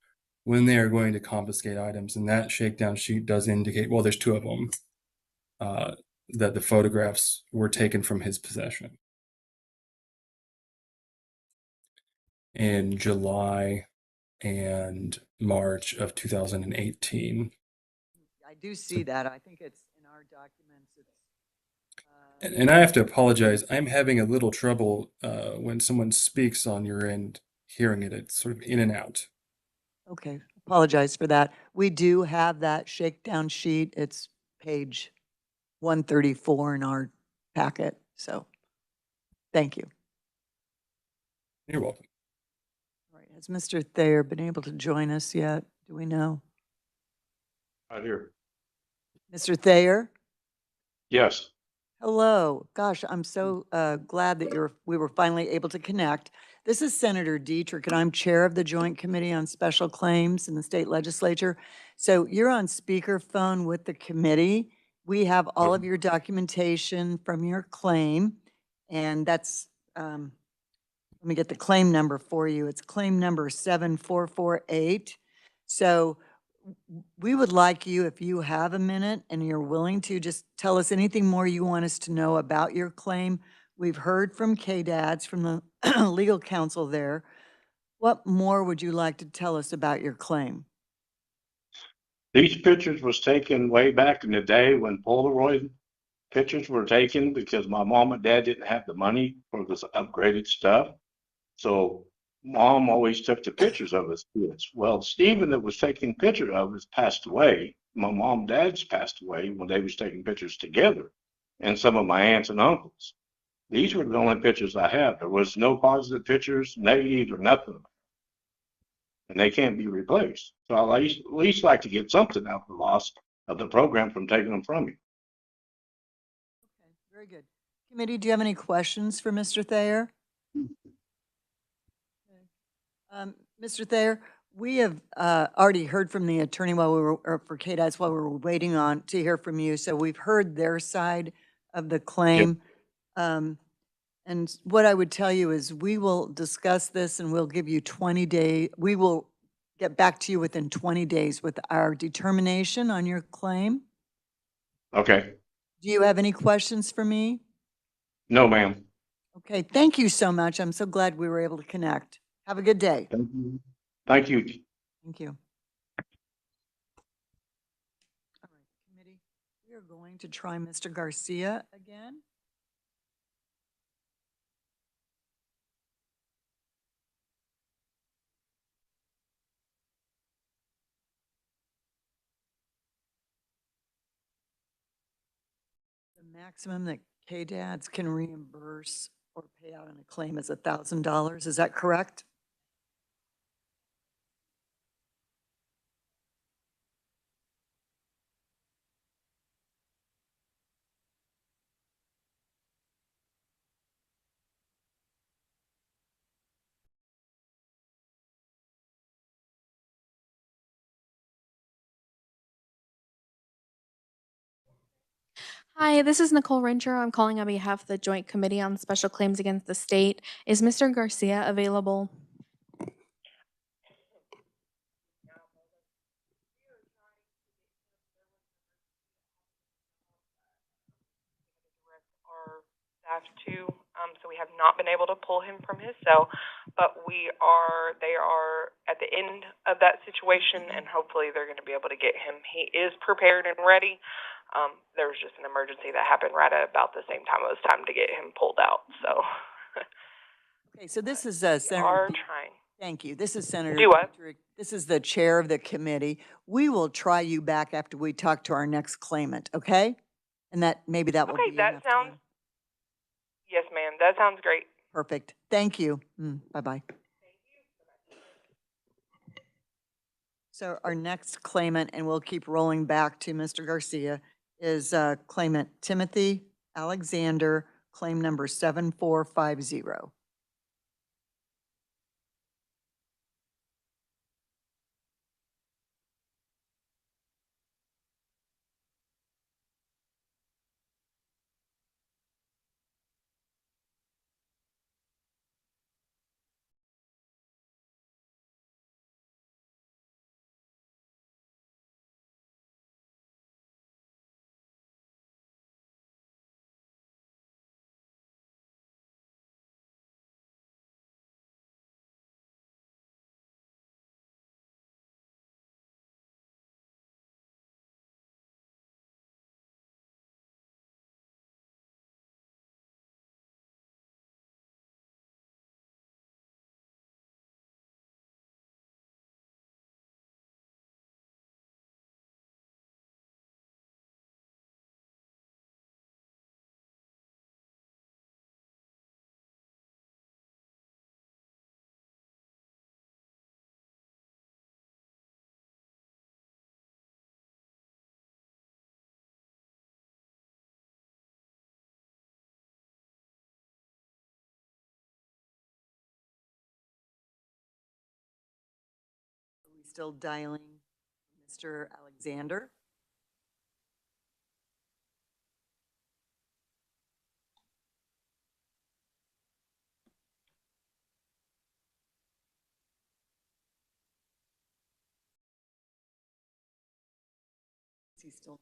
when they are going to confiscate items. And that shakedown sheet does indicate, well, there's two of them, that the photographs were taken from his possession in July and March of 2018. I do see that. I think it's in our documents. And I have to apologize. I'm having a little trouble when someone speaks on your end, hearing it. It's sort of in and out. Okay, apologize for that. We do have that shakedown sheet. It's page 134 in our packet. So thank you. You're welcome. All right, has Mr. Thayer been able to join us yet? Do we know? Right here. Mr. Thayer? Yes. Hello. Gosh, I'm so glad that we were finally able to connect. This is Senator Dietrich, and I'm chair of the Joint Committee on Special Claims in the state legislature. So you're on speakerphone with the committee. We have all of your documentation from your claim, and that's, let me get the claim number for you. It's claim number 7448. So we would like you, if you have a minute and you're willing to, just tell us anything more you want us to know about your claim. We've heard from KDADS, from the legal counsel there. What more would you like to tell us about your claim? These pictures was taken way back in the day when Polaroid pictures were taken because my mom and dad didn't have the money for this upgraded stuff. So mom always took the pictures of his kids. Well, Stephen that was taking picture of us passed away. My mom and dad's passed away when they was taking pictures together, and some of my aunts and uncles. These were the only pictures I have. There was no positive pictures, negative, or nothing. and they can't be replaced. So I at least like to get something out of the loss of the program from taking them from you. Okay, very good. Committee, do you have any questions for Mr. Thayer? Mr. Thayer, we have already heard from the attorney while we were, or for KDAS while we were waiting on to hear from you. So we've heard their side of the claim. And what I would tell you is we will discuss this and we'll give you 20 days. We will get back to you within 20 days with our determination on your claim. Okay. Do you have any questions for me? No, ma'am. Okay, thank you so much. I'm so glad we were able to connect. Have a good day. Thank you. Thank you. Thank you. All right, committee, we are going to try Mr. Garcia again. The maximum that KDADs can reimburse or pay out on a claim is $1,000. Is that correct? Hi, this is Nicole Rencher. I'm calling on behalf of the Joint Committee on Special Claims Against the State. Is Mr. Garcia available? Our staff too, so we have not been able to pull him from his cell, but they are at the end of that situation, and hopefully they're going to be able to get him. He is prepared and ready. There was just an emergency that happened right at about the same time it was time to get him pulled out, so. Okay, so this is We Senator. are trying. Thank you. This is Senator. Do what? Dietrich. This is the chair of the committee. We will try you back after we talk to our next claimant, okay? And maybe that will Okay, be that enough sounds, time. yes, ma'am, that sounds great. Perfect. Thank you. Bye-bye. So our next claimant, and we'll keep rolling back to Mr. Garcia, is claimant Timothy Alexander, claim number 7450. Are we still dialing Mr. Alexander? Is he still?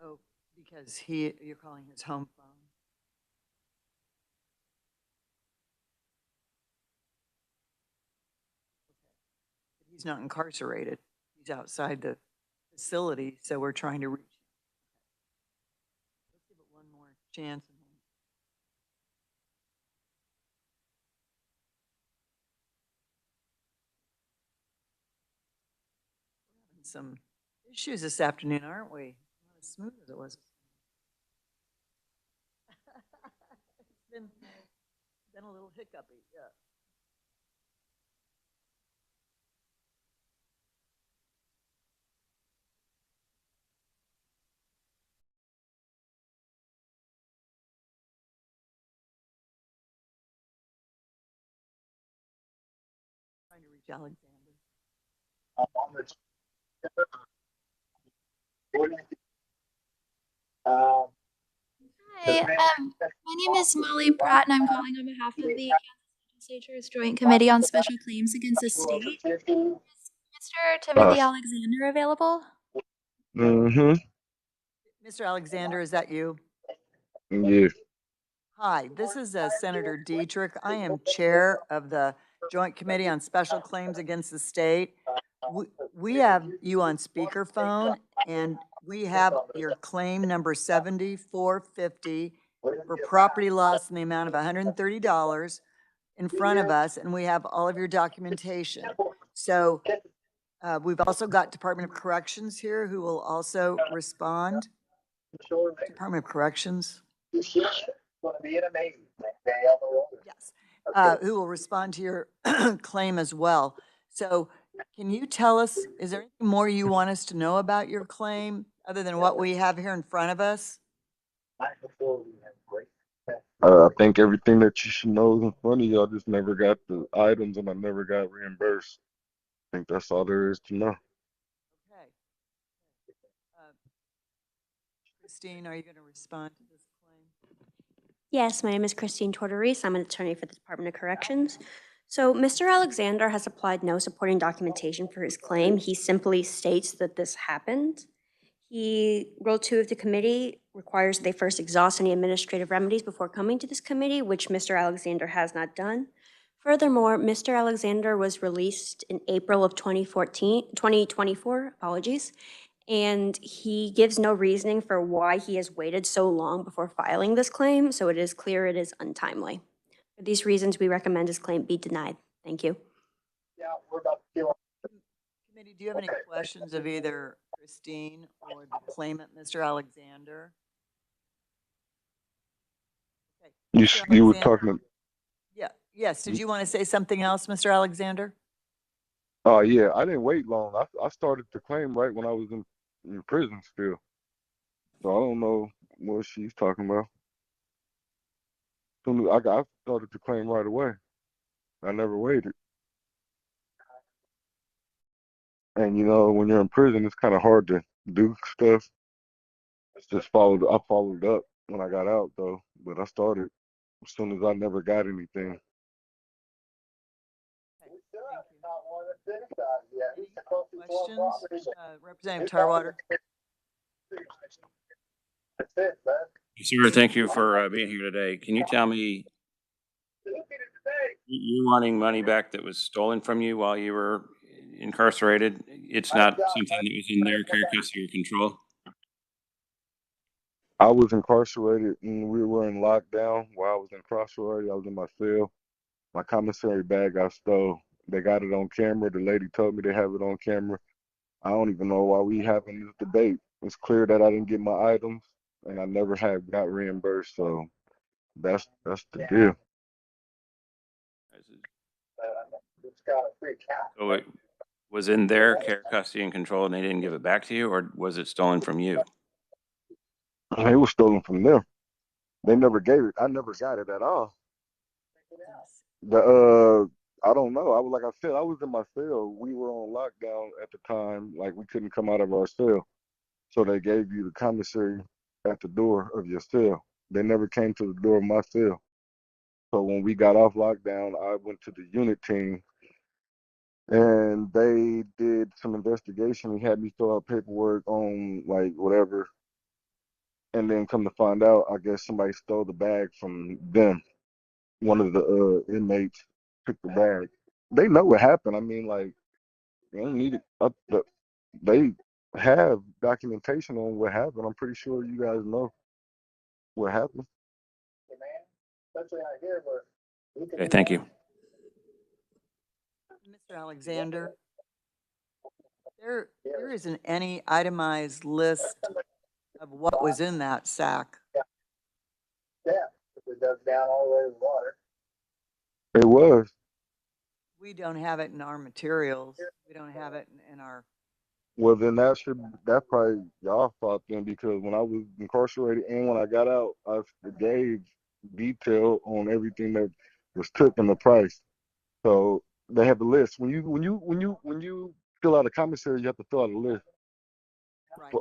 Oh, because you're calling his home phone. he's not incarcerated. He's outside the facility, so we're trying to reach. Let's give it one more chance. We're having some issues this afternoon, aren't we? Not as smooth as it was. It's been a little hiccupy, yeah. Trying to reach Alexander. Hi, my name is Molly Pratt, and I'm calling on behalf of the Kansas Legislature's Joint Committee on Special Claims Against the State. Is Mr. Timothy Alexander available? Mr. Alexander, is that you? Yes. Hi, this is Senator Dietrich. I am chair of the Joint Committee on Special Claims Against the State. We have you on speakerphone, and we have your claim number 7450 for property loss in the amount of $130 in front of us, and we have all of your documentation. So we've also got Department of Corrections here who will also respond. Department of Corrections. Yes, who will respond to your claim as well. So can you tell us, is there anything more you want us to know about your claim other than what we have here in front of us? I think everything that you should know is in front of you. I just never got the items and I never got reimbursed. I think that's all there is to know. Okay. Christine, are you going to respond to this claim? Yes, my name is Christine Tortoreese. I'm an attorney for the Department of Corrections. So Mr. Alexander has supplied no supporting documentation for his claim. He simply states that this happened. Rule 2 of the committee requires that they first exhaust any administrative remedies before coming to this committee, which Mr. Alexander has not done. Furthermore, Mr. Alexander was released in April of 2024, apologies, and he gives no reasoning for why he has waited so long before filing this claim, so it is clear it is untimely. For these reasons, we recommend his claim be denied. Thank you. Committee, do you have any questions of either Christine or the claimant, Mr. Alexander? Okay. You were talking. Yeah. Yes. Did you want to say something else, Mr. Alexander? Oh yeah, I didn't wait long. I started the claim right when I was in prison still. So I don't know what she's talking about. I started the claim right away. I never waited. And you know, when you're in prison, it's kind of hard to do stuff. I followed up when I got out though, but I started as soon as I never got anything. Any questions? Representative Tarwater. Sir, thank you for being here today. Can you tell me, you're wanting money back that was stolen from you while you were incarcerated? It's not something that was in their care, custody, or control? I was incarcerated and we were in lockdown while I was incarcerated. I was in my cell. My commissary bag got stole. They got it on camera. The lady told me they have it on camera. I don't even know why we having this debate. It's clear that I didn't get my items and I never got reimbursed. So that's the deal. So it was in their care, custody, and control, and they didn't give it back to you, or was it stolen from you? It was stolen from them. They never gave it. I never got it at all. I don't know. Like I said, I was in my cell. We were on lockdown at the time. Like we couldn't come out of our cell. So they gave you the commissary at the door of your cell. They never came to the door of my cell. So when we got off lockdown, I went to the unit team and they did some investigation. He had me fill out paperwork on like whatever. And then come to find out, I guess somebody stole the bag from them. One of the inmates took the bag. They know what happened. I mean, like, They don't need it. They have documentation on what happened. I'm pretty sure you guys know what happened. Okay, thank you. Mr. Alexander, there isn't any itemized list of what was in that sack. It was. We don't have it in our materials. We don't have it in our, Well, then that's probably y'all fault then, because when I was incarcerated and when I got out, I gave detail on everything that was took in the price. So they have the list. When you fill out a commissary, you have to fill out a list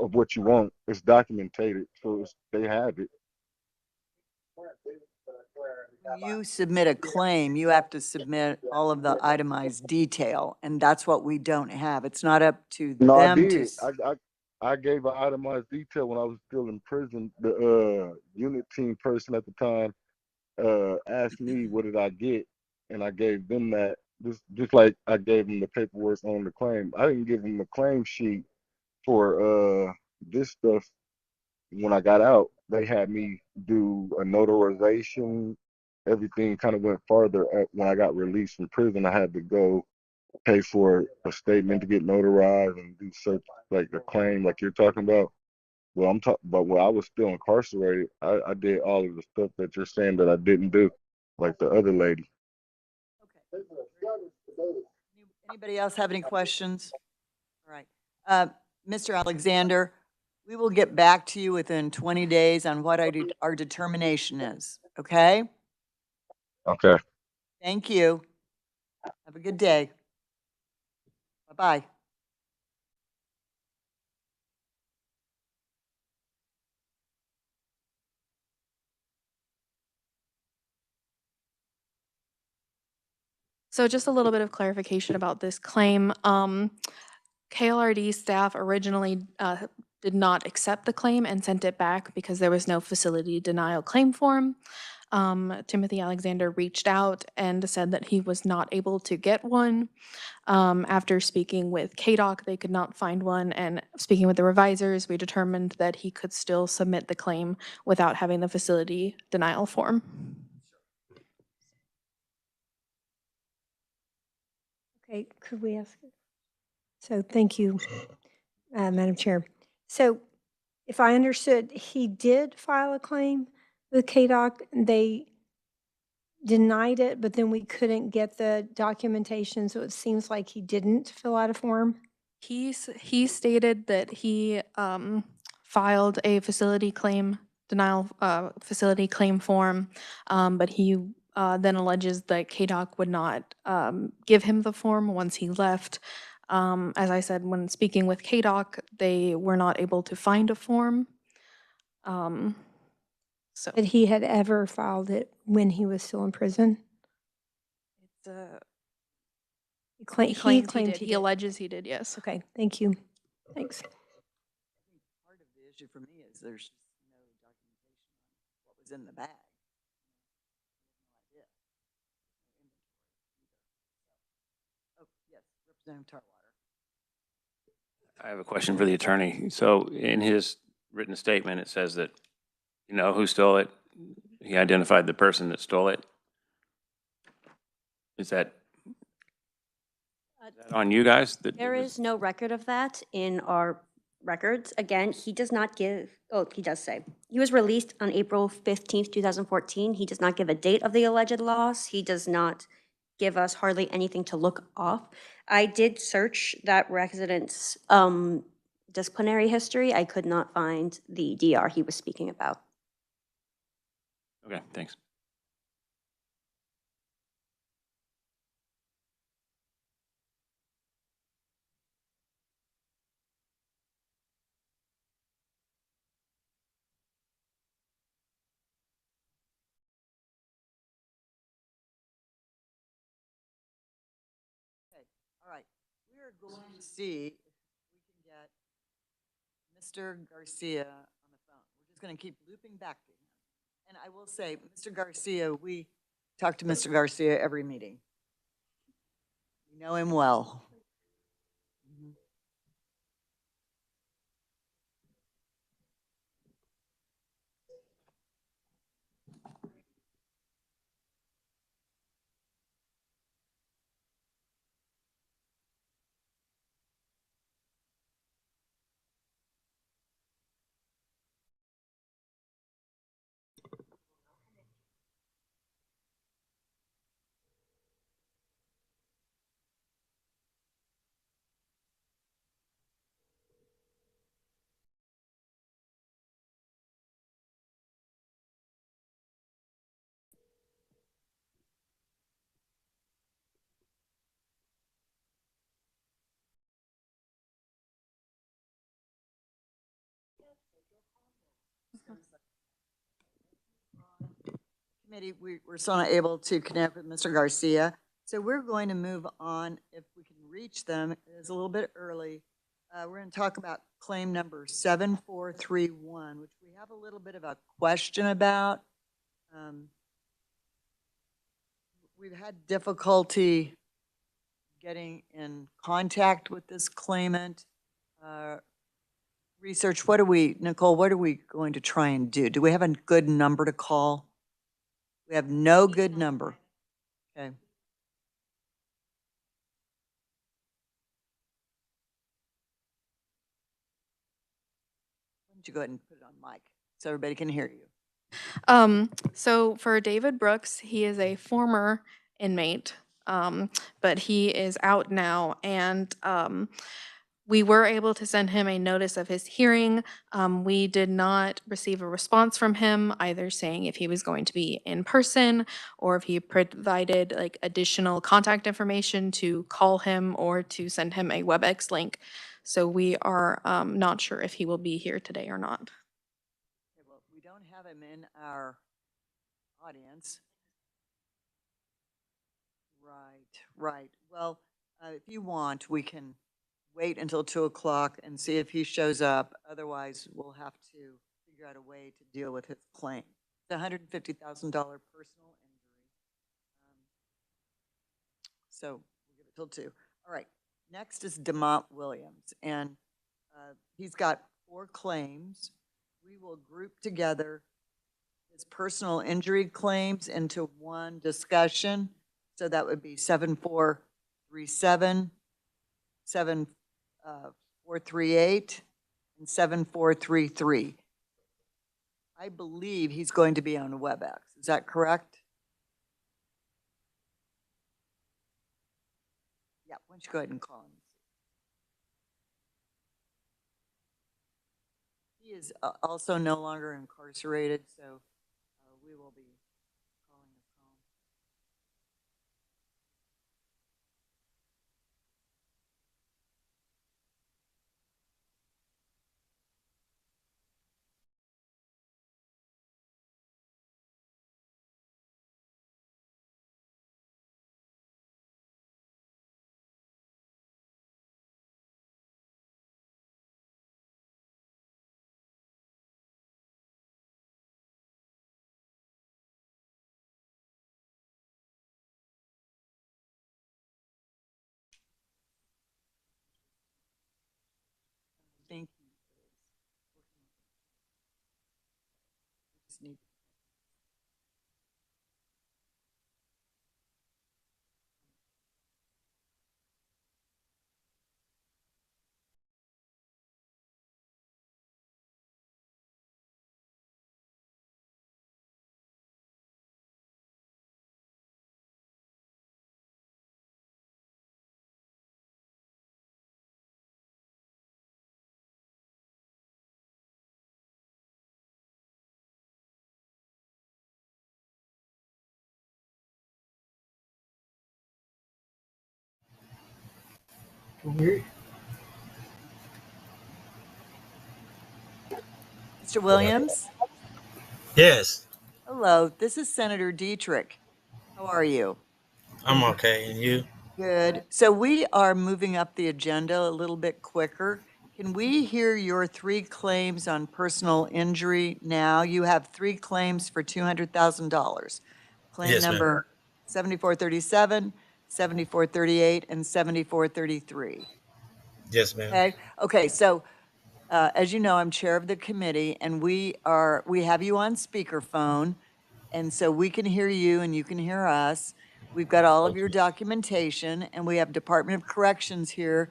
of what you want. It's documented, so they have it. when you submit a claim, you have to submit all of the itemized detail, and that's what we don't have. It's not up to No, I them to. did. I gave an itemized detail when I was still in prison. The unit team person at the time asked me what did I get, and I gave them that. Just like I gave them the paperwork on the claim. I didn't give them the claim sheet for this stuff. When I got out, they had me do a notarization. Everything kind of went farther. When I got released from prison, I had to go pay for a statement to get notarized and do such like a claim like you're talking about. Well, I'm talking about when I was still incarcerated, I did all of the stuff that you're saying that I didn't do, like the other lady. Anybody else have any questions? All right. Mr. Alexander, we will get back to you within 20 days on what our determination is, okay? Okay. Thank you. Have a good day. Bye-bye. So just a little bit of clarification about this claim. KLRD staff originally did not accept the claim and sent it back because there was no facility denial claim form. Timothy Alexander reached out and said that he was not able to get one. After speaking with KDOC, they could not find one, and speaking with the revisors, we determined that he could still submit the claim without having the facility denial form. Okay, could we ask? So thank you, Madam Chair. So if I understood, he did file a claim with KDOC. They denied it, but then we couldn't get the documentation, so it seems like he didn't fill out a form. He stated that he filed a facility claim denial facility claim form, but he then alleges that KDOC would not give him the form once he left. As I said, when speaking with KDOC, they were not able to find a form. So That he had ever filed it when he was still in prison? He claimed he did. He alleges he did, yes. Okay, thank you. Thanks. Part of the issue for me is there's no documentation on what was in the bag. Oh, yes, Representative Tarwater. I have a question for the attorney. So in his written statement, it says that you know who stole it. He identified the person that stole it. Is that on you guys? There is no record of that in our records. Again, he does not give, oh, he does say, he was released on April 15th, 2014. He does not give a date of the alleged loss. He does not give us hardly anything to look off. I did search that resident's disciplinary history. I could not find the DR he was speaking about. Okay, thanks. All right, we are going to see if we can get Mr. Garcia on the phone. We're just going to keep looping back to him. And I will say, Mr. Garcia, we talk to Mr. Garcia every meeting. We know him well. committee, we're still not able to connect with Mr. Garcia. So we're going to move on, if we can reach them. It is a little bit early. We're going to talk about claim number 7431, which we have a little bit of a question about. We've had difficulty getting in contact with this claimant. Research, Nicole, what are we going to try and do? Do we have a good number to call? We have no good number. Okay. Why don't you go ahead and put it on mic so everybody can hear you? So for David Brooks, he is a former inmate, but he is out now, and we were able to send him a notice of his hearing. We did not receive a response from him, either saying if he was going to be in person or if he provided like additional contact information to call him or to send him a WebEx link. So we are not sure if he will be here today or not. Okay, well, we don't have him in our audience. Right. Well, if you want, we can wait until 2 o'clock and see if he shows up. Otherwise, we'll have to figure out a way to deal with his claim. It's $150,000 personal injury. So we'll give it till 2. All right. Next is DeMont Williams, and he's got 4 claims. We will group together his personal injury claims into one discussion. So that would be 7437, 7438, and 7433. I believe he's going to be on WebEx. Is that correct? Yeah, why don't you go ahead and call him. He is also no longer incarcerated, so we will be calling his phone. Thank you. Just need Mr. Williams? Yes, Hello, this is Senator Dietrich. How are you? I'm okay. And you? Good. So we are moving up the agenda a little bit quicker. Can we hear your 3 claims on personal injury now? You have 3 claims for $200,000. Claim Yes, ma'am. number 7437, 7438, and 7433. Yes, ma'am. Okay, so as you know, I'm chair of the committee, and we have you on speakerphone, and so we can hear you and you can hear us. We've got all of your documentation, and we have Department of Corrections here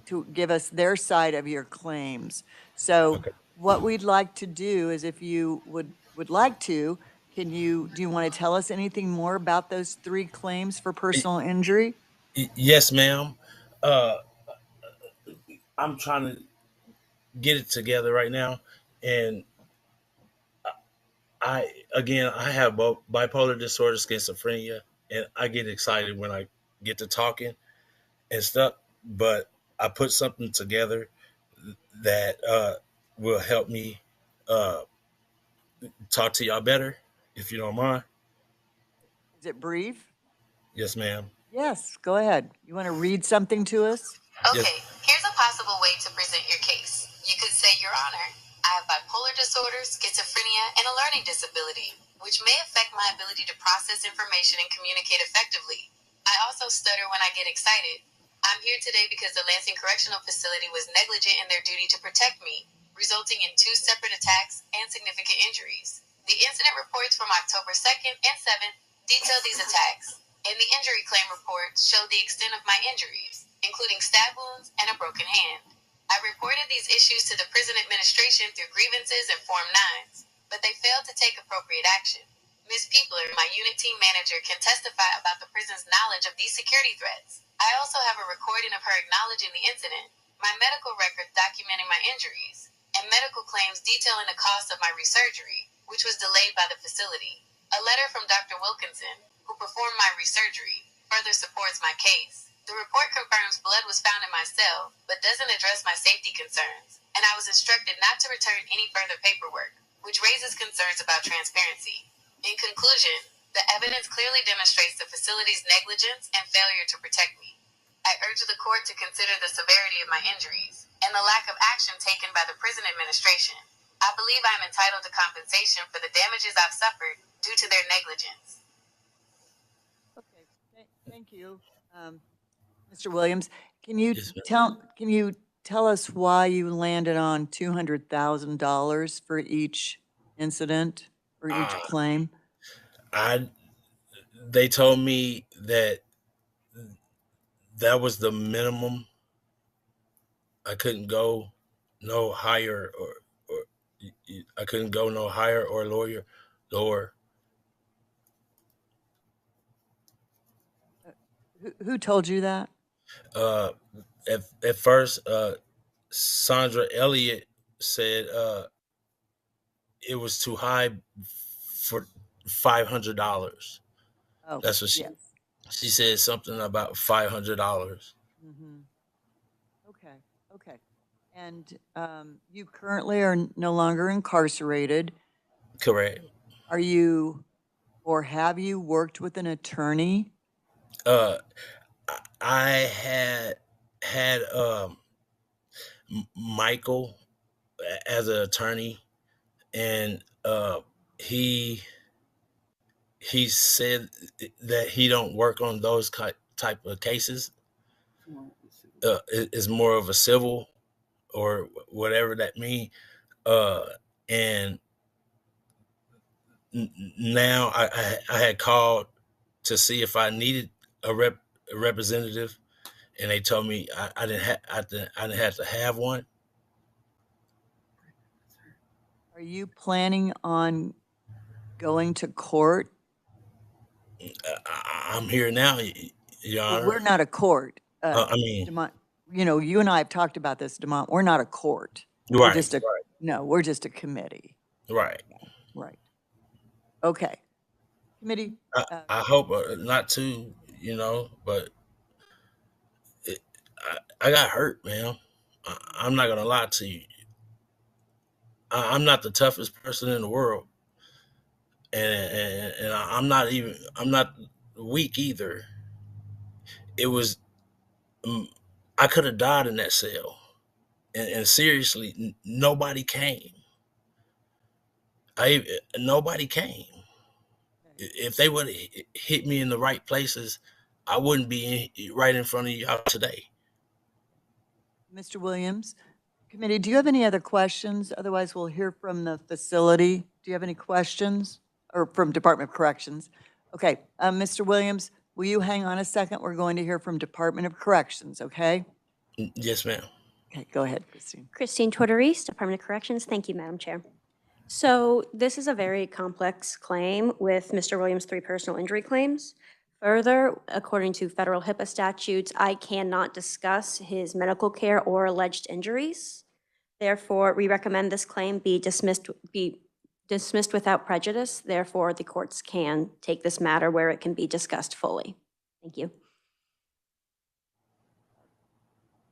to give us their side of your claims. So what we'd like to do is, if you would like to, do you want to tell us anything more about those 3 claims for personal injury? Yes, ma'am. Uh, I'm trying to get it together right now, and I have bipolar disorder, schizophrenia, and I get excited when I get to talking and stuff. But I put something together that will help me talk to y'all better, if you don't mind. Is it brief? Yes, ma'am. Yes, go ahead. You want to read something to us? Okay, here's a possible way to present your case. You could say, Your Honor, I have bipolar disorder, schizophrenia, and a learning disability, which may affect my ability to process information and communicate effectively. I also stutter when I get excited. I'm here today because the Lansing Correctional Facility was negligent in their duty to protect me, resulting in 2 separate attacks and significant injuries. The incident reports from October 2nd and 7th detail these attacks, and the injury claim reports show the extent of my injuries, including stab wounds and a broken hand. I reported these issues to the prison administration through grievances and Form 9s, but they failed to take appropriate action. Ms. Peepler, my unit team manager, can testify about the prison's knowledge of these security threats. I also have a recording of her acknowledging the incident, my medical records documenting my injuries, and medical claims detailing the cost of my resurgery, which was delayed by the facility. A letter from Dr. Wilkinson, who performed my resurgery, further supports my case. The report confirms blood was found in my cell, but doesn't address my safety concerns, and I was instructed not to return any further paperwork, which raises concerns about transparency. In conclusion, the evidence clearly demonstrates the facility's negligence and failure to protect me. I urge the court to consider the severity of my injuries and the lack of action taken by the prison administration. I believe I am entitled to compensation for the damages I've suffered due to their negligence. Okay, thank you. Mr. Williams, can you Yes, tell us why you landed on $200,000 for each incident or each claim? They told me that that was the minimum. I couldn't go no higher or I couldn't go no higher or lower. Who told you that? At first, Sandra Elliott said it was too high for $500. Oh, That's what yes. she said, something about $500. Mm-hmm. Okay. And you currently are no longer incarcerated. Correct. Are you, or have you worked with an attorney? I had Michael as an attorney, and he said that he don't work on those type of cases. It's more of a civil or whatever that mean. And now I had called to see if I needed a representative, and they told me I didn't have to have one. Are you planning on going to court? I'm here now, Your Well, Honor. we're not a court. I mean, DeMont, you and I have talked about this, DeMont. We're not a court. right, we're just a committee. right. Right. Okay. Committee. I hope not to, but I got hurt, man. I'm not gonna lie to you. I'm not the toughest person in the world, and I'm not weak either. It was I could have died in that cell, and seriously, nobody came. Nobody came. If they would have hit me in the right places, I wouldn't be right in front of y'all today. Mr. Williams, committee, do you have any other questions? Otherwise, we'll hear from the facility. Do you have any questions? Or from Department of Corrections? Okay, Mr. Williams, will you hang on a second? We're going to hear from Department of Corrections, okay? Yes, ma'am. Okay, go ahead, Christine. Christine Tortorese, Department of Corrections. Thank you, Madam Chair. So this is a very complex claim with Mr. Williams' 3 personal injury claims. Further, according to federal HIPAA statutes, I cannot discuss his medical care or alleged injuries. Therefore, we recommend this claim be dismissed without prejudice. Therefore, the courts can take this matter where it can be discussed fully. Thank you.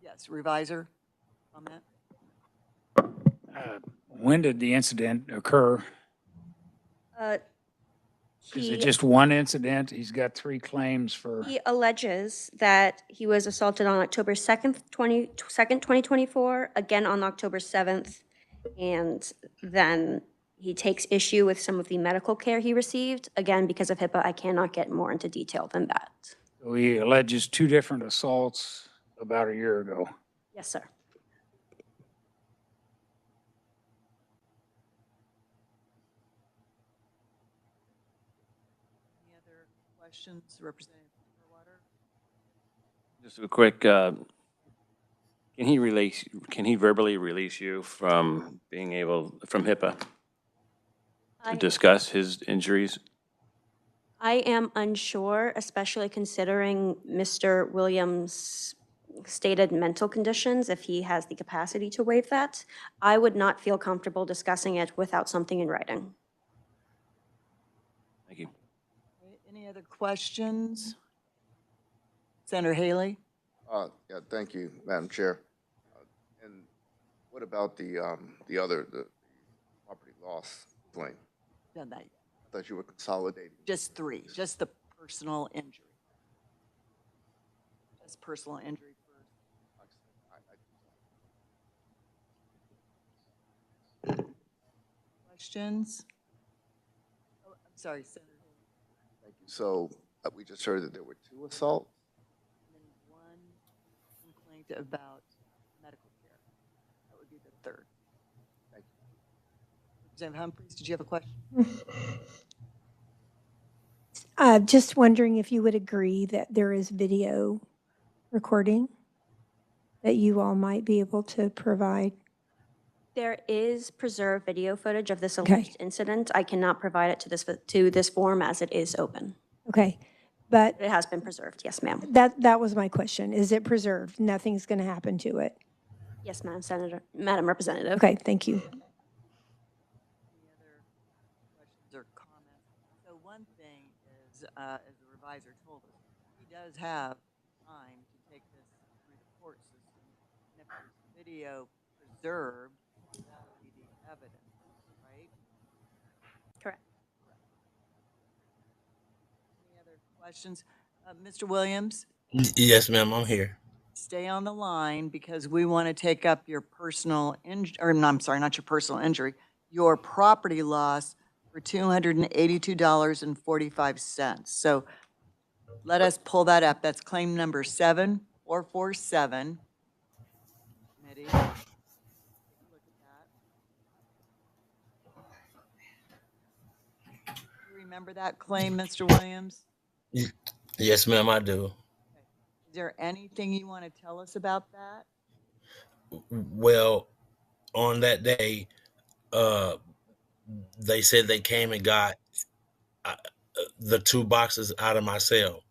Yes, revisor, comment? When did the incident occur? Is it He, just one incident? He's got 3 claims for, he alleges that he was assaulted on October 2nd, 2024, again on October 7th, and then he takes issue with some of the medical care he received. Again, because of HIPAA, I cannot get more into detail than that. so he alleges 2 different assaults about a year ago. Yes, sir. Any other questions, Representative Clearwater? Just a quick, can he verbally release you from from HIPAA to discuss his injuries? I am unsure, especially considering Mr. Williams' stated mental conditions, if he has the capacity to waive that. I would not feel comfortable discussing it without something in writing. Thank you. Okay, any other questions? Senator Haley? Yeah, thank you, Madam Chair. And what about the property loss claim? Done that yet. I thought you were consolidating. Just 3, just the personal injury. Just personal injury first. Questions? Oh, I'm sorry, Senator Haley. Thank you. So we just heard that there were 2 assaults. And then 1 complaint about medical care. That would be the 3rd. Thank you. Representative Humphries, did you have a question? Just wondering if you would agree that there is video recording that you all might be able to provide. There is preserved video footage of this Okay. alleged incident. I cannot provide it to this forum as it is open. Okay, but It has been preserved, yes, ma'am. that was my question. Is it preserved? Nothing's going to happen to it? Yes, Madam Representative. Okay, thank you. Any other questions or comments? So one thing is, as the revisor told us, he does have time to take this through the court system. And if there's video preserved, that would be the evidence, right? Correct. Any other questions? Mr. Williams, Yes, ma'am, I'm here. stay on the line because we want to take up your personal or no, I'm sorry, not your personal injury, your property loss for $282.45. So let us pull that up. That's claim number 7447. Committee. Take a look at that. You remember that claim, Mr. Williams? Yes, ma'am, I do. Is there anything you want to tell us about that? Well, on that day, they said they came and got the 2 boxes out of my cell,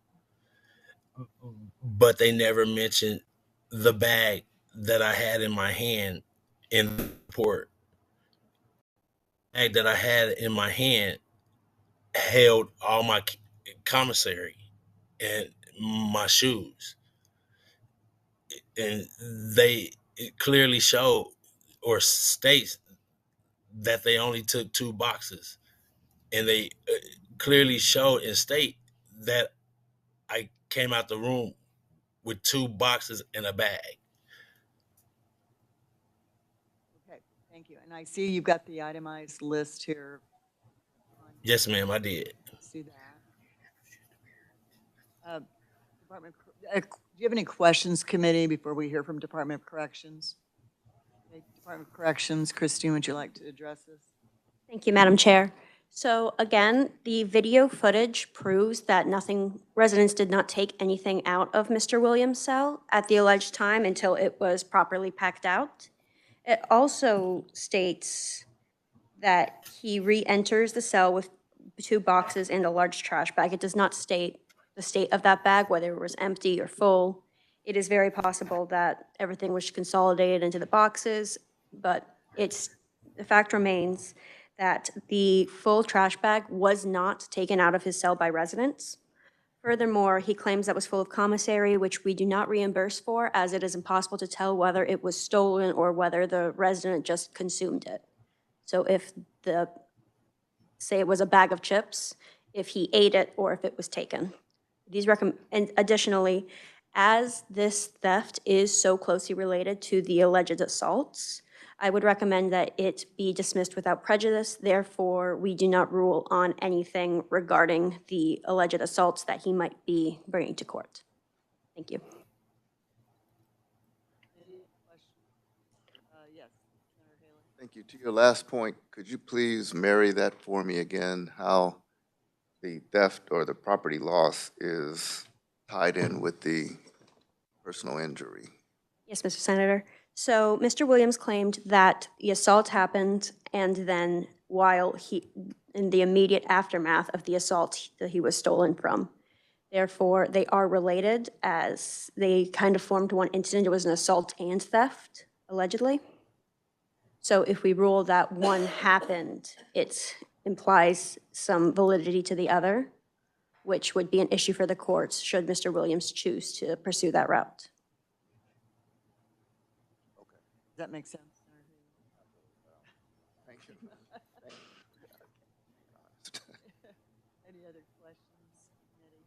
but they never mentioned the bag that I had in my hand in the report. The bag that I had in my hand held all my commissary and my shoes, and it clearly showed or states that they only took 2 boxes, and they clearly showed and state that I came out the room with 2 boxes and a bag. Okay, thank you. And I see you've got the itemized list here. Yes, ma'am, I did. See that. Department, do you have any questions, committee, before we hear from Department of Corrections? Okay, Department of Corrections, Christine, would you like to address this? Thank you, Madam Chair. So again, the video footage proves that residents did not take anything out of Mr. Williams' cell at the alleged time until it was properly packed out. It also states that he re-enters the cell with 2 boxes and a large trash bag. It does not state the state of that bag, whether it was empty or full. It is very possible that everything was consolidated into the boxes, but the fact remains that the full trash bag was not taken out of his cell by residents. Furthermore, he claims that was full of commissary, which we do not reimburse for, as it is impossible to tell whether it was stolen or whether the resident just consumed it. So if say it was a bag of chips, if he ate it or if it was taken. And additionally, as this theft is so closely related to the alleged assaults, I would recommend that it be dismissed without prejudice. Therefore, we do not rule on anything regarding the alleged assaults that he might be bringing to court. Thank you. Yes. Thank you. To your last point, could you please marry that for me again, how the theft or the property loss is tied in with the personal injury? Yes, Mr. Senator. So Mr. Williams claimed that the assault happened, and then in the immediate aftermath of the assault that he was stolen from. Therefore, they are related as they kind of formed one incident. It was an assault and theft, allegedly. So if we rule that one happened, it implies some validity to the other, which would be an issue for the courts should Mr. Williams choose to pursue that route. Does that make sense? Thank you. Any other questions, committee?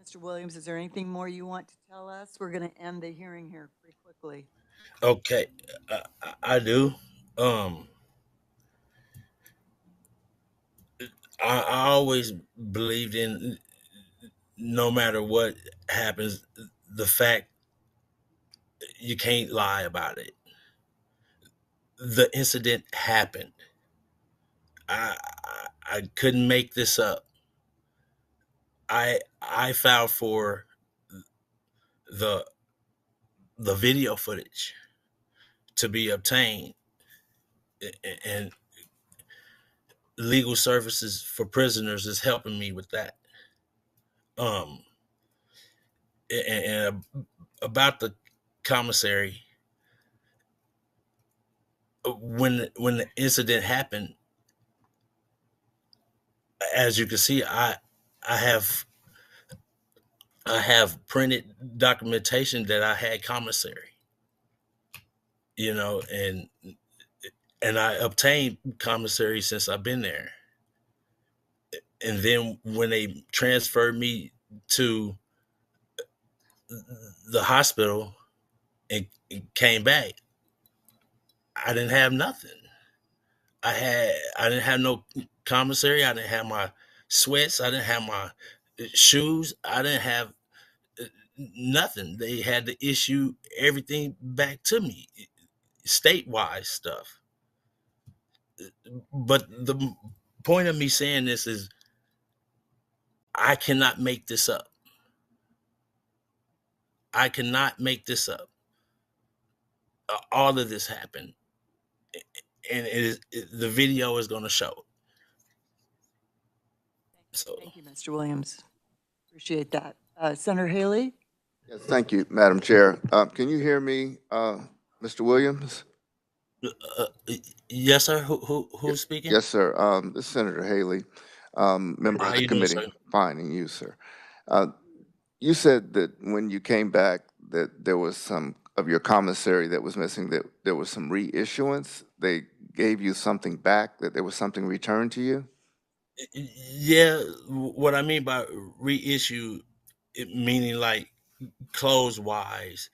Mr. Williams, is there anything more you want to tell us? We're going to end the hearing here pretty quickly. Okay, I do. I always believed in, no matter what happens, the fact you can't lie about it. The incident happened. I couldn't make this up. I filed for the video footage to be obtained, and legal services for prisoners is helping me with that. And about the commissary, when the incident happened, as you can see, I have printed documentation that I had commissary, and I obtained commissary since I've been there. And then when they transferred me to the hospital and came back, I didn't have nothing. I didn't have no commissary. I didn't have my sweats. I didn't have my shoes. I didn't have nothing. They had to issue everything back to me, statewide stuff. But the point of me saying this is I cannot make this up. I cannot make this up. All of this happened, and the video is going to show it. So, thank you, Mr. Williams. Appreciate that. Senator Haley? Yes, thank you, Madam Chair. Can you hear me, Mr. Williams? Yes, sir. Who's speaking? Yes, sir. This is Senator Haley, member How of the you doing, committee. sir? Fine, and you, sir. You said that when you came back that there was some of your commissary that was missing, that there was some reissuance. They gave you something back, that there was something returned to you? Yeah, what I mean by reissue, meaning like clothes wise,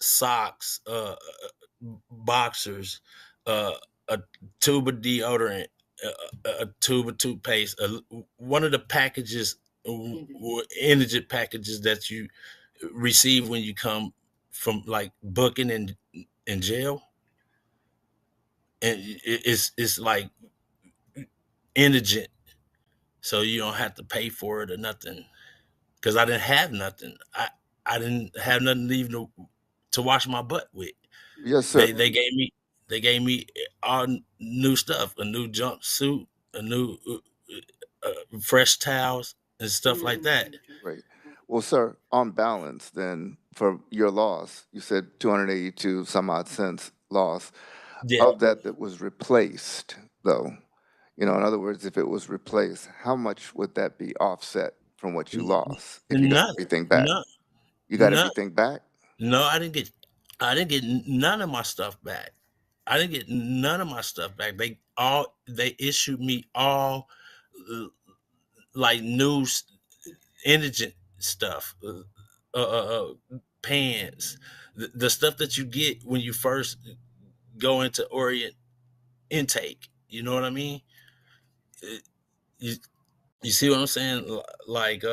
socks, boxers, a tube of deodorant, a tube of toothpaste, one of the packages, indigent packages that you receive when you come from like booking in jail, and it's like indigent, so you don't have to pay for it or nothing. Because I didn't have nothing. I didn't have nothing even to wash my butt with. Yes, sir. They gave me all new stuff, a new jumpsuit, a new fresh towels and stuff like that. Great. Well, sir, on balance, then, for your loss, you said 282 some odd cents loss. Yeah. Of that was replaced, though, in other words, if it was replaced, how much would that be offset from what you lost if you got None. everything back? None. You got None. everything back? No, I didn't get none of my stuff back. I didn't get none of my stuff back. They issued me all like news, indigent stuff, pants, the stuff that you get when you first go into Orient intake. You know what I mean? You, you see what I'm saying? Like,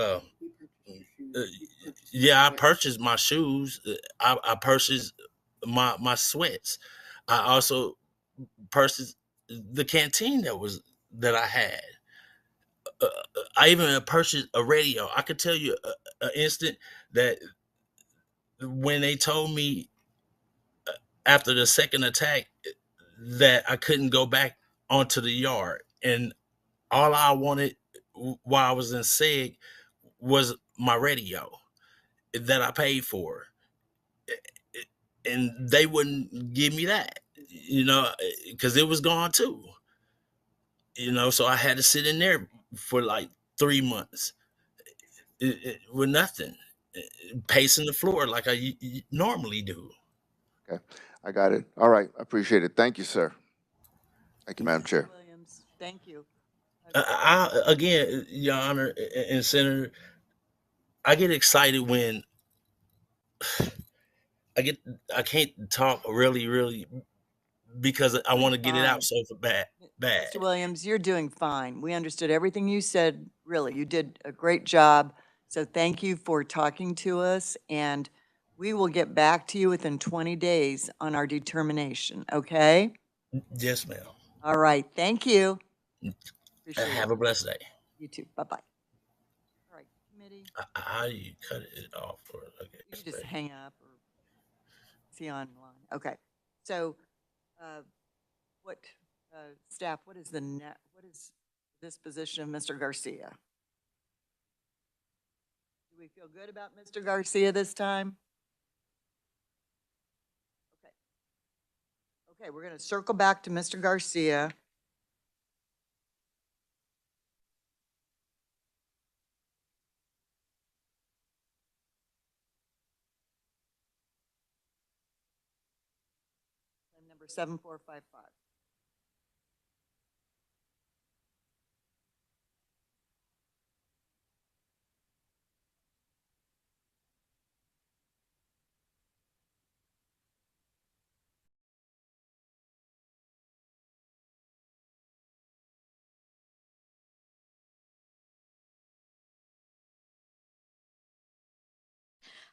yeah, I purchased my shoes. I purchased my sweats. I also purchased the canteen that I had. I even purchased a radio. I could tell you an instant that when they told me after the second attack that I couldn't go back onto the yard, and all I wanted while I was in SEG was my radio that I paid for, and they wouldn't give me that, because it was gone too. So I had to sit in there for like 3 months with nothing, pacing the floor like I normally do. Okay, I got it. All right, I appreciate it. Thank you, sir. Thank you, Madam Chair. Williams, thank you. Again, Your Honor and Senator, I get excited when I can't talk really because I want to get it out so bad. Mr. Williams, you're doing fine. We understood everything you said. Really, you did a great job. So thank you for talking to us, and we will get back to you within 20 days on our determination, okay? Yes, ma'am. All right, thank you. Appreciate Have it. a blessed day. You too, bye-bye. All right, committee, How do you cut it off? you just hang up or see online. Okay, so what, staff, what is what is this position of Mr. Garcia? Do we feel good about Mr. Garcia this time? Okay. Okay, we're going to circle back to Mr. Garcia. Number 7455.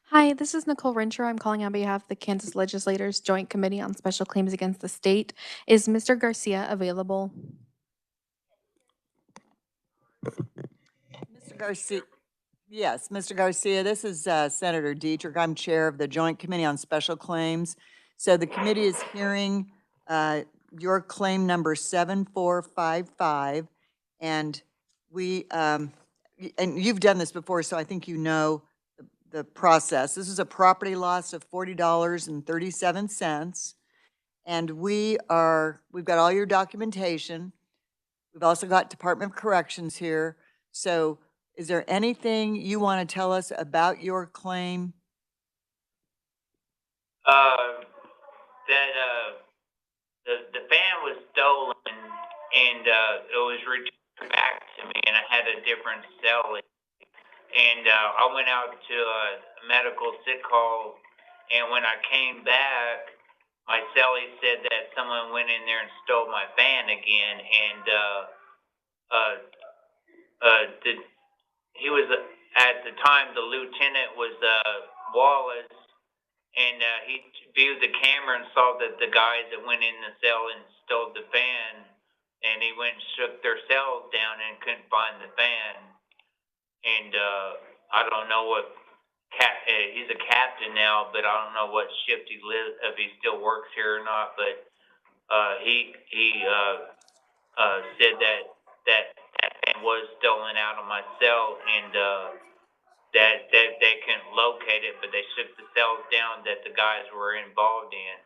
Hi, this is Nicole Renshaw. I'm calling on behalf of the Kansas Legislators Joint Committee on Special Claims Against the State. Is Mr. Garcia available? Mr. Garcia, yes, Mr. Garcia, this is Senator Dietrich. I'm chair of the Joint Committee on Special Claims. So the committee is hearing your claim number 7455, and and you've done this before, so I think you know the process. This is a property loss of $40.37, and we've got all your documentation. We've also got Department of Corrections here. So is there anything you want to tell us about your claim? The van was stolen and it was returned back to me, and I had a different cellie. And I went out to a medical sick call, and when I came back, my cellie said that someone went in there and stole my van again, and he was at the time the lieutenant was Wallace, and he viewed the camera and saw that the guys that went in the cell and stole the van, and he went and shook their cells down and couldn't find the van. And I don't know what he's a captain now, but I don't know what shift he lives, if he still works here or not. But he said that van was stolen out of my cell, and that they couldn't locate it, but they shook the cells down that the guys were involved in.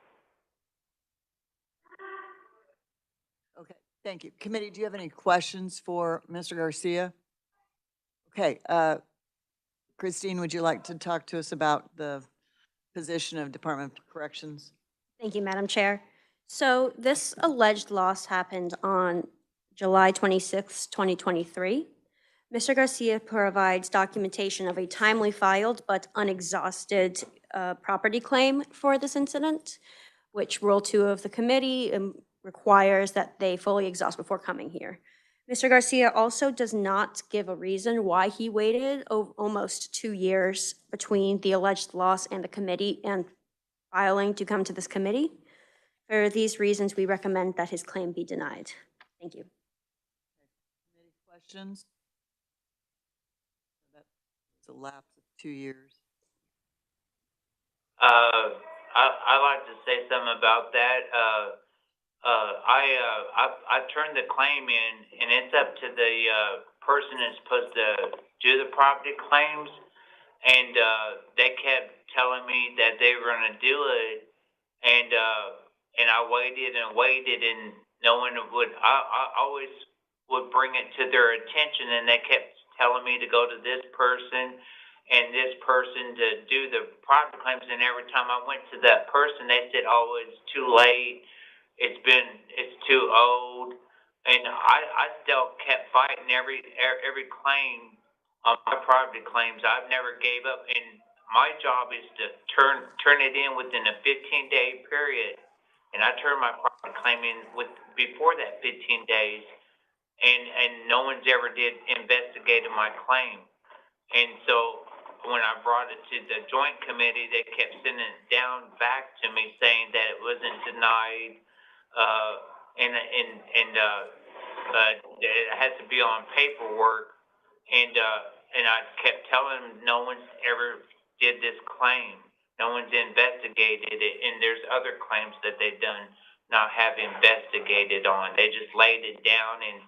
Okay, thank you. Committee, do you have any questions for Mr. Garcia? Okay, Christine, would you like to talk to us about the position of Department of Corrections? Thank you, Madam Chair. So this alleged loss happened on July 26, 2023. Mr. Garcia provides documentation of a timely filed but unexhausted property claim for this incident, which Rule 2 of the committee requires that they fully exhaust before coming here. Mr. Garcia also does not give a reason why he waited almost 2 years between the alleged loss and the committee and filing to come to this committee. For these reasons, we recommend that his claim be denied. Thank you. Any questions? That's a lapse of 2 years. I like to say something about that. I turned the claim in, and it's up to the person that's supposed to do the property claims, and they kept telling me that they were going to do it, and I waited and waited, and no one would. I always would bring it to their attention, and they kept telling me to go to this person and this person to do the property claims, and every time I went to that person, they said, "Oh, it's too late. It's too old," and I still kept fighting every claim on my property claims. I've never gave up, and my job is to turn it in within a 15-day period, and I turned my property claim in before that 15 days, and no one's ever did investigate my claim, and so when I brought it to the joint committee, they kept sending it down back to me saying that it wasn't denied, and it has to be on paperwork, and I kept telling them no one's ever did this claim, no one's investigated it, and there's other claims that they've done not have investigated on. They just laid it down and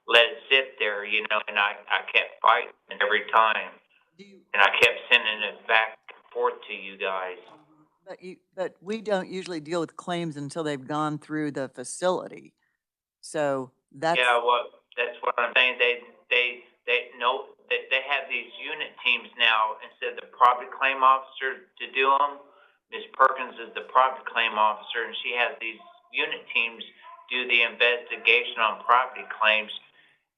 let it sit there, you know, and I kept fighting every time. And I kept sending it back and forth to you guys. But we don't usually deal with claims until they've gone through the facility. So that's. Yeah, well, that's what I'm saying. They have these unit teams now instead of the property claim officer to do them. Ms. Perkins is the property claim officer, and she has these unit teams do the investigation on property claims.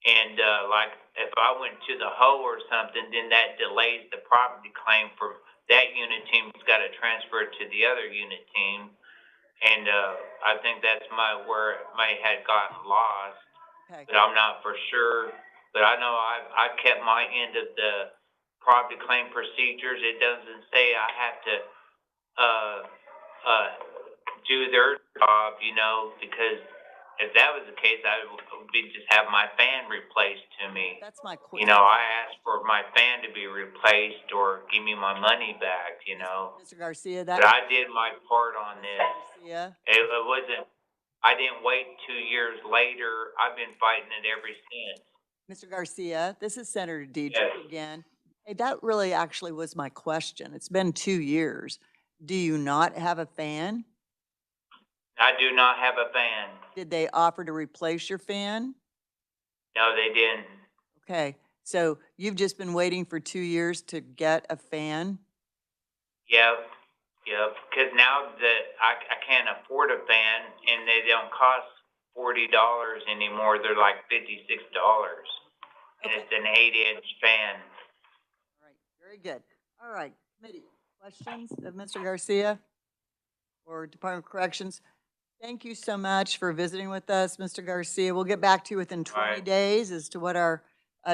And like if I went to the hoe or something, then that delays the property claim for that unit team's got to transfer it to the other unit team. And I think that's where it may have gotten lost. Okay. But I'm not for sure. But I know I kept my end of the property claim procedures. It doesn't say I have to do their job, you know, because if that was the case, I would just have my fan replaced to me. That's my question. You know, I asked for my fan to be replaced or give me my money back, you know. Mr. Garcia, but I did my part on this. Garcia. It wasn't, I didn't wait 2 years later. I've been fighting it ever since. Mr. Garcia, this is Senator Dietrich again. Hey, that really actually was my question. It's been 2 years. Do you not have a fan? I do not have a fan. Did they offer to replace your fan? No, they didn't. Okay, so you've just been waiting for 2 years to get a fan? Yep, because now that I can't afford a fan and they don't cost $40 anymore, they're like $56. And it's an 8-inch fan. All right, very good. All right, committee, questions of Mr. Garcia or Department of Corrections? Thank you so much for visiting with us, Mr. Garcia. We'll get back to you within 20 days as to what our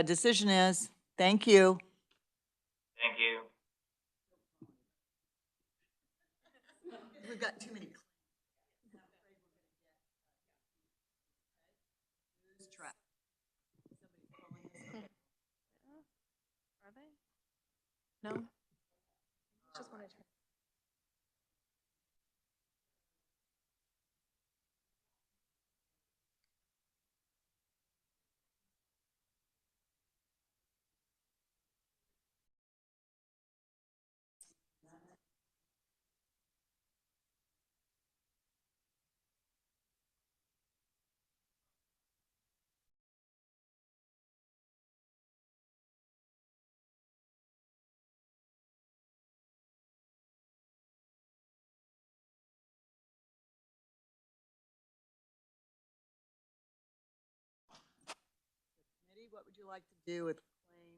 decision is. Thank you. Thank you. We've got too many. Are they? No? Just wanted to. what would you like to do with claim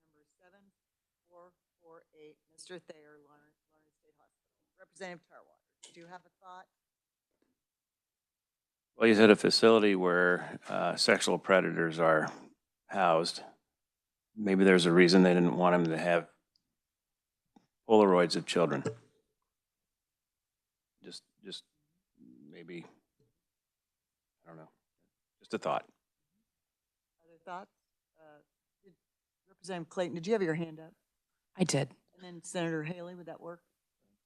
number 7448, Mr. Thayer, Lawrence State Hospital? Representative Tarwater, did you have a thought? Well, you said a facility where sexual predators are housed. Maybe there's a reason they didn't want him to have Polaroids of children. Just maybe, I don't know, just a thought. Other thoughts? Representative Clayton, did you have your hand up? I did. And then Senator Haley, would that work?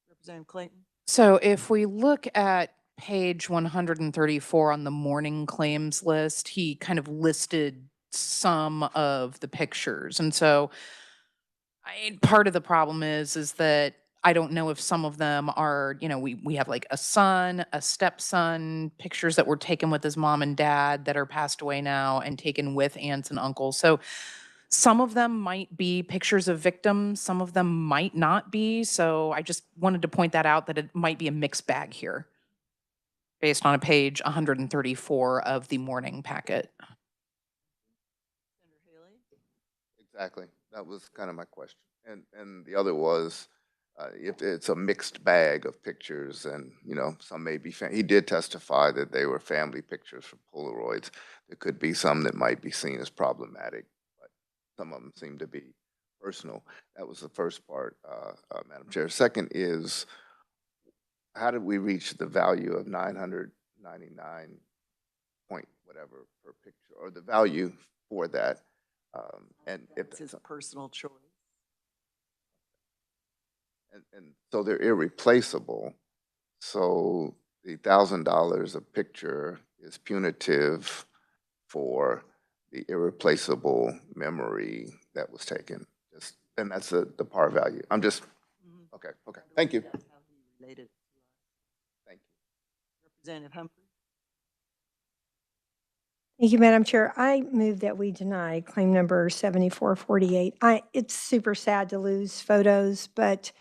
Representative Clayton? So if we look at page 134 on the morning claims list, he kind of listed some of the pictures. And so part of the problem is that I don't know if some of them are, we have like a son, a stepson, pictures that were taken with his mom and dad that are passed away now and taken with aunts and uncles. So some of them might be pictures of victims, some of them might not be. So I just wanted to point that out, that it might be a mixed bag here based on a page 134 of the morning packet. Senator Haley? Exactly. That was kind of my question. And the other was, if it's a mixed bag of pictures and, some may be, he did testify that they were family pictures from Polaroids. There could be some that might be seen as problematic, but some of them seem to be personal. That was the first part, Madam Chair. Second is, how did we reach the value of 999 point whatever per picture, or the value for that? And if It's his personal choice. and so they're irreplaceable. So the $1,000 a picture is punitive for the irreplaceable memory that was taken. And that's the par value. I'm just, okay. Thank you. That's how he related to us. Thank you. Representative Humphrey? Thank you, Madam Chair. I move that we deny claim number 7448. It's super sad to lose photos, but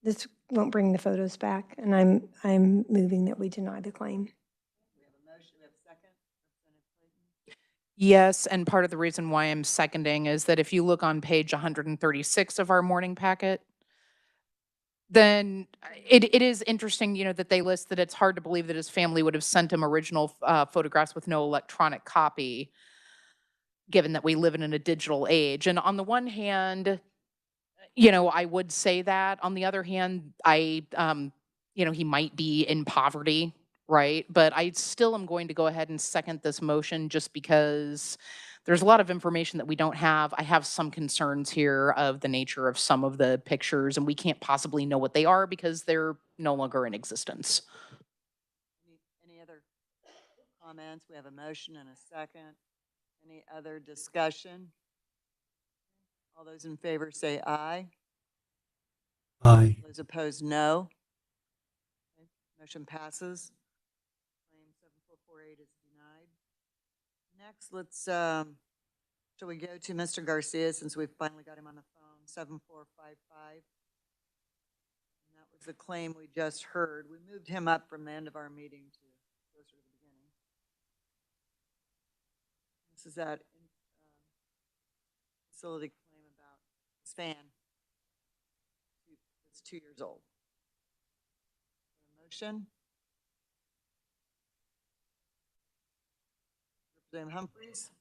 this won't bring the photos back, and I'm moving that we deny the claim. We have a motion, we have a second. Representative Clayton? Yes, and part of the reason why I'm seconding is that if you look on page 136 of our morning packet, then it is interesting, that they list that it's hard to believe that his family would have sent him original photographs with no electronic copy, given that we live in a digital age. And on the one hand, I would say that. On the other hand, he might be in poverty, right? But I still am going to go ahead and second this motion just because there's a lot of information that we don't have. I have some concerns here of the nature of some of the pictures, and we can't possibly know what they are because they're no longer in existence. Any other comments? We have a motion and a second. Any other discussion? All those in favor say aye. Aye. Those opposed, no. Okay, motion passes. Claim 7448 is denied. Next, let's, shall we go to Mr. Garcia, since we've finally got him on the phone, 7455. And that was the claim we just heard. We moved him up from the end of our meeting to closer to the beginning. This is that facility claim about his fan. It's 2 years old. Motion? Representative Humphreys?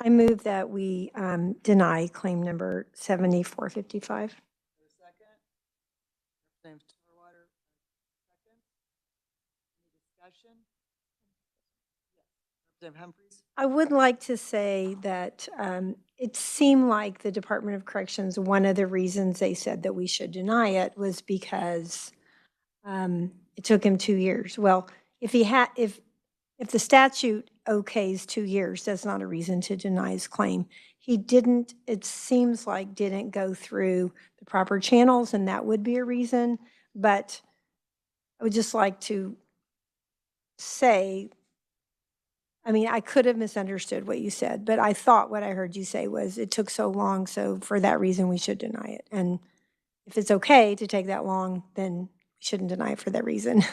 I move that we deny claim number 7455. Second? Representative Tarwater, second. Any discussion? Yes. Representative Humphreys? I would like to say that it seemed like the Department of Corrections, one of the reasons they said that we should deny it was because it took him 2 years. Well, if the statute okays 2 years, that's not a reason to deny his claim. He didn't, it seems like, didn't go through the proper channels, and that would be a reason. But I would just like to say, I could have misunderstood what you said, but I thought what I heard you say was it took so long, so for that reason, we should deny it. And if it's okay to take that long, then we shouldn't deny it for that reason.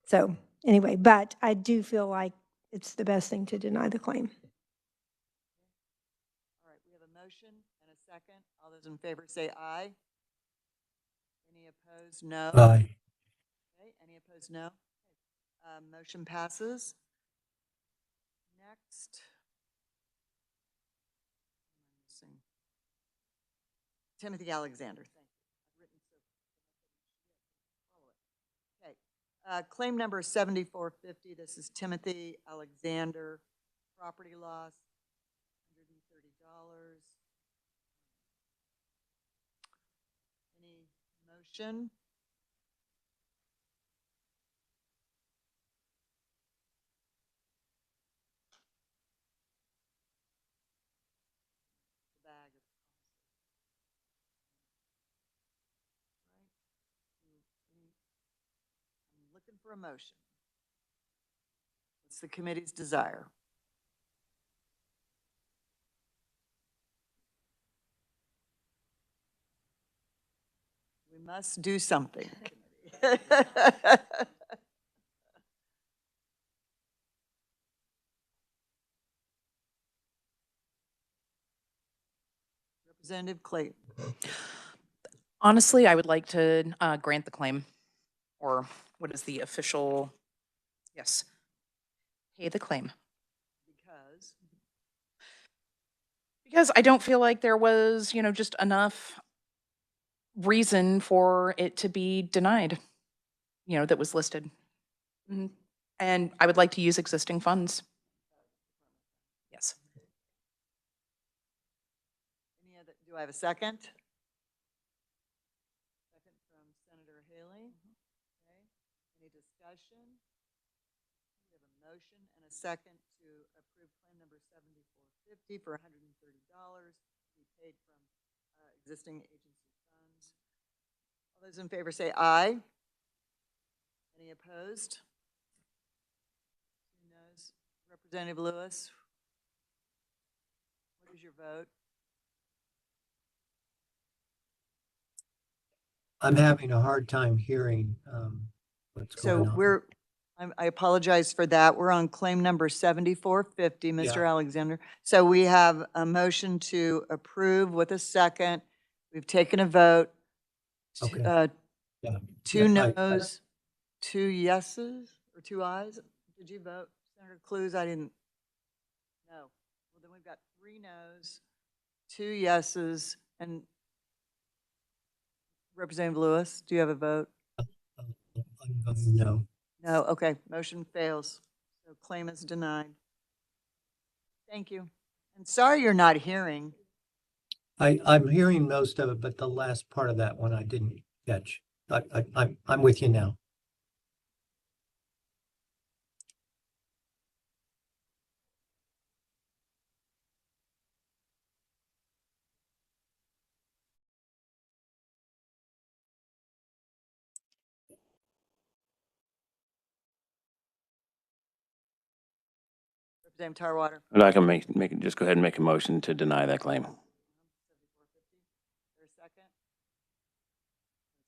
So anyway, but I do feel like it's the best thing to deny the claim. motion and a second. All those in favor say aye. Any opposed? No. Aye. Okay, any opposed? No. Motion passes. Next. Timothy Alexander, thank you. I've written so. Okay, claim number 7450. This is Timothy Alexander, property loss, $130. Any motion? The bag of I'm looking for a motion. What's the committee's desire? We must do something. Representative Clayton. Honestly, I would like to grant the claim, or what is the official, yes, pay the claim. Because I don't feel like there was, just enough reason for it to be denied, that was listed. And I would like to use existing funds. Yes. Do I have a second? Second from Senator Haley. Okay. Any discussion? We have a motion and a second to approve claim number 7450 for $130 to be paid from existing agency funds. All those in favor say aye. Any opposed? 2 noes. Representative Lewis, what is your vote? I'm having a hard time hearing what's going on. So I apologize for that. We're on claim number 7450, Mr. Yeah. Alexander. So we have a motion to approve with a second. We've taken a vote. Okay. Yeah. 2 Yeah, noes, 2 yeses, or 2 ayes. Did you vote, Senator Clues? I didn't. No. Well, then we've got 3 noes, 2 yeses, and Representative Lewis, do you have a vote? I'm voting no. No, okay, motion fails. So claim is denied. Thank you. And sorry you're not hearing. I'm hearing most of it, but the last part of that one I didn't catch. I'm with you now. Representative Tarwater. I'd like to just go ahead and make a motion to deny that claim. Is there a second?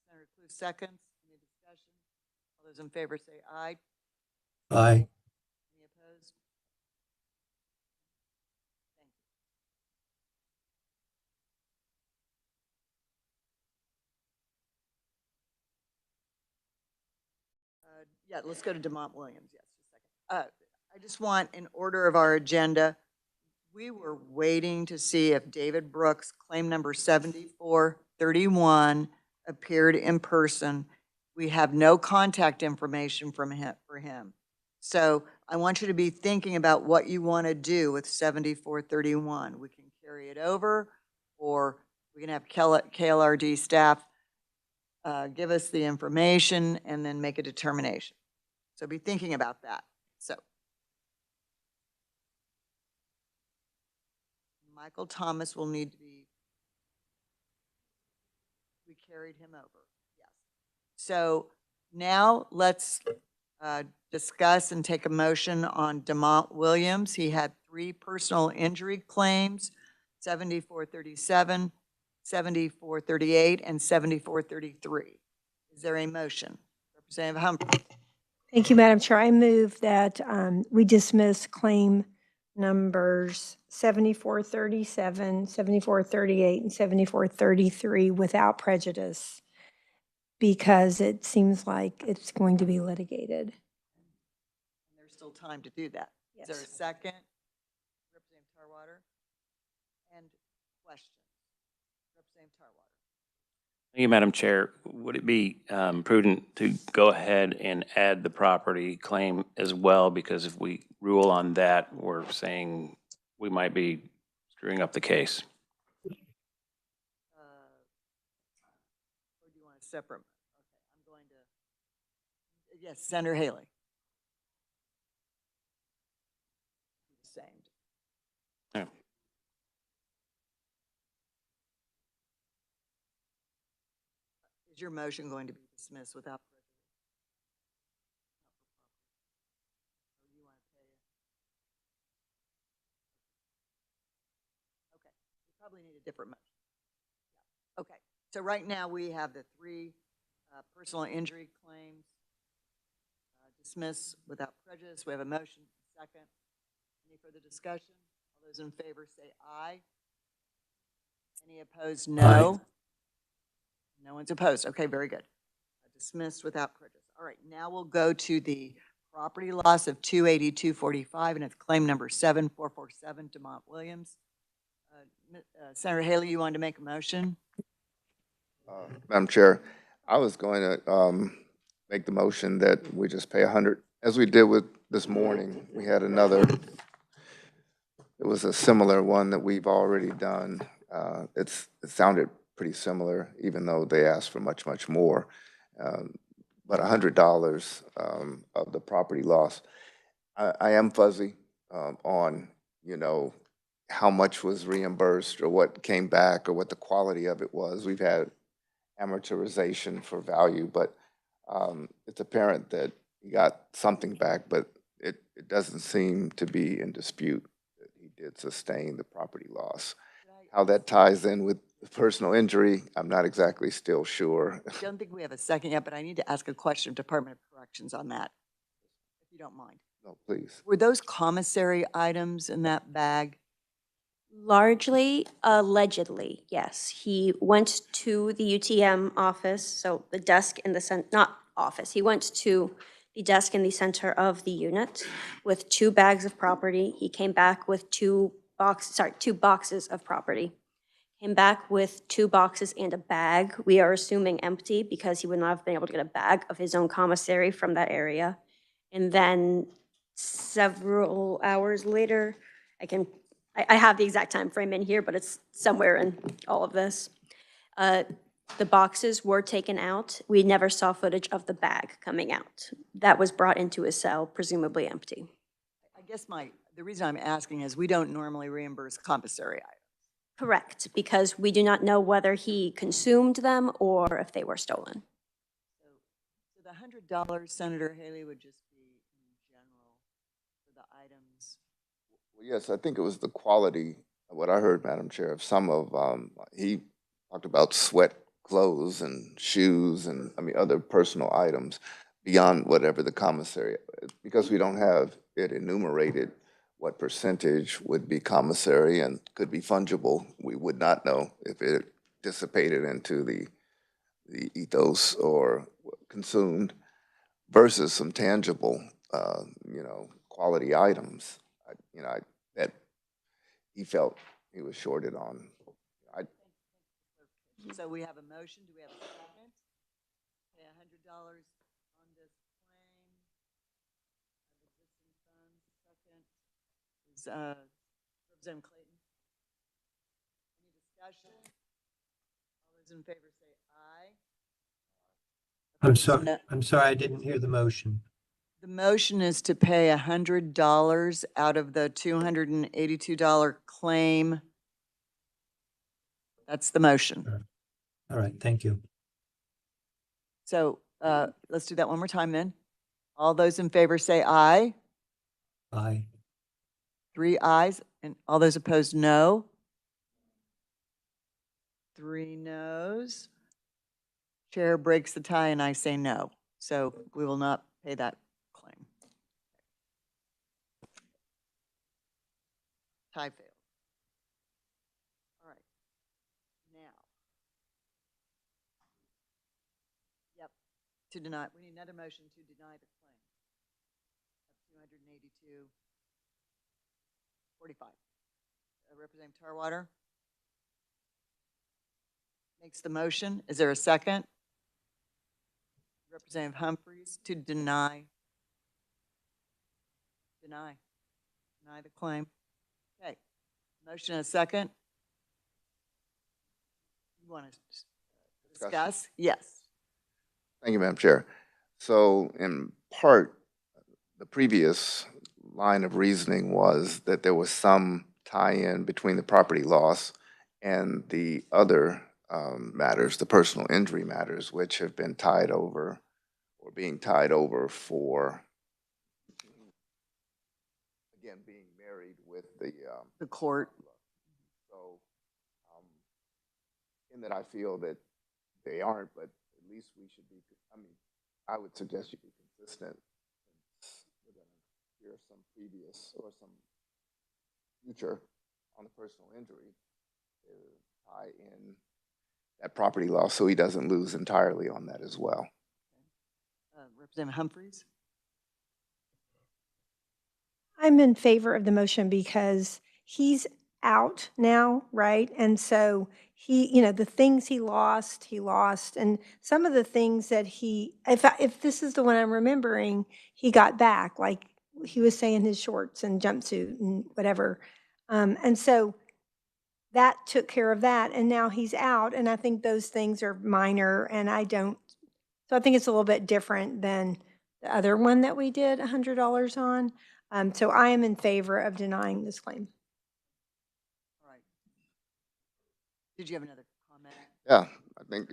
Senator Clues seconds. Any discussion? All those in favor say aye. Aye. Any opposed? Thank you. Yeah, let's go to DeMont Williams. Yes, just a second. I just want, in order of our agenda, we were waiting to see if David Brooks, claim number 7431, appeared in person. We have no contact information from him for him. So I want you to be thinking about what you want to do with 7431. We can carry it over, or we can have KLRD staff give us the information and then make a determination. So be thinking about that. So Michael Thomas will need to be, we carried him over, yes. So now let's discuss and take a motion on DeMont Williams. He had 3 personal injury claims, 7437, 7438, and 7433. Is there a motion? Representative Humphrey. Thank you, Madam Chair. I move that we dismiss claim numbers 7437, 7438, and 7433 without prejudice because it seems like it's going to be litigated. There's still time to do that. Is there a second? Representative Tarwater? And question. Representative Tarwater. Thank you, Madam Chair. Would it be prudent to go ahead and add the property claim as well? Because if we rule on that, we're saying we might be screwing up the case. Or do you want a separate? Okay, I'm going to, yes, Senator Haley. Same. Yeah. Is your motion going to be dismissed without prejudice? Or you want to pay it? Okay, we probably need a different motion. Yeah. Okay, so right now we have the three personal injury claims dismissed without prejudice. We have a motion, second. Any further discussion? All those in favor say aye. Any opposed, no. Aye. No one's opposed. Okay, very good. Dismissed without prejudice. All right, now we'll go to the property loss of $282.45, and it's claim number 7447, DeMont Williams. Senator Haley, you wanted to make a motion? Madam Chair, I was going to make the motion that we just pay 100, as we did with this morning. We had another, it was a similar one that we've already done. It sounded pretty similar, even though they asked for much, much more. But $100 of the property loss. I am fuzzy on, you know, how much was reimbursed or what came back or what the quality of it was. We've had amortization for value, but it's apparent that he got something back, but it doesn't seem to be in dispute that he did sustain the property loss. How that ties in with personal injury, I'm not exactly still sure. I don't think we have a second yet, but I need to ask a question of Department of Corrections on that, if you don't mind. No, please. Were those commissary items in that bag? Largely, allegedly, yes. He went to the UTM office, so the desk in the not office. He went to the desk in the center of the unit with 2 bags of property. He came back with 2 boxes of property. Came back with 2 boxes and a bag. We are assuming empty because he would not have been able to get a bag of his own commissary from that area. And then several hours later, I have the exact time frame in here, but it's somewhere in all of this. The boxes were taken out. We never saw footage of the bag coming out. That was brought into his cell, presumably empty. I guess the reason I'm asking is we don't normally reimburse commissary items. Correct, because we do not know whether he consumed them or if they were stolen. So the $100, Senator Haley, would just be in general for the items. Well, yes, I think it was the quality of what I heard, Madam Chair, of some of, he talked about sweat clothes and shoes and, I mean, other personal items beyond whatever the commissary, because we don't have it enumerated what percentage would be commissary and could be fungible. We would not know if it dissipated into the ethos or consumed versus some tangible, you know, quality items. That he felt he was shorted on. So we have a motion. Do we have a second? Pay $100 on this claim of existing funds. Second is Representative Clayton. Any discussion? All those in favor say aye. I'm sorry, I didn't hear the motion. The motion is to pay $100 out of the $282 claim. That's the motion. All right, thank you. So let's do that one more time then. All those in favor say aye. Aye. 3 ayes, and all those opposed, no. 3 noes. Chair breaks the tie and I say no. So we will not pay that claim. Tie failed. All right. Now. Yep, to deny, we need another motion to deny the claim of $282.45. Representative Tarwater makes the motion. Is there a second? Representative Humphreys to deny the claim. Okay, motion and a second. You want to discuss? Yes. Thank you, Madam Chair. So in part, the previous line of reasoning was that there was some tie-in between the property loss and the other matters, the personal injury matters, which have been tied over or being tied over for, again, being married with the court. So, in that I feel that they aren't, but at least we should be, I mean, I would suggest you be consistent. We're going to hear some previous or some future on the personal injury to tie in that property loss so he doesn't lose entirely on that as well. Representative Humphreys? I'm in favor of the motion because he's out now, right? And so he, the things he lost. And some of the things that if this is the one I'm remembering, he got back, like he was saying his shorts and jumpsuit and whatever. And so that took care of that. And now he's out. And I think those things are minor and so I think it's a little bit different than the other one that we did $100 on. So I am in favor of denying this claim. All right. Did you have another comment? Yeah, I think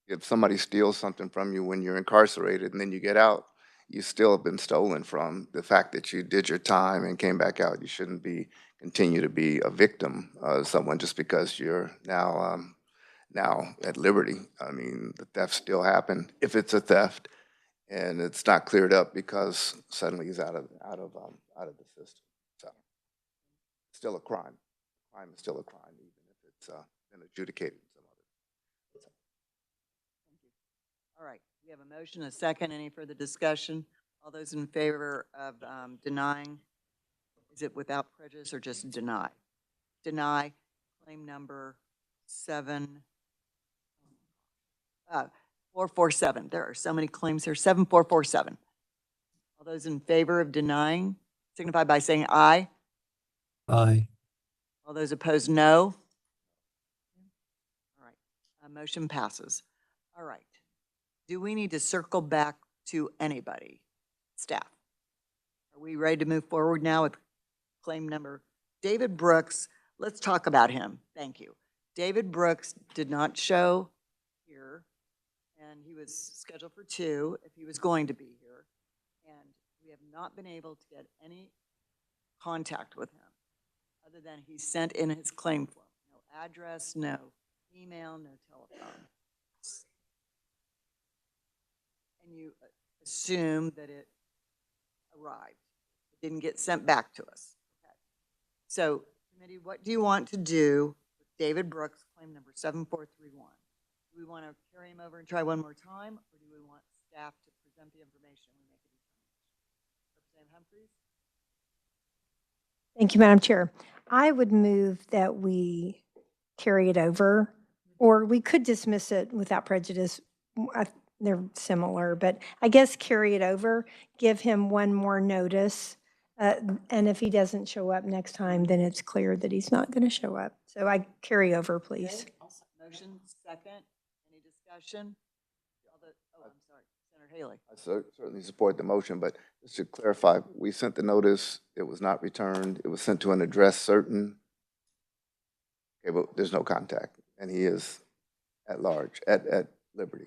if somebody steals something from you when you're incarcerated and then you get out, you still have been stolen from. The fact that you did your time and came back out, you shouldn't continue to be a victim of someone just because you're now at liberty. I mean, the theft still happened if it's a theft, and it's not cleared up because suddenly he's out of the system. So, it's still a crime. Crime is still a crime, even if it's been adjudicated in some other. So. Thank you. All right, we have a motion, a second. Any further discussion? All those in favor of denying, is it without prejudice or just deny? Deny claim number 447. There are so many claims here. 7447. All those in favor of denying signify by saying aye. Aye. All those opposed, no. All right, motion passes. All right. Do we need to circle back to anybody? Staff, are we ready to move forward now with claim number? David Brooks, let's talk about him. Thank you. David Brooks did not show here, and he was scheduled for 2 if he was going to be here. And we have not been able to get any contact with him other than he sent in his claim form. No address, no email, no telephone. And you assume that it arrived. It didn't get sent back to us. Okay. So, committee, what do you want to do with David Brooks, claim number 7431? Do we want to carry him over and try one more time, or do we want staff to present the information and we make a determination? Representative Humphreys? Thank you, Madam Chair. I would move that we carry it over, or we could dismiss it without prejudice. They're similar, but I guess carry it over, give him one more notice. And if he doesn't show up next time, then it's clear that he's not going to show up. So I carry over, please. Okay. Motion second. Any discussion? I'm sorry, Senator Haley. I certainly support the motion, but just to clarify, we sent the notice, it was not returned, it was sent to an address certain. Okay, but there's no contact, and he is at large, at liberty.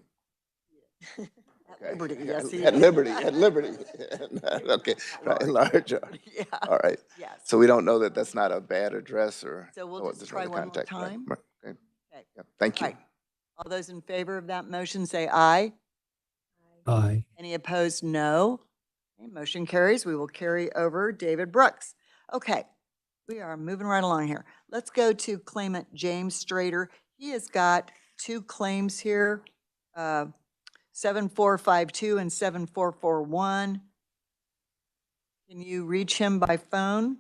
At Liberty, yes, he At is. Liberty, at Liberty. Okay, right, at large. Yeah. All right. Yes. So we don't know that that's not a bad address or. So we'll just there's try no one more contact, right, time. right, okay. Okay. Yeah, thank you. All right. All those in favor of that motion say aye. Aye. Any opposed, no. Okay, motion carries. We will carry over David Brooks. Okay, We are moving right along here. Let's go to claimant James Strader. He has got two claims here, 7452 and 7441. Can you reach him by phone?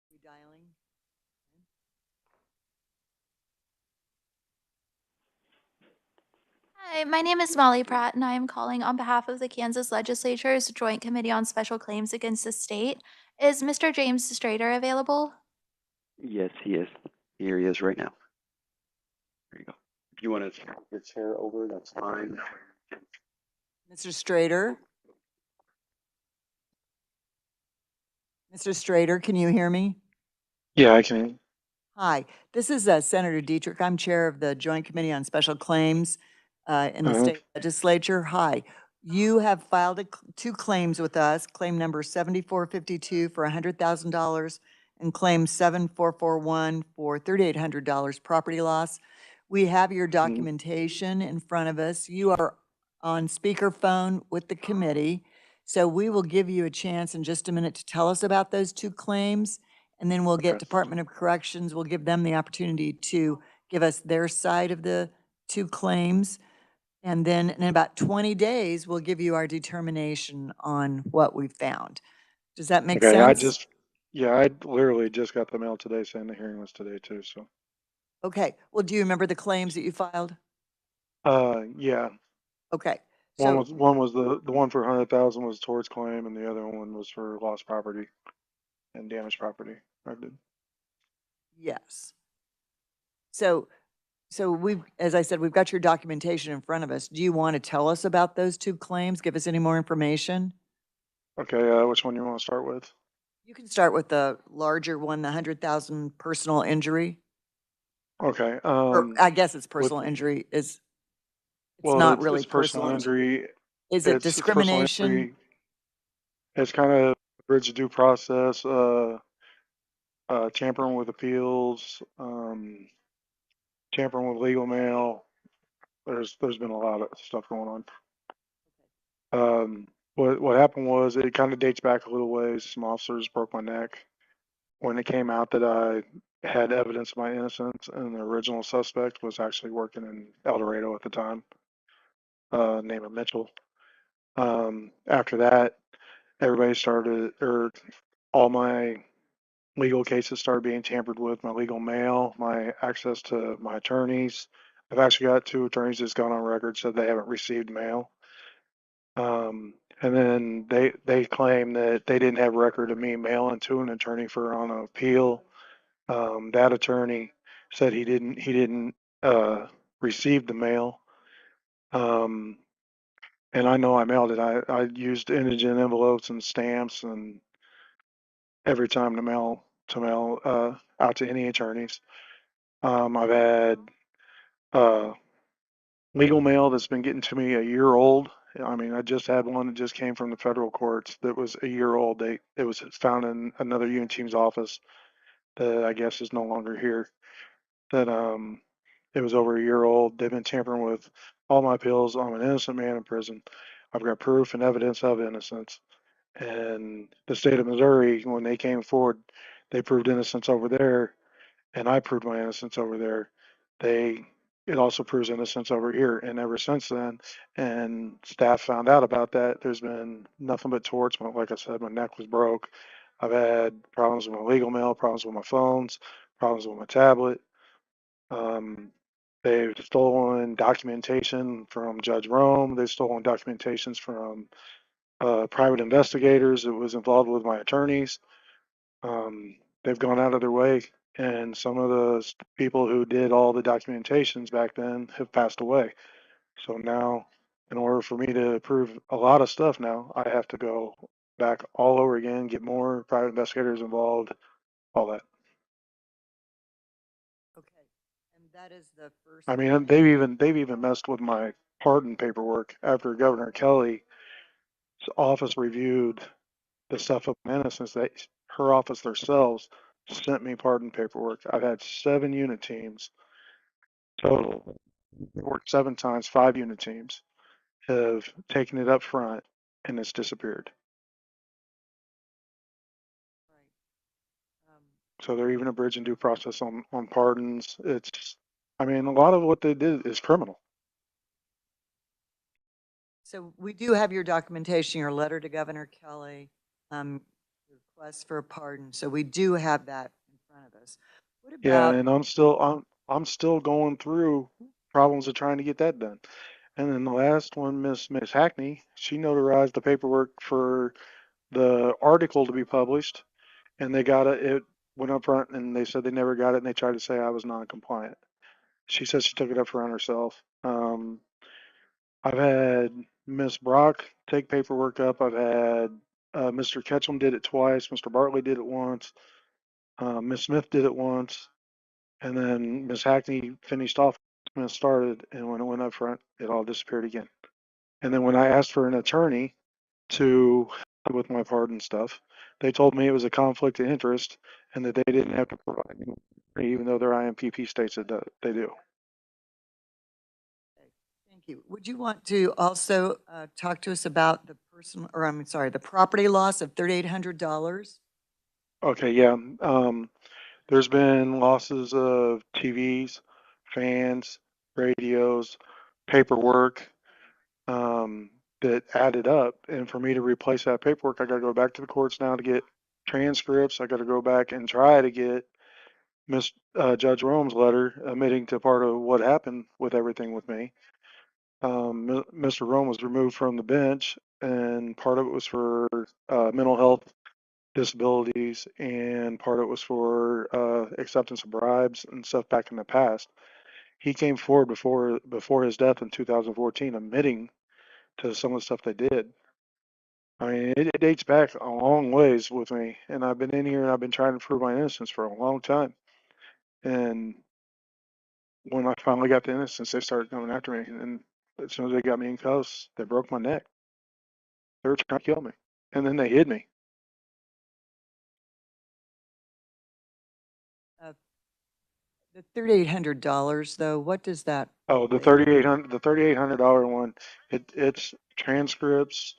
You dialing? Hi, my name is Molly Pratt, and I am calling on behalf of the Kansas Legislature's Joint Committee on Special Claims Against the State. Is Mr. James Strader available? Yes, he is. Here he is right now. There you go. If you want to turn your chair over, that's fine. Mr. Strader? Mr. Strader, can you hear me? Yeah, I can. Hi, this is Senator Dietrich. I'm chair of the Joint Committee on Special Claims in the Uh-huh. state legislature. Hi, you have filed two claims with us, claim number 7452 for $100,000 and claim 7441 for $3,800 property loss. We have your documentation in front of us. You are on speakerphone with the committee, so we will give you a chance in just a minute to tell us about those two claims. And then we'll get Department of Corrections, we'll give them the opportunity to give us their side of the two claims. And then in about 20 days, we'll give you our determination on what we found. Does that make sense? I literally just got the mail today saying the hearing was today too, so. Okay, well, do you remember the claims that you filed? Yeah, Okay, one so, was the one for 100,000 was towards claim, and the other one was for lost property and damaged property. I did. yes. So we've, as I said, we've got your documentation in front of us. Do you want to tell us about those two claims? Give us any more information? Okay, which one you want to start with? You can start with the larger one, the 100,000 personal injury. Okay, Or I guess it's with, personal injury is, it's well, not really it's personal injury. Is it It's personal discrimination? injury. It's kind of bridge due process, tampering with appeals, tampering with legal mail. There's been a lot of stuff going on. What happened was it kind of dates back a little ways. Some officers broke my neck when it came out that I had evidence of my innocence, and the original suspect was actually working in El Dorado at the time, named Mitchell. After that, everybody started, or all my legal cases started being tampered with, my legal mail, my access to my attorneys. I've actually got two attorneys that's gone on record said they haven't received mail. And then they claim that they didn't have record of me mailing to an attorney for on an appeal. That attorney said he didn't receive the mail. And I know I mailed it. I used indigent envelopes and stamps and every time to mail out to any attorneys. I've had legal mail that's been getting to me a year old. I mean, I just had one that just came from the federal courts that was a year old. It was found in another union team's office that I guess is no longer here. That it was over a year old. They've been tampering with all my appeals. I'm an innocent man in prison. I've got proof and evidence of innocence. And the state of Missouri, when they came forward, they proved innocence over there, and I proved my innocence over there. It also proves innocence over here. And ever since then, and staff found out about that, there's been nothing but torts. Like I said, my neck was broke. I've had problems with my legal mail, problems with my phones, problems with my tablet. They've stolen documentation from Judge Rome. They've stolen documentations from private investigators. It was involved with my attorneys. They've gone out of their way, and some of the people who did all the documentations back then have passed away. So now, in order for me to prove a lot of stuff now, I have to go back all over again, get more private investigators involved, all that. Okay, and that is the first. I mean, they've even messed with my pardon paperwork after Governor Kelly's office reviewed the stuff of my innocence. Her office themselves sent me pardon paperwork. I've had 7 unit teams total. Worked 7 times, 5 unit teams have taken it up front, and it's disappeared. So they're even abridging due process on pardons. I mean, a lot of what they did is criminal. So we do have your documentation, your letter to Governor Kelly, request for a pardon. So we do have that in front of us. What Yeah, about? and I'm still going through problems of trying to get that done. And then the last one, Miss Hackney, she notarized the paperwork for the article to be published, and they got it. It went up front, and they said they never got it, and they tried to say I was non-compliant. She said she took it up front herself. I've had Miss Brock take paperwork up. I've had Mr. Ketchum did it twice. Mr. Bartley did it once. Miss Smith did it once. And then Miss Hackney finished off when it started, and when it went up front, it all disappeared again. And then when I asked for an attorney to help with my pardon stuff, they told me it was a conflict of interest and that they didn't have to provide me, even though their IMPP states that they do. Thank you. Would you want to also talk to us about the personal, or I'm sorry, the property loss of $3,800? Okay, yeah. There's been losses of TVs, fans, radios, paperwork, that added up. And for me to replace that paperwork, I got to go back to the courts now to get transcripts. I got to go back and try to get Judge Rome's letter admitting to part of what happened with everything with me. Mr. Rome was removed from the bench, and part of it was for mental health disabilities, and part of it was for acceptance of bribes and stuff back in the past. He came forward before his death in 2014, admitting to some of the stuff they did. I mean, it dates back a long ways with me, and I've been in here and I've been trying to prove my innocence for a long time. And when I finally got the innocence, they started coming after me, and as soon as they got me in cuffs, they broke my neck. They were trying to kill me, and then they hid me. The $3,800 though, what does that? Oh, the $3,800 one, it's transcripts.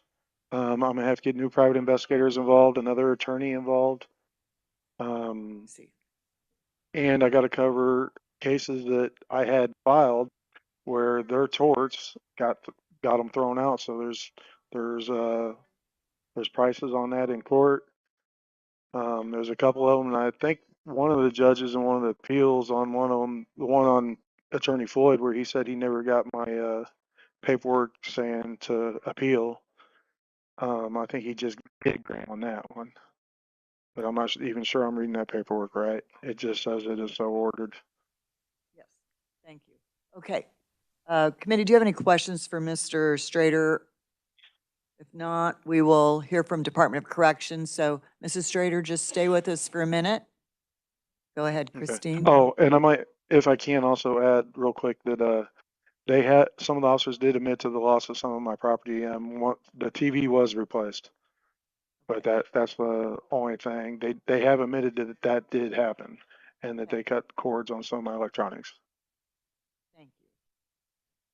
I'm gonna have to get new private investigators involved, another attorney involved. And I got to cover cases that I had filed where their torts got them thrown out. So there's prices on that in court. There's a couple of them, and I think one of the judges in one of the appeals on one of them, the one on Attorney Floyd, where he said he never got my paperwork saying to appeal. I think he just did grant on that one, but I'm not even sure I'm reading that paperwork right. It just says it is so ordered. Yes, thank you. Okay. Committee, do you have any questions for Mr. Strader? If not, we will hear from Department of Corrections. So Mrs. Strader, just stay with us for a minute. Go ahead, Christine. Okay. Oh, and I might, if I can, also add real quick that they had some of the officers did admit to the loss of some of my property. The TV was replaced, but that's the only thing. They have admitted that that did happen, and that they cut cords on some of my electronics. Thank you.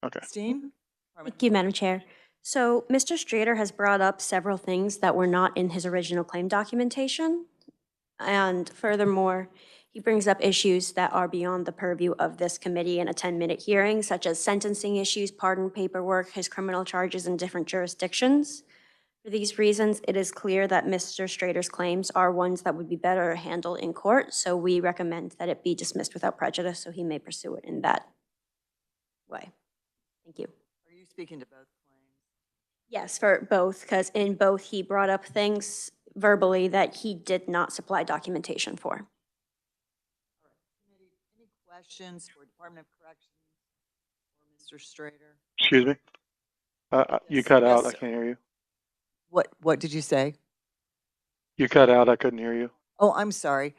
Okay. Christine? Thank you, Madam Chair. So Mr. Strader has brought up several things that were not in his original claim documentation. And furthermore, he brings up issues that are beyond the purview of this committee in a 10-minute hearing, such as sentencing issues, pardon paperwork, his criminal charges in different jurisdictions. For these reasons, it is clear that Mr. Strader's claims are ones that would be better handled in court, so we recommend that it be dismissed without prejudice so he may pursue it in that way. Thank you. Are you speaking to both claims? Yes, for both, because in both he brought up things verbally that he did not supply documentation for. Any questions for Department of Corrections or Mr. Strader? Excuse me? You Yes, cut yes, out. I sir. can't hear you. What did you say? You cut out. I couldn't hear you. Oh, I'm sorry.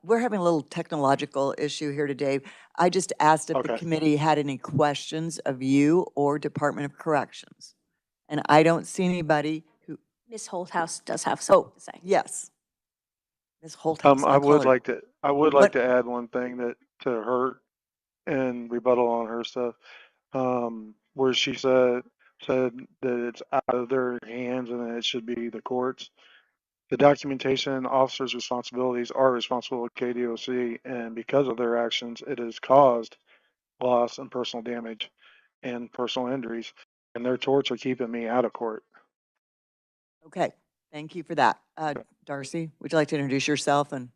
We're having a little technological issue here today. I just asked if the Okay. committee had any questions of you or Department of Corrections. And I don't see anybody who, Ms. Holthouse does have something to say. yes. Ms. Holthouse, I I'll call would her. like to. I would like What? to add one thing that to her and rebuttal on her stuff. Where she said that it's out of their hands and that it should be the courts. The documentation officers' responsibilities are responsible of KDOC, and because of their actions, it has caused loss and personal damage and personal injuries, and their torts are keeping me out of court. Okay, thank you for that. Darcy, would you like to introduce yourself? And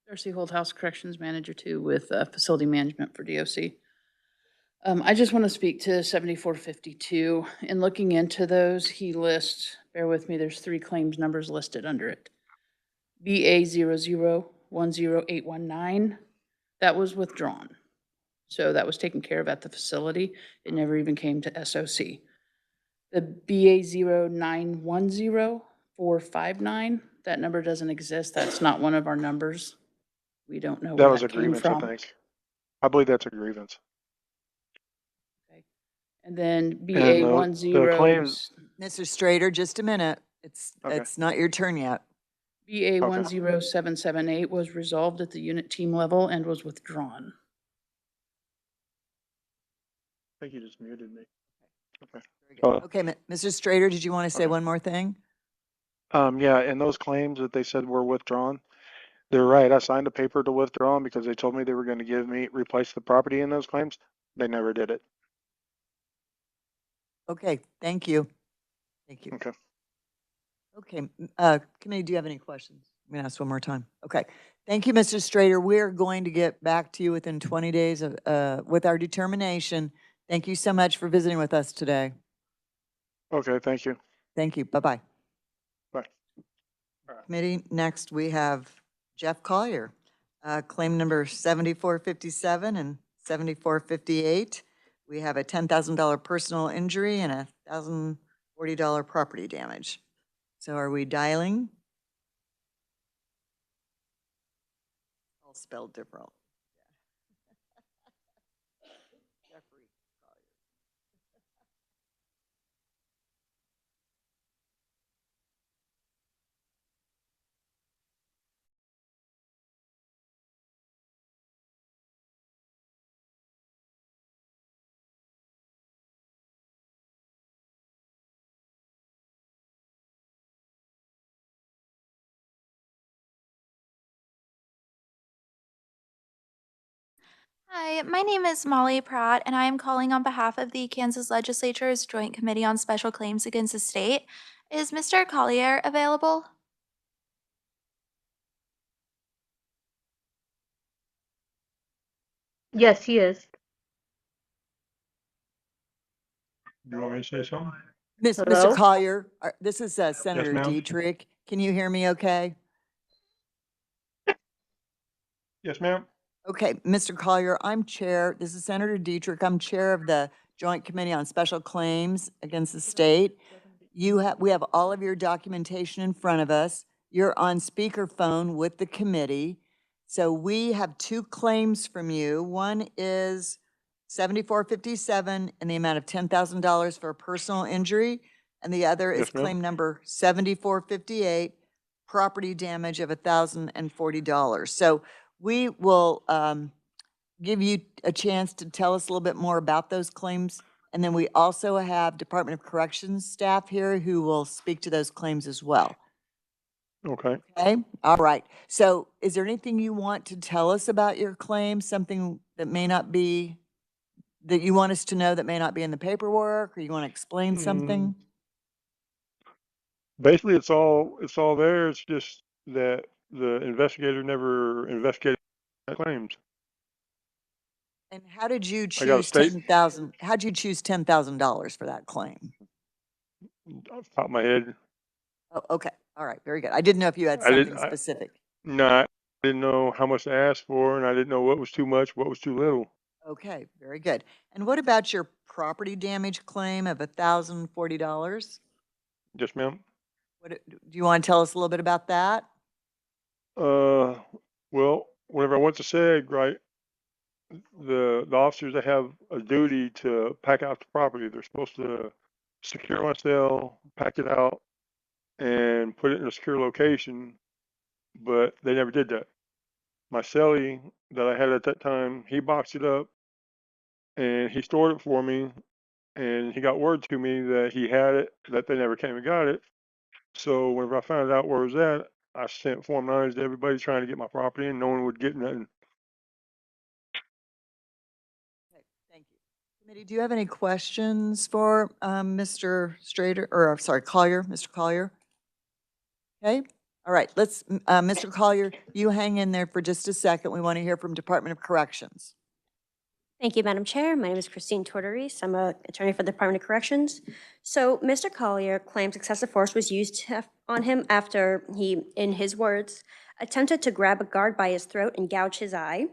Darcy Holdhouse, Corrections Manager 2 with Facility Management for DOC. I just want to speak to 7452. In looking into those, he lists, bear with me, there's 3 claims numbers listed under it. BA0010819, that was withdrawn. So that was taken care of at the facility. It never even came to SOC. The BA0910459, that number doesn't exist. That's not one of our numbers. We don't know That where was a that came grievance, I from. think. I believe that's a grievance. And then And BA10. the claims. Mr. Strader, just a minute. Okay. It's not your turn yet. BA10778 was resolved at the unit team level and was withdrawn. I think you just muted me. Okay. Okay, Mr. Strader, did you want to say one more thing? Yeah, and those claims that they said were withdrawn, they're right. I signed a paper to withdraw them because they told me they were going to replace the property in those claims. They never did it. Okay, thank you. Thank you. Okay. Okay, committee, do you have any questions? I'm going to ask one more time. Okay, thank you, Mr. Strader. We're going to get back to you within 20 days of, with our determination. Thank you so much for visiting with us today. Okay, thank you. Thank you. Bye-bye. Bye. Committee, next we have Jeff Collier, claim number 7457 and 7458. We have a $10,000 personal injury and a $1,040 property damage. So are we dialing? All spelled different. Jeffrey Collier. Hi, my name is Molly Pratt, and I am calling on behalf of the Kansas Legislature's Joint Committee on Special Claims Against the State. Is Mr. Collier available? Yes, he is. You want me to say something? Mr. Hello? Collier, this is Senator ma'am. Dietrich. Can you hear me okay? Yes, ma'am. Okay, Mr. Collier, I'm chair. This is Senator Dietrich. I'm chair of the Joint Committee on Special Claims Against the State. We have all of your documentation in front of us. You're on speakerphone with the committee. So we have 2 claims from you. One is 7457 in the amount of $10,000 for a personal injury, and the other is Yes, ma'am. claim number 7458, property damage of $1,040. So we will give you a chance to tell us a little bit more about those claims. And then we also have Department of Corrections staff here who will speak to those claims as well. Okay. Okay, all right. So is there anything you want to tell us about your claims? Something that may not be, that you want us to know that may not be in the paperwork, or you want to explain something? Basically, it's all there. It's just that the investigator never investigated the claims. And how did you I got a choose state. $10,000? How'd you choose $10,000 for that claim? off the top of my head. Oh, okay. All right. Very good. I didn't know if you had I didn't, something specific. no, I didn't know how much to ask for, and I didn't know what was too much, what was too little. Okay, very good. And what about your property damage claim of $1,040? Yes, ma'am. Do you want to tell us a little bit about that? Well, whenever I went to SEG, right, the officers, they have a duty to pack out the property. They're supposed to secure my cell, pack it out, and put it in a secure location, but they never did that. My cellie that I had at that time, he boxed it up and he stored it for me, and he got word to me that he had it, that they never came and got it. So whenever I found out where it was at, I sent Form 9s to everybody trying to get my property, and no one would get nothing. Okay, thank you. Committee, do you have any questions for Mr. Strader, or sorry, Collier, Mr. Collier? Okay, all right, let's, Mr. Collier, you hang in there for just a second. We want to hear from Department of Corrections. Thank you, Madam Chair. My name is Christine Tortoris. I'm an attorney for the Department of Corrections. So Mr. Collier claims excessive force was used on him after he, in his words, attempted to grab a guard by his throat and gouge his eye.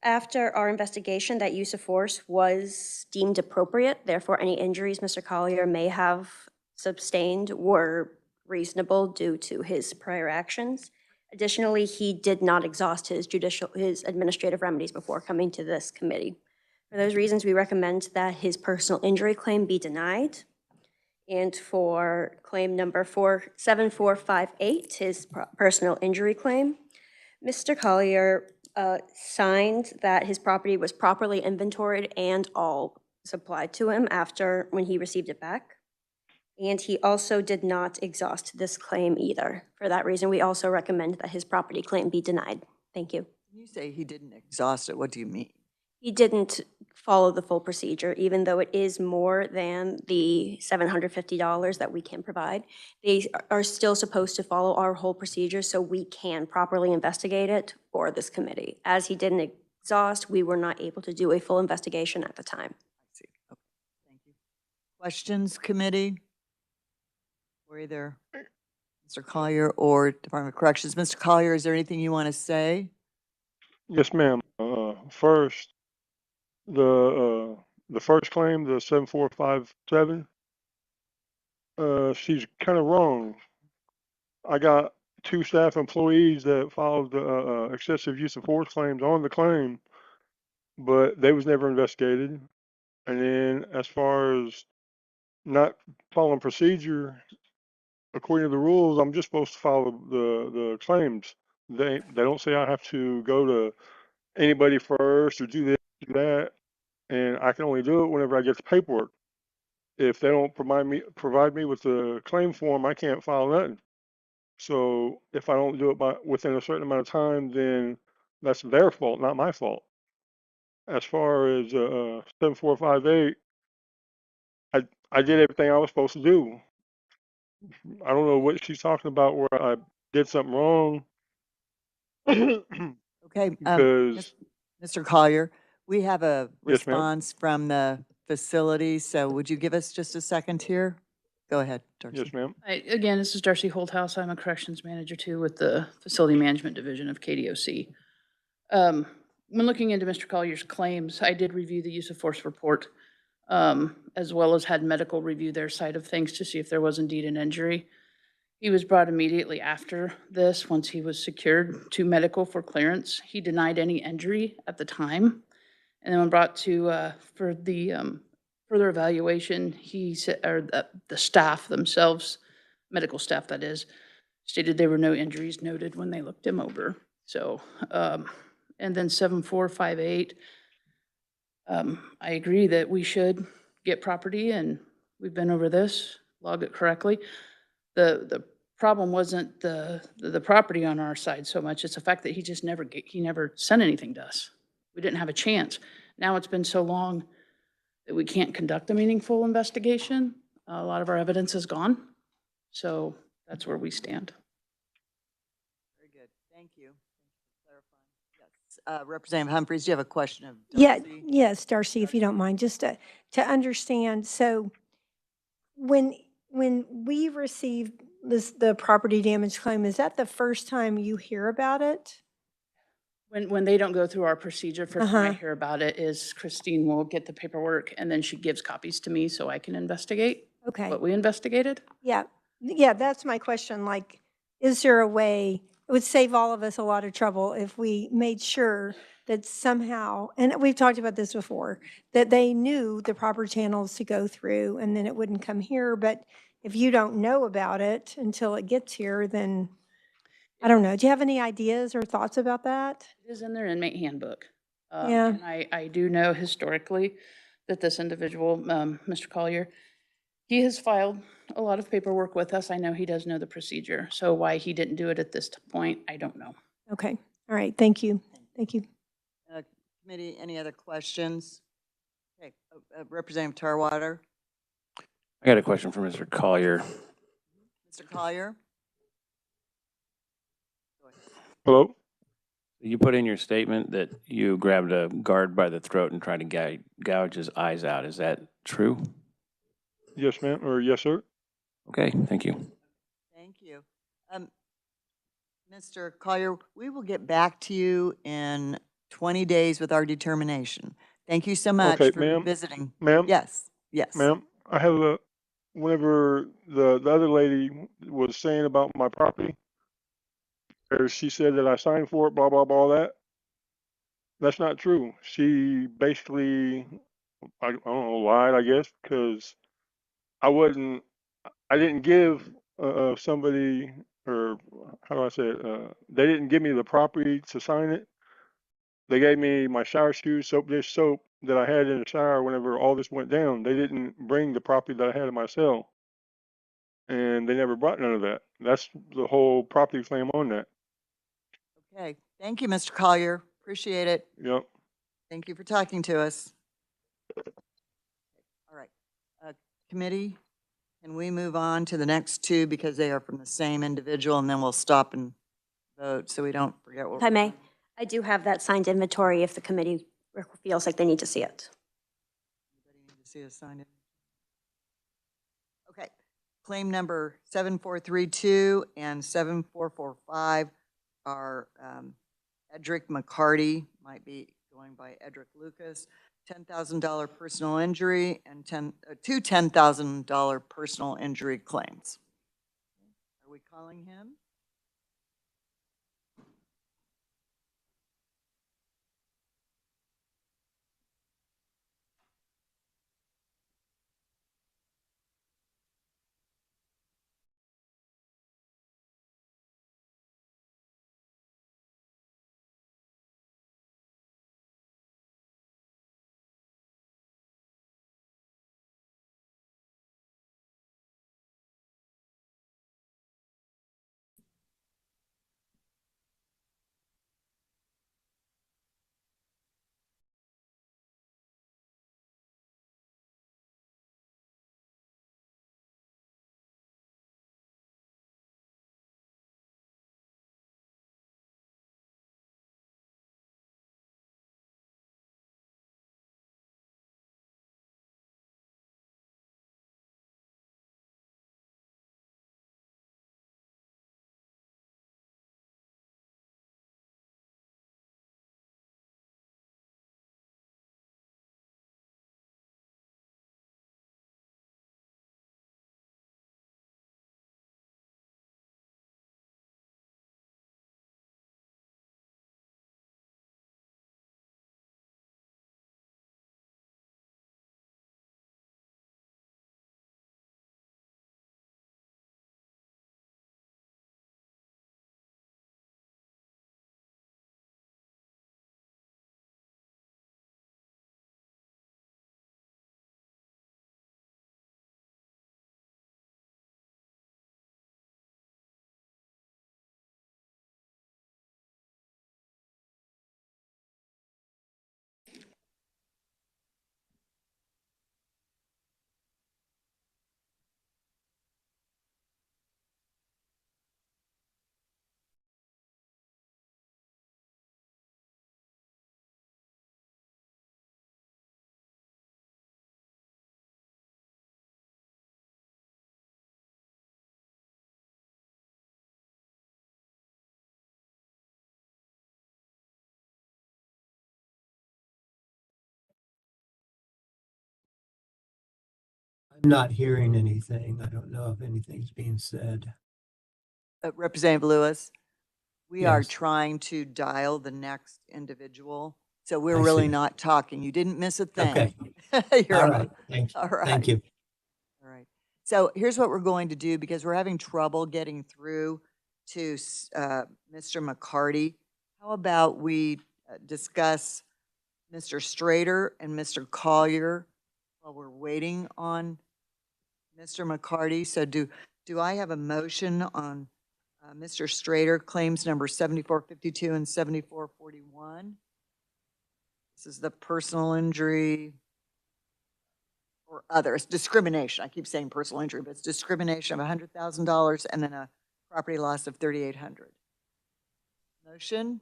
After our investigation, that use of force was deemed appropriate. Therefore, any injuries Mr. Collier may have sustained were reasonable due to his prior actions. Additionally, he did not exhaust his administrative remedies before coming to this committee. For those reasons, we recommend that his personal injury claim be denied. And for claim number 7458, his personal injury claim, Mr. Collier signed that his property was properly inventoried and all supplied to him when he received it back. And he also did not exhaust this claim either. For that reason, we also recommend that his property claim be denied. Thank you. When you say he didn't exhaust it, what do you mean? He didn't follow the full procedure, even though it is more than the $750 that we can provide. They are still supposed to follow our whole procedure so we can properly investigate it for this committee. As he didn't exhaust, we were not able to do a full investigation at the time. I see. Okay, thank you. Questions, committee? For either Mr. Collier or Department of Corrections. Mr. Collier, is there anything you want to say? Yes, ma'am. First, the first claim, the 7457, she's kind of wrong. I got 2 staff employees that filed the excessive use of force claims on the claim, but they was never investigated. And then as far as not following procedure, according to the rules, I'm just supposed to follow the claims. They don't say I have to go to anybody first or do this, do that, and I can only do it whenever I get the paperwork. If they don't provide me with the claim form, I can't file nothing. So if I don't do it within a certain amount of time, then that's their fault, not my fault. As far as 7458, I did everything I was supposed to do. I don't know what she's talking about where I did something wrong. Okay, Because Mr. Collier, we have a yes, ma'am. response from the facility, so would you give us just a second here? Go ahead, Darcy. Yes, ma'am. Again, this is Darcy Holthouse. I'm a corrections manager too with the Facility Management Division of KDOC. When looking into Mr. Collier's claims, I did review the use of force report, as well as had medical review their side of things to see if there was indeed an injury. He was brought immediately after this, once he was secured to medical for clearance. He denied any injury at the time. And then when brought to, for the further evaluation, he said, or the staff themselves, medical staff that is, stated there were no injuries noted when they looked him over. So, and then 7458, I agree that we should get property, and we've been over this, log it correctly. The problem wasn't the property on our side so much, it's the fact that he just never sent anything to us. We didn't have a chance. Now it's been so long that we can't conduct a meaningful investigation. A lot of our evidence is gone. So that's where we stand. Very good, thank you. Yes, Representative Humphries, do you have a question of Yeah, Darcy? yes, Darcy, if you don't mind, just to understand. So When we receive the property damage claim, is that the first time you hear about it? When they don't go through our procedure, first time I Uh-huh. hear about it is Christine will get the paperwork and then she gives copies to me so I can investigate Okay. what we investigated. Yeah, yeah, that's my question. Like, is there a way, it would save all of us a lot of trouble if we made sure that somehow, and we've talked about this before, that they knew the proper channels to go through and then it wouldn't come here. But if you don't know about it until it gets here, then I don't know. Do you have any ideas or thoughts about that? It is in their inmate handbook. Yeah. And I do know historically that this individual, Mr. Collier, he has filed a lot of paperwork with us. I know he does know the procedure. So why he didn't do it at this point, I don't know. Okay. All right. Thank you. Thank you. Committee, any other questions? Okay, Representative Tarwater. I got a question for Mr. Collier. Mr. Collier? Hello? You put in your statement that you grabbed a guard by the throat and tried to gouge his eyes out. Is that true? Yes, ma'am, or yes, sir. Okay, thank you. Thank you. Mr. Collier, we will get back to you in 20 days with our determination. Thank you so much Okay, for ma'am. visiting. Ma'am? Yes, yes. Ma'am, I have whenever the other lady was saying about my property, or she said that I signed for it, blah, blah, blah, that's not true. She basically, I don't know, lied, I guess, because I didn't give somebody, or how do I say it, they didn't give me the property to sign it. They gave me my shower shoes, soap dish soap that I had in the shower whenever all this went down. They didn't bring the property that I had in my cell. And they never brought none of that. That's the whole property claim on that. Okay, thank you, Mr. Collier. Appreciate it. Yep. Thank you for talking to us. All right. Committee, can we move on to the next two because they are from the same individual, and then we'll stop and vote so we don't forget what. If I may, I do have that signed inventory if the committee feels like they need to see it. Anybody need to see us sign it? Okay. Claim number 7432 and 7445 are Edric McCarty, might be going by Edric Lucas, $10,000 personal injury and two $10,000 personal injury claims. Are we calling him? I'm not hearing anything. I don't know if anything's being said. Representative Lewis, we are Yes. trying to dial the next individual. So we're I really see. not talking. You didn't miss a thing. Okay. You're All on. right. Thank you. All right. Thank you. All right. So here's what we're going to do because we're having trouble getting through to Mr. McCarty. How about we discuss Mr. Strader and Mr. Collier while we're waiting on Mr. McCarty? So do I have a motion on Mr. Strader, claims number 7452 and 7441? This is the personal injury or others, discrimination. I keep saying personal injury, but it's discrimination of $100,000 and then a property loss of $3,800. Motion?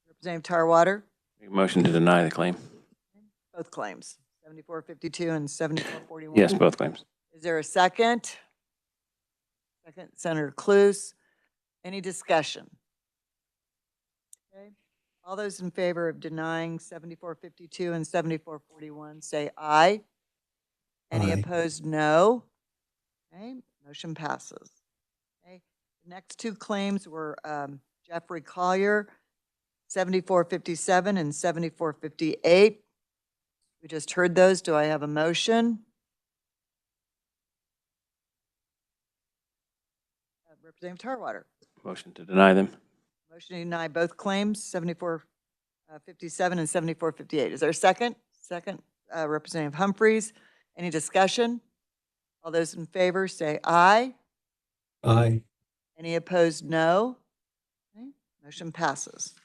Representative Tarwater? Make a motion to deny the claim. Both claims, 7452 and 7441. Yes, both claims. Is there a second? Second, Senator Cluse. Any discussion? Okay. All those in favor of denying 7452 and 7441, say aye. Any Aye. opposed, no. Okay, motion passes. Okay, the next two claims were Jeffrey Collier, 7457 and 7458. We just heard those. Do I have a motion? Representative Tarwater. Motion to deny them. Motion to deny both claims, 7457 and 7458. Is there a second? Second, Representative Humphreys. Any discussion? All those in favor say aye. Aye. Any opposed, no. Okay, motion passes.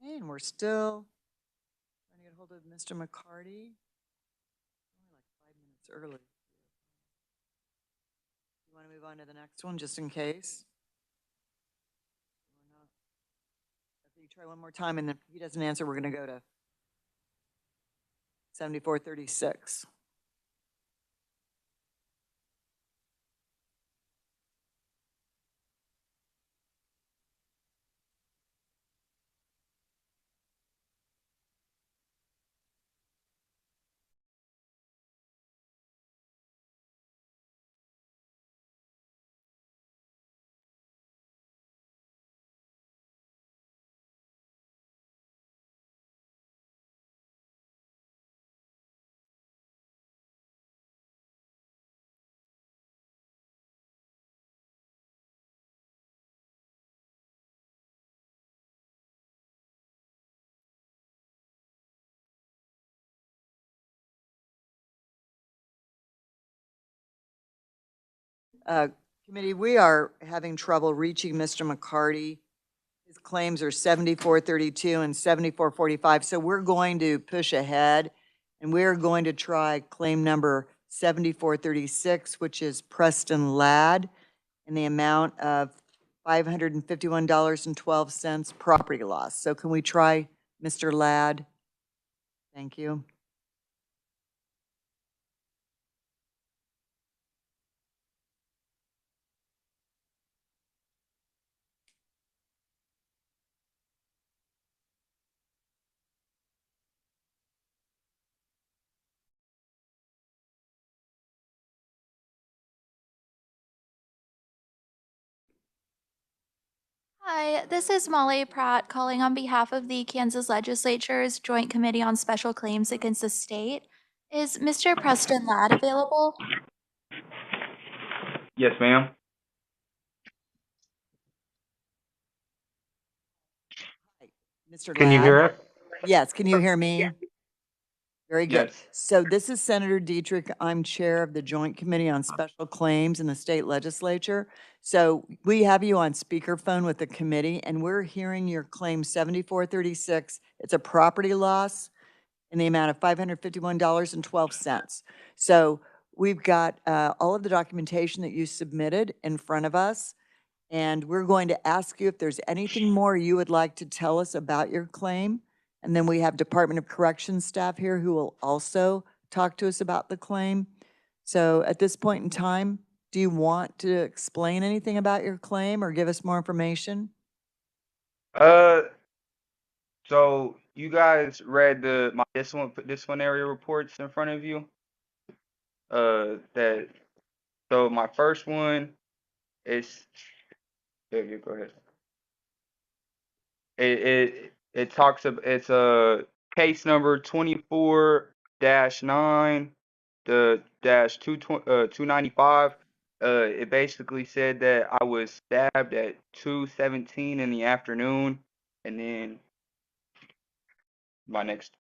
Okay, and we're still trying to get hold of Mr. McCarty. Only like 5 minutes early. You want to move on to the next one just in case? Or not? If you try one more time and then if he doesn't answer, we're going to go to 7436. Committee, we are having trouble reaching Mr. McCarty. His claims are 7432 and 7445. So we're going to push ahead and we're going to try claim number 7436, which is Preston Ladd, in the amount of $551.12 property loss. So can we try Mr. Ladd? Thank you. Hi, this is Molly Pratt calling on behalf of the Kansas Legislature's Joint Committee on Special Claims Against the State. Is Mr. Preston Ladd available? Yes, ma'am. Mr. Can you Ladd? hear us? Yes, can you hear me? Very good. Yes. So this is Senator Dietrich. I'm chair of the Joint Committee on Special Claims in the state legislature. So we have you on speakerphone with the committee and we're hearing your claim 7436. It's a property loss in the amount of $551.12. So we've got all of the documentation that you submitted in front of us. And we're going to ask you if there's anything more you would like to tell us about your claim. And then we have Department of Corrections staff here who will also talk to us about the claim. So at this point in time, do you want to explain anything about your claim or give us more information? So you guys read my disciplinary reports in front of you. So my first one is, yeah, you go ahead. It talks about, it's a case number 24-9 the dash 295. It basically said that I was stabbed at 2:17 in the afternoon, and then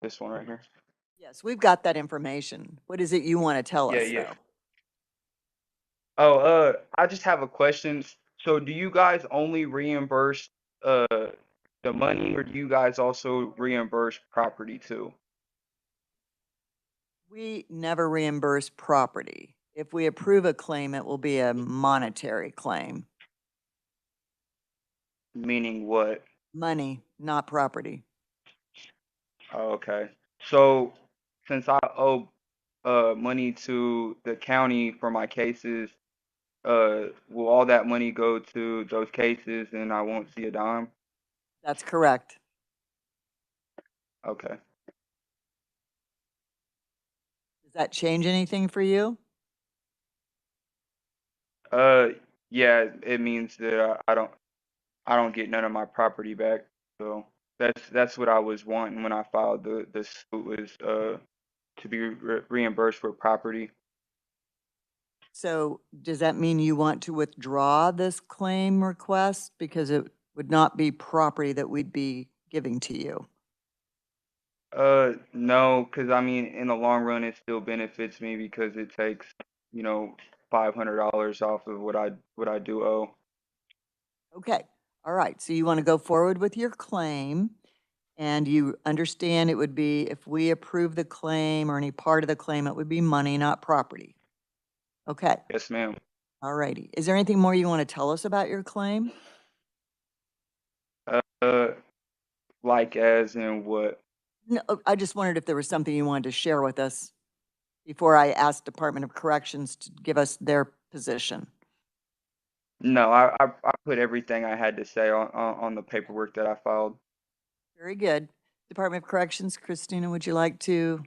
this one right here. Yes, we've got that information. What is it you want to tell Yeah, us, yeah. though? Oh, I just have a question. So do you guys only reimburse the money, or do you guys also reimburse property too? We never reimburse property. If we approve a claim, it will be a monetary claim. Meaning what? Money, not property. Oh, okay. So since I owe money to the county for my cases, will all that money go to those cases and I won't see a dime? That's correct. Okay. Does that change anything for you? Yeah, it means that I don't get none of my property back. So that's what I was wanting when I filed the suit, was to be reimbursed for property. So does that mean you want to withdraw this claim request? Because it would not be property that we'd be giving to you. No, because I mean, in the long run, it still benefits me because it takes, $500 off of what I do owe. Okay, all right. So you want to go forward with your claim, and you understand it would be, if we approve the claim or any part of the claim, it would be money, not property. Okay, Yes, ma'am. all righty. Is there anything more you want to tell us about your claim? Like as in what? No, I just wondered if there was something you wanted to share with us before I asked Department of Corrections to give us their position. No, I put everything I had to say on the paperwork that I filed. Very good. Department of Corrections, Christina, would you like to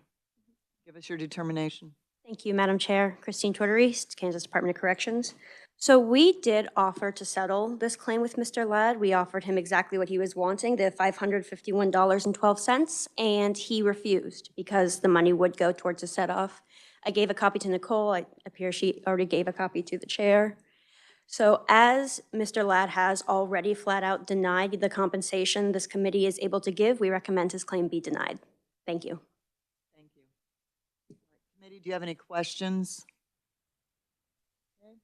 give us your determination? Thank you, Madam Chair. Christine Tortorese, Kansas Department of Corrections. So we did offer to settle this claim with Mr. Ladd. We offered him exactly what he was wanting, the $551.12, and he refused because the money would go towards a set-off. I gave a copy to Nicole. It appears she already gave a copy to the chair. So as Mr. Ladd has already flat out denied the compensation this committee is able to give, we recommend his claim be denied. Thank you. Thank you. All right, committee, do you have any questions? Okay.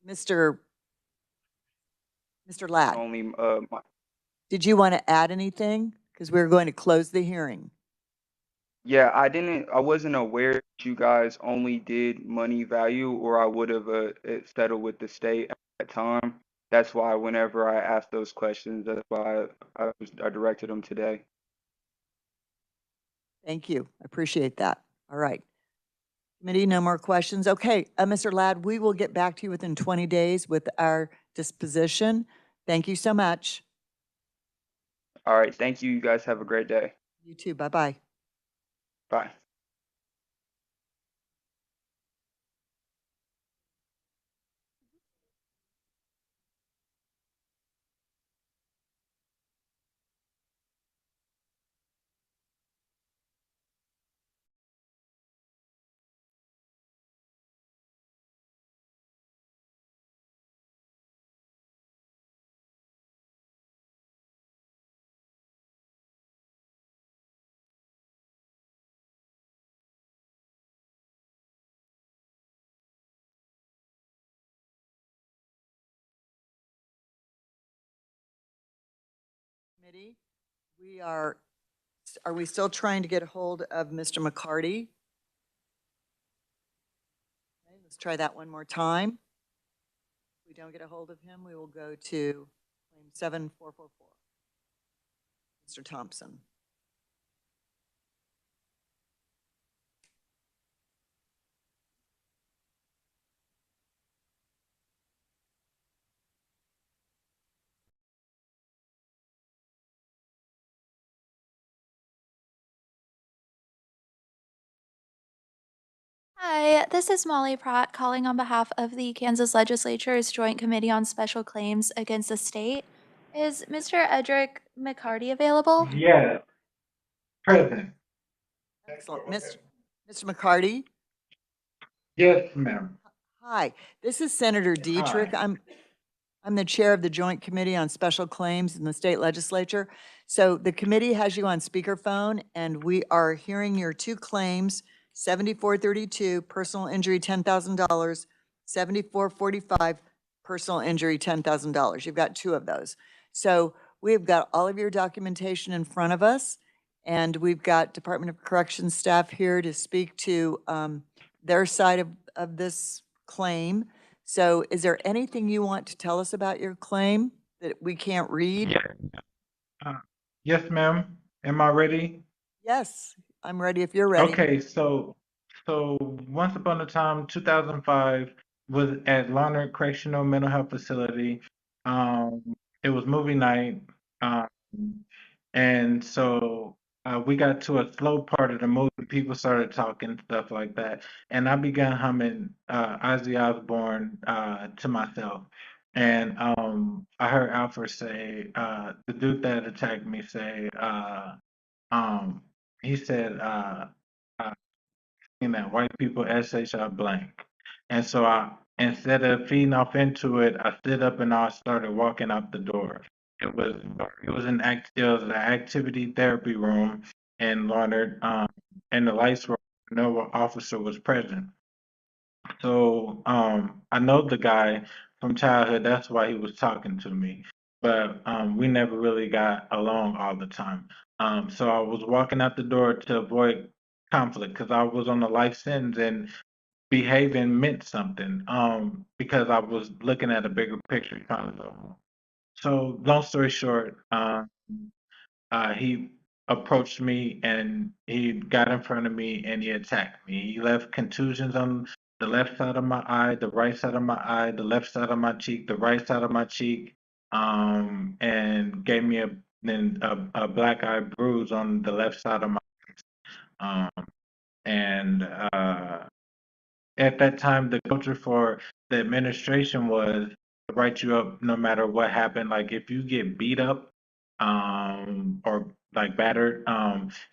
Mr. Ladd, Only did you want to add anything? Because we're going to close the hearing. Yeah, I wasn't aware that you guys only did money value, or I would have settled with the state at that time. That's why whenever I asked those questions, that's why I directed them today. Thank you. I appreciate that. All right. Committee, no more questions. Okay, Mr. Ladd, we will get back to you within 20 days with our disposition. Thank you so much. All right, thank you. You guys have a great day. You too. Bye-bye. Bye. Committee, are we still trying to get a hold of Mr. McCarty? Okay, let's try that one more time. If we don't get a hold of him, we will go to claim 7444. Mr. Thompson. Hi, this is Molly Pratt calling on behalf of the Kansas Legislature's Joint Committee on Special Claims Against the State. Is Mr. Edric McCarty available? Yes, present. Excellent. Mr. McCarty? Yes, ma'am. Hi, this is Senator Dietrich. Hi. I'm the chair of the Joint Committee on Special Claims in the state legislature. So the committee has you on speakerphone, and we are hearing your two claims, 7432, personal injury, $10,000, 7445, personal injury, $10,000. You've got two of those. So we've got all of your documentation in front of us, and we've got Department of Corrections staff here to speak to their side of this claim. So is there anything you want to tell us about your claim that we can't read? Yeah. Yes, ma'am. Am I ready? Yes, I'm ready if you're ready. Okay, so once upon a time, 2005, was at Larned Correctional Mental Health Facility. Um, it was movie night. Um, And so we got to a slow part of the movie. People started talking, stuff like that. And I began humming Ozzy Osbourne to myself. And I heard Alfred say, the dude that attacked me say, um, he said, uh, that white people SHR blank. And so instead of feeding off into it, I stood up and I started walking out the door. It was an activity therapy room in Leonard, and the lights were no officer was present. So I know the guy from childhood. That's why he was talking to me. But we never really got along all the time. So I was walking out the door to avoid conflict because I was on a life sentence and behaving meant something. Because I was looking at a bigger picture kind of. So long story short, he approached me and he got in front of me and he attacked me. He left contusions on the left side of my eye, the right side of my eye, the left side of my cheek, the right side of my cheek, and gave me a black eye bruise on the left side of my um, and at that time, the culture for the administration was to write you up no matter what happened. Like if you get beat up, or like battered,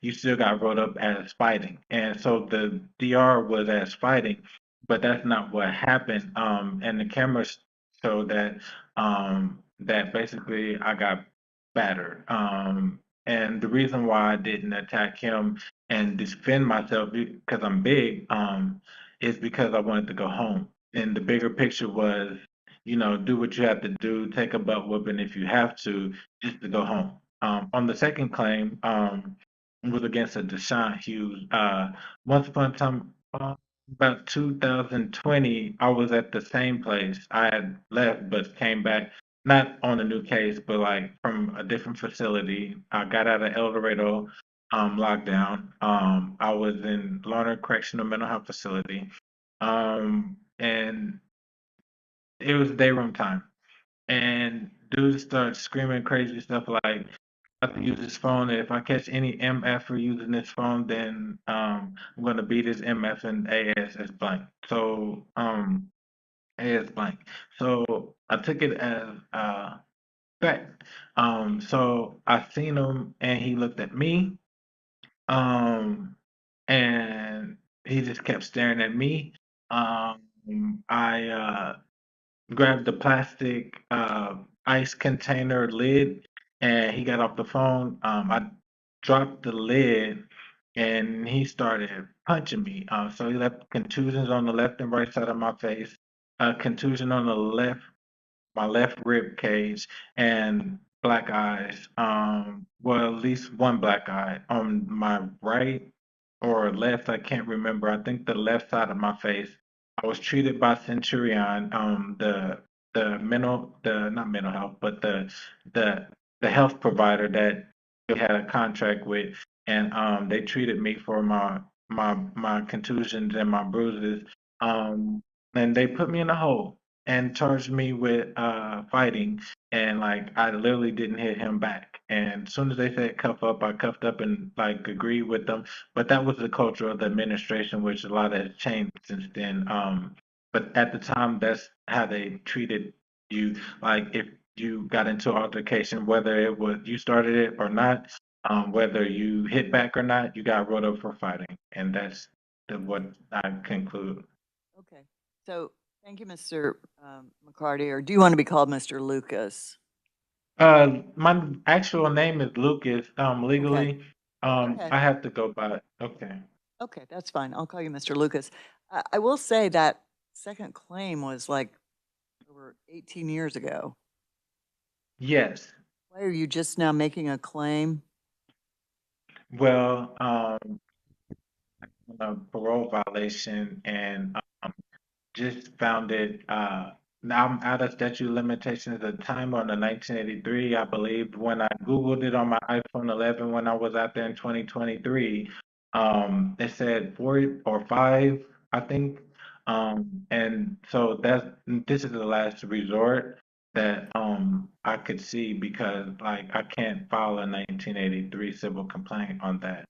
you still got wrote up as fighting. And so the DR was as fighting, but that's not what happened. And the cameras showed that basically I got battered. And the reason why I didn't attack him and defend myself because I'm big, is because I wanted to go home. And the bigger picture was, do what you have to do, take a butt whooping if you have to, just to go home. On the second claim, was against a Deshaun Hughes. Once upon a time, about 2020, I was at the same place. I had left but came back, not on a new case, but like from a different facility. I got out of El Dorado lockdown. I was in Larned Correctional Mental Health Facility. And it was dayroom time. And dudes started screaming crazy stuff like, I have to use this phone. If I catch any MF for using this phone, then I'm going to beat his MF and AS as blank. So, AS blank. So I took it as fact. So I seen him and he looked at me. And he just kept staring at me. I grabbed the plastic ice container lid, and he got off the phone. I dropped the lid, and he started punching me. So he left contusions on the left and right side of my face, contusion on the left, my left rib cage, and black eyes. Well, at least one black eye on my right or left. I can't remember. I think the left side of my face. I was treated by Centurion, the mental, the not mental health, but the the health provider that we had a contract with, and they treated me for my contusions and my bruises. And they put me in a hole. and charged me with fighting, and like I literally didn't hit him back. And as soon as they said cuff up, I cuffed up and like agreed with them. But that was the culture of the administration, which a lot has changed since then. But at the time, that's how they treated you. Like if you got into an altercation, whether it was you started it or not, whether you hit back or not, you got wrote up for fighting, and that's what I conclude. Okay, so thank you, Mr. McCarty, or do you want to be called Mr. Lucas? My actual name is Lucas. Okay, Legally, okay, I have to go by. Okay. okay, that's fine. I'll call you Mr. Lucas. I will say that second claim was like over 18 years ago. Yes. Why are you just now making a claim? Well, a parole violation, and just found it. Now I'm out of statute of limitations at the time on the 1983, I believe. When I Googled it on my iPhone 11 when I was out there in 2023, it said 4 or 5, I think. And so this is the last resort that I could see, because like I can't file a 1983 civil complaint on that.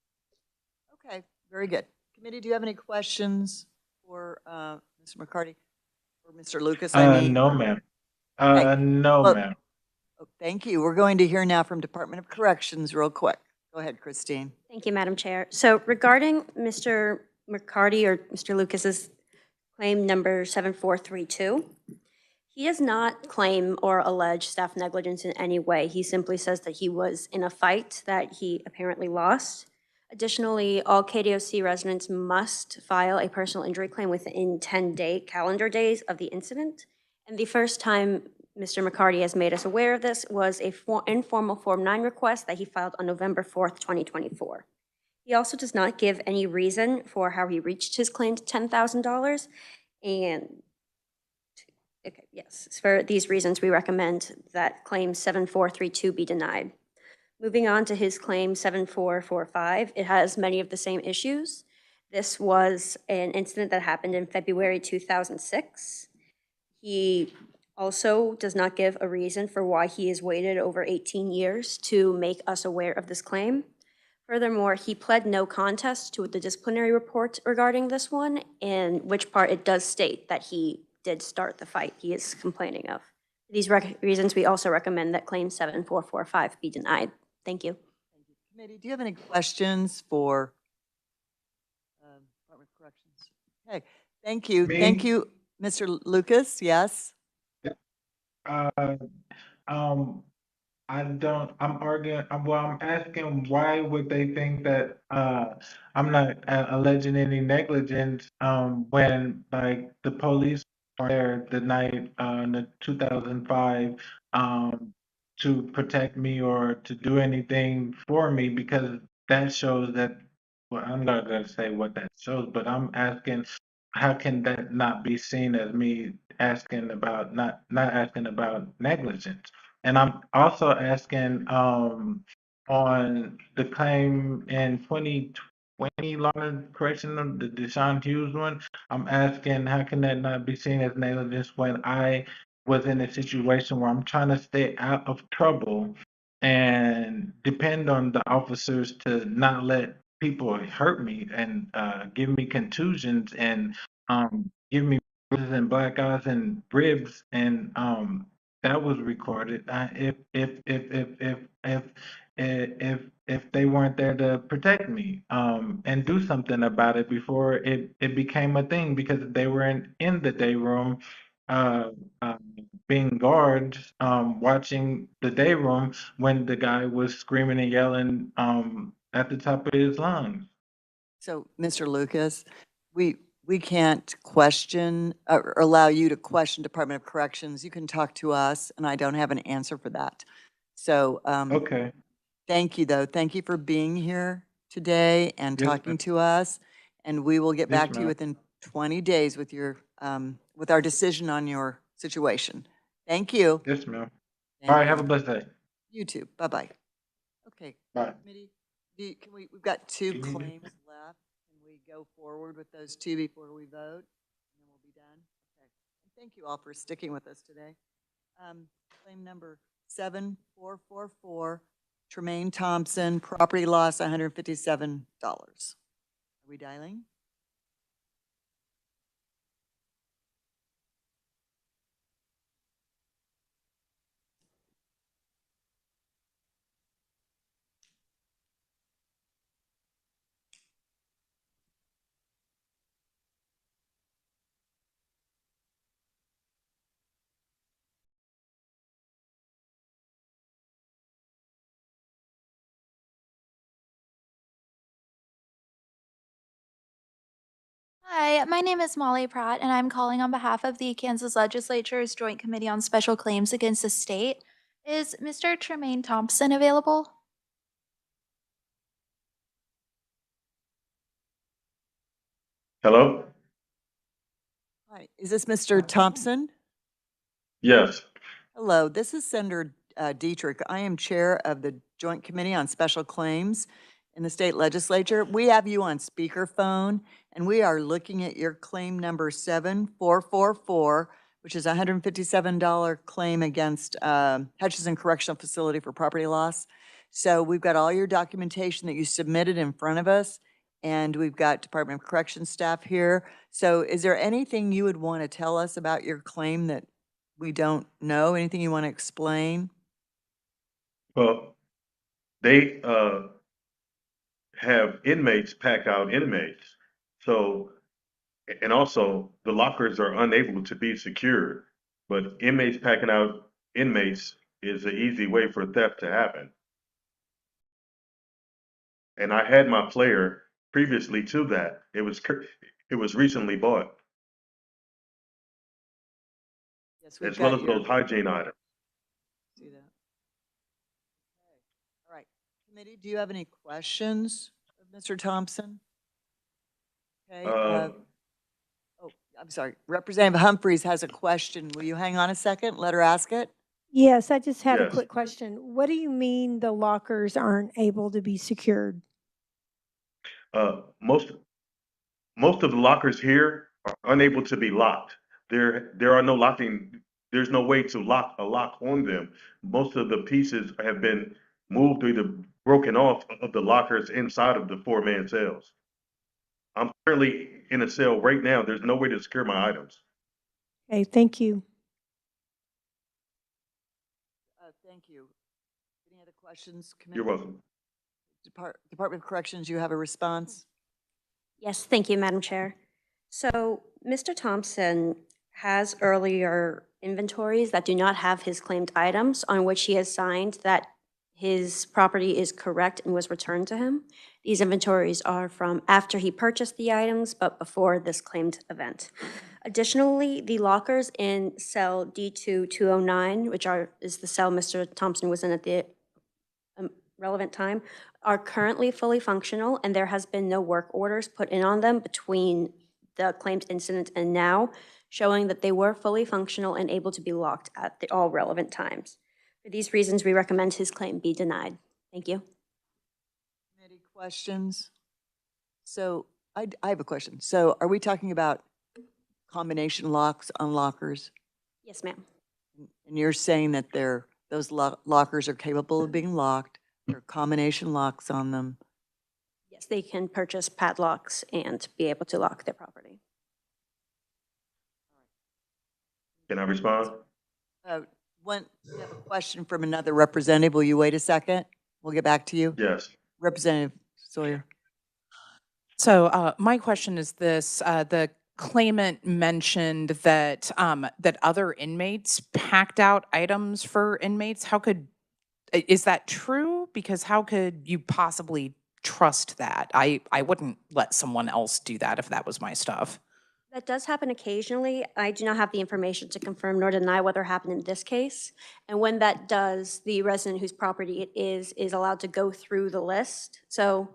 Okay, very good. Committee, do you have any questions for Mr. McCarty or Mr. Lucas, I mean? No, ma'am. Okay, No, well, ma'am. thank you. We're going to hear now from Department of Corrections real quick. Go ahead, Christine. Thank you, Madam Chair. So regarding Mr. McCarty or Mr. Lucas's claim number 7432, he does not claim or allege staff negligence in any way. He simply says that he was in a fight that he apparently lost. Additionally, all KDOC residents must file a personal injury claim within 10 calendar days of the incident. And the first time Mr. McCarty has made us aware of this was a informal Form 9 request that he filed on November 4th, 2024. He also does not give any reason for how he reached his claim to $10,000. And okay, yes, for these reasons, we recommend that claim 7432 be denied. Moving on to his claim 7445, it has many of the same issues. This was an incident that happened in February 2006. He also does not give a reason for why he has waited over 18 years to make us aware of this claim. Furthermore, he pled no contest to the disciplinary report regarding this one, in which part it does state that he did start the fight he is complaining of. For these reasons, we also recommend that claim 7445 be denied. Thank you. Committee, do you have any questions for Department of Corrections? Okay, thank you. Me? Thank you, Mr. Lucas. Yes? Uh, I'm arguing, I'm asking why would they think that, I'm not alleging any negligence, when like the police were there the night, in the 2005, to protect me or to do anything for me, because that shows that, well, I'm not gonna say what that shows, but I'm asking, how can that not be seen as me asking about, not asking about negligence? And I'm also asking, on the claim in 2020, Lawrence Correctional, the Deshaun Hughes one, I'm asking, how can that not be seen as negligence when I was in a situation where I'm trying to stay out of trouble and depend on the officers to not let people hurt me and give me contusions and give me bruises and black eyes and ribs, and that was recorded. If they weren't there to protect me, and do something about it before it became a thing, because they were in the day room, uh, uh, being guards, watching the day room when the guy was screaming and yelling at the top of his lungs. So, Mr. Lucas, we can't question or allow you to question Department of Corrections. You can talk to us, and I don't have an answer for that. So, Okay. thank you, though. Thank you for being here today and Yes, talking ma'am. to us. And we will get Yes, back to you ma'am. within 20 days with your, with our decision on your situation. Thank you. Yes, ma'am. All Thank right. Have a you. blessed day. You too. Bye-bye. Okay. Bye. Committee, we've got two Do you need to- claims left. Can we go forward with those two before we vote? And then we'll be done? Okay. Thank you all for sticking with us today. Claim number 7444, Tremaine Thompson, property loss, $157. Are we dialing? Hi, my name is Molly Pratt, and I'm calling on behalf of the Kansas Legislature's Joint Committee on Special Claims Against the State. Is Mr. Tremaine Thompson available? Hello? Hi, is this Mr. Thompson? Yes. Hello, this is Senator Dietrich. I am chair of the Joint Committee on Special Claims in the state legislature. We have you on speakerphone, and we are looking at your claim number 7444, which is a $157 claim against Hutchinson Correctional Facility for property loss. So we've got all your documentation that you submitted in front of us, and we've got Department of Corrections staff here. So is there anything you would want to tell us about your claim that we don't know? Anything you want to explain? Well, they have inmates pack out inmates. So, and also the lockers are unable to be secured. But inmates packing out inmates is an easy way for theft to happen. And I had my player previously to that. It was recently bought, Yes, we've as well got as your, those hygiene items. see that. Okay. All right, committee, do you have any questions of Mr. Thompson? Okay, oh, I'm sorry, Representative Humphreys has a question. Will you hang on a second? Let her ask it. Yes, I just had a Yes. quick question. What do you mean the lockers aren't able to be secured? Most of the lockers here are unable to be locked. There are no locking. There's no way to lock a lock on them. Most of the pieces have been moved or either broken off of the lockers inside of the 4-man cells. I'm currently in a cell right now. There's no way to secure my items. Okay, thank you. Thank you. Any other questions, committee? You're welcome. Department of Corrections, you have a response? Yes, thank you, Madam Chair. So Mr. Thompson has earlier inventories that do not have his claimed items on which he has signed that his property is correct and was returned to him. These inventories are from after he purchased the items, but before this claimed event. Additionally, the lockers in cell D2209, which is the cell Mr. Thompson was in at the relevant time, are currently fully functional, and there has been no work orders put in on them between the claimed incident and now, showing that they were fully functional and able to be locked at all relevant times. For these reasons, we recommend his claim be denied. Thank you. Committee questions? So I have a question. So are we talking about combination locks on lockers? Yes, ma'am. And you're saying that those lockers are capable of being locked? There are combination locks on them? Yes, they can purchase padlocks and be able to lock their property. Can I respond? We have a question from another representative. Will you wait a second? We'll get back to you. Yes. Representative Sawyer. So my question is this, the claimant mentioned that, that other inmates packed out items for inmates. Is that true? Because how could you possibly trust that? I wouldn't let someone else do that if that was my stuff. That does happen occasionally. I do not have the information to confirm nor deny whether it happened in this case. And when that does, the resident whose property it is allowed to go through the list. So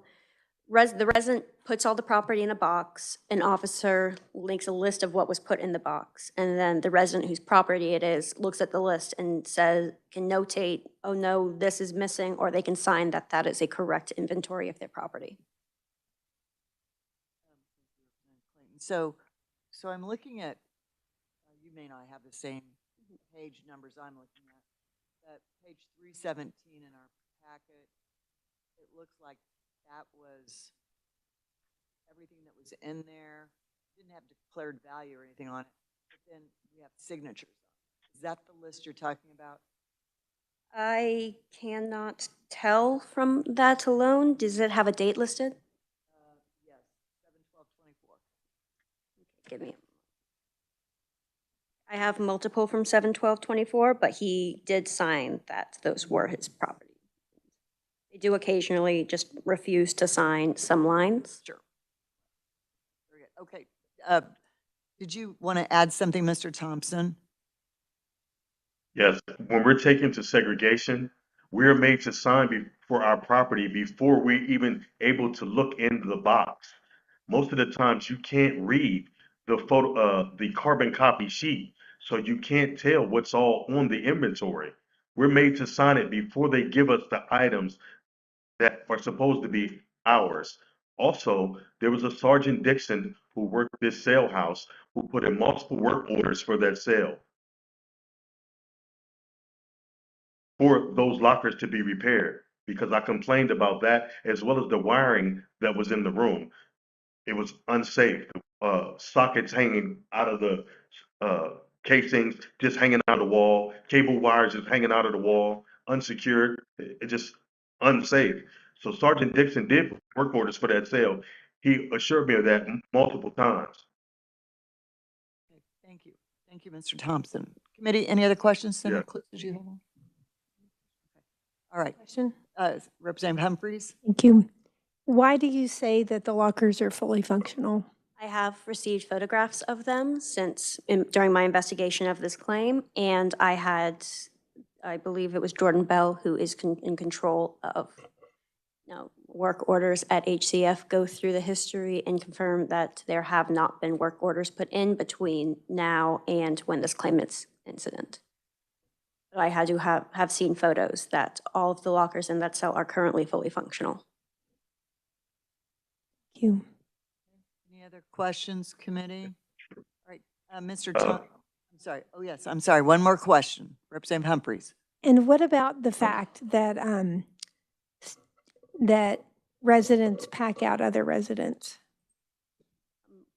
the resident puts all the property in a box, an officer makes a list of what was put in the box, and then the resident whose property it is looks at the list and can notate, oh no, this is missing, or they can sign that that is a correct inventory of their property. So I'm looking at, you may not have the same page numbers I'm looking at. But page 317 in our packet, it looks like that was everything that was in there. Didn't have declared value or anything on it. But then we have signatures on it. Is that the list you're talking about? I cannot tell from that alone. Does it have a date listed? Yes, 7/12/24. Give me. I have multiple from 7/12/24, but he did sign that those were his property. They do occasionally just refuse to sign some lines. Sure. Very good. Okay. Did you want to add something, Mr. Thompson? Yes, when we're taken to segregation, we're made to sign for our property before we're even able to look into the box. Most of the times you can't read the carbon copy sheet, so you can't tell what's all on the inventory. We're made to sign it before they give us the items that are supposed to be ours. Also, there was a Sergeant Dixon who worked this sale house who put in multiple work orders for that sale, for those lockers to be repaired, because I complained about that as well as the wiring that was in the room. It was unsafe. Sockets hanging out of the casings, just hanging out of the wall, cable wires just hanging out of the wall, unsecured. It just unsafe. So Sergeant Dixon did work orders for that sale. He assured me of that multiple times. Okay, thank you. Thank you, Mr. Thompson. Committee, any other questions? Senator Yeah. Cliff, did you have one? All right. Question? Representative Humphries? Thank you. Why do you say that the lockers are fully functional? I have received photographs of them during my investigation of this claim, and I believe it was Jordan Bell who is in control of work orders at HCF, go through the history and confirm that there have not been work orders put in between now and when this claimant's incident. But I have seen photos that all of the lockers in that cell are currently fully functional. Thank you. Any other questions, committee? All right, Mr. Thompson. I'm sorry. Oh, yes, I'm sorry. One more question. Representative Humphries. And what about the fact that that residents pack out other residents?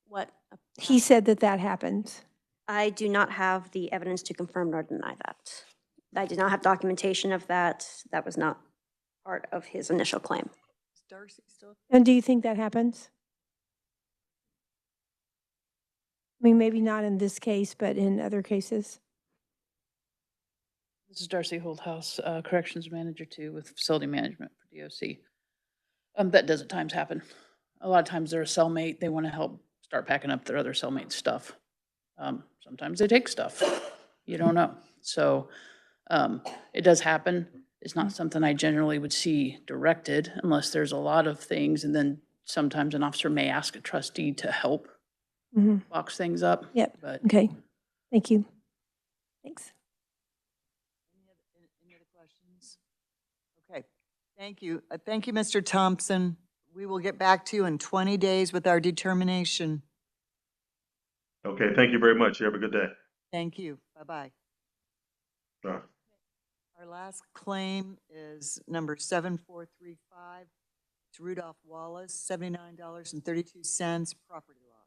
What? He said that that happens. I do not have the evidence to confirm nor deny that. I did not have documentation of that. That was not part of his initial claim. Is Darcy still? And do you think that happens? I mean, maybe not in this case, but in other cases? This is Darcy Holdhouse, Corrections Manager 2 with Facility Management for DOC. That does at times happen. A lot of times they're a cellmate. They want to help start packing up their other cellmate's stuff. Sometimes they take stuff. You don't know. So it does happen. It's not something I generally would see directed unless there's a lot of things. And then sometimes an officer may ask a trustee to help box things up. Yep. But Okay. Thank you. Thanks. Any other questions? Okay. Thank you. Thank you, Mr. Thompson. We will get back to you in 20 days with our determination. Okay, thank you very much. You have a good day. Thank you. Bye-bye. Bye. Our last claim is number 7435. It's Rudolph Wallace, $79.32, property loss.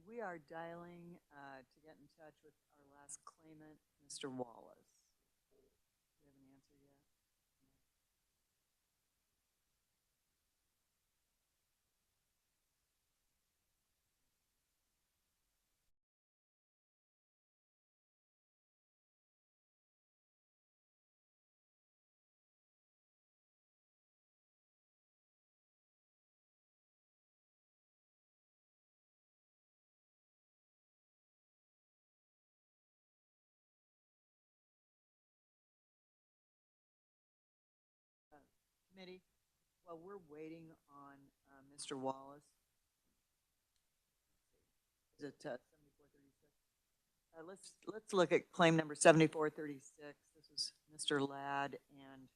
we are dialing to get in touch with our last claimant, Mr. Wallace. Do you have an answer yet? Committee, while we're waiting on Mr. Wallace, is it 7436? Let's look at claim number 7436. This is Mr. Ladd, and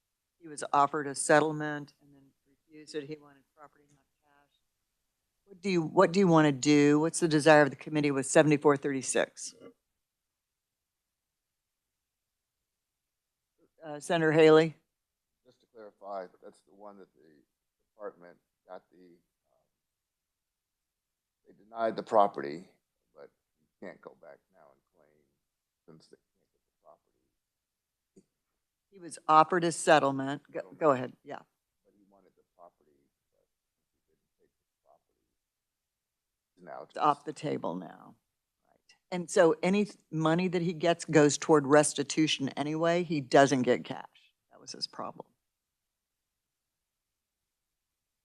he was offered a settlement and then refused it. He wanted property, not cash. What do you want to do? What's the desire of the committee with 7436? Senator Haley? Just to clarify, that's the one that the department got they denied the property, but you can't go back now and claim since they can't get the property. He was offered a settlement. Go ahead, yeah. But he wanted the property, but he didn't take the property. Now It's off the table now. Right. And so any money that he gets goes toward restitution anyway. He doesn't get cash. That was his problem.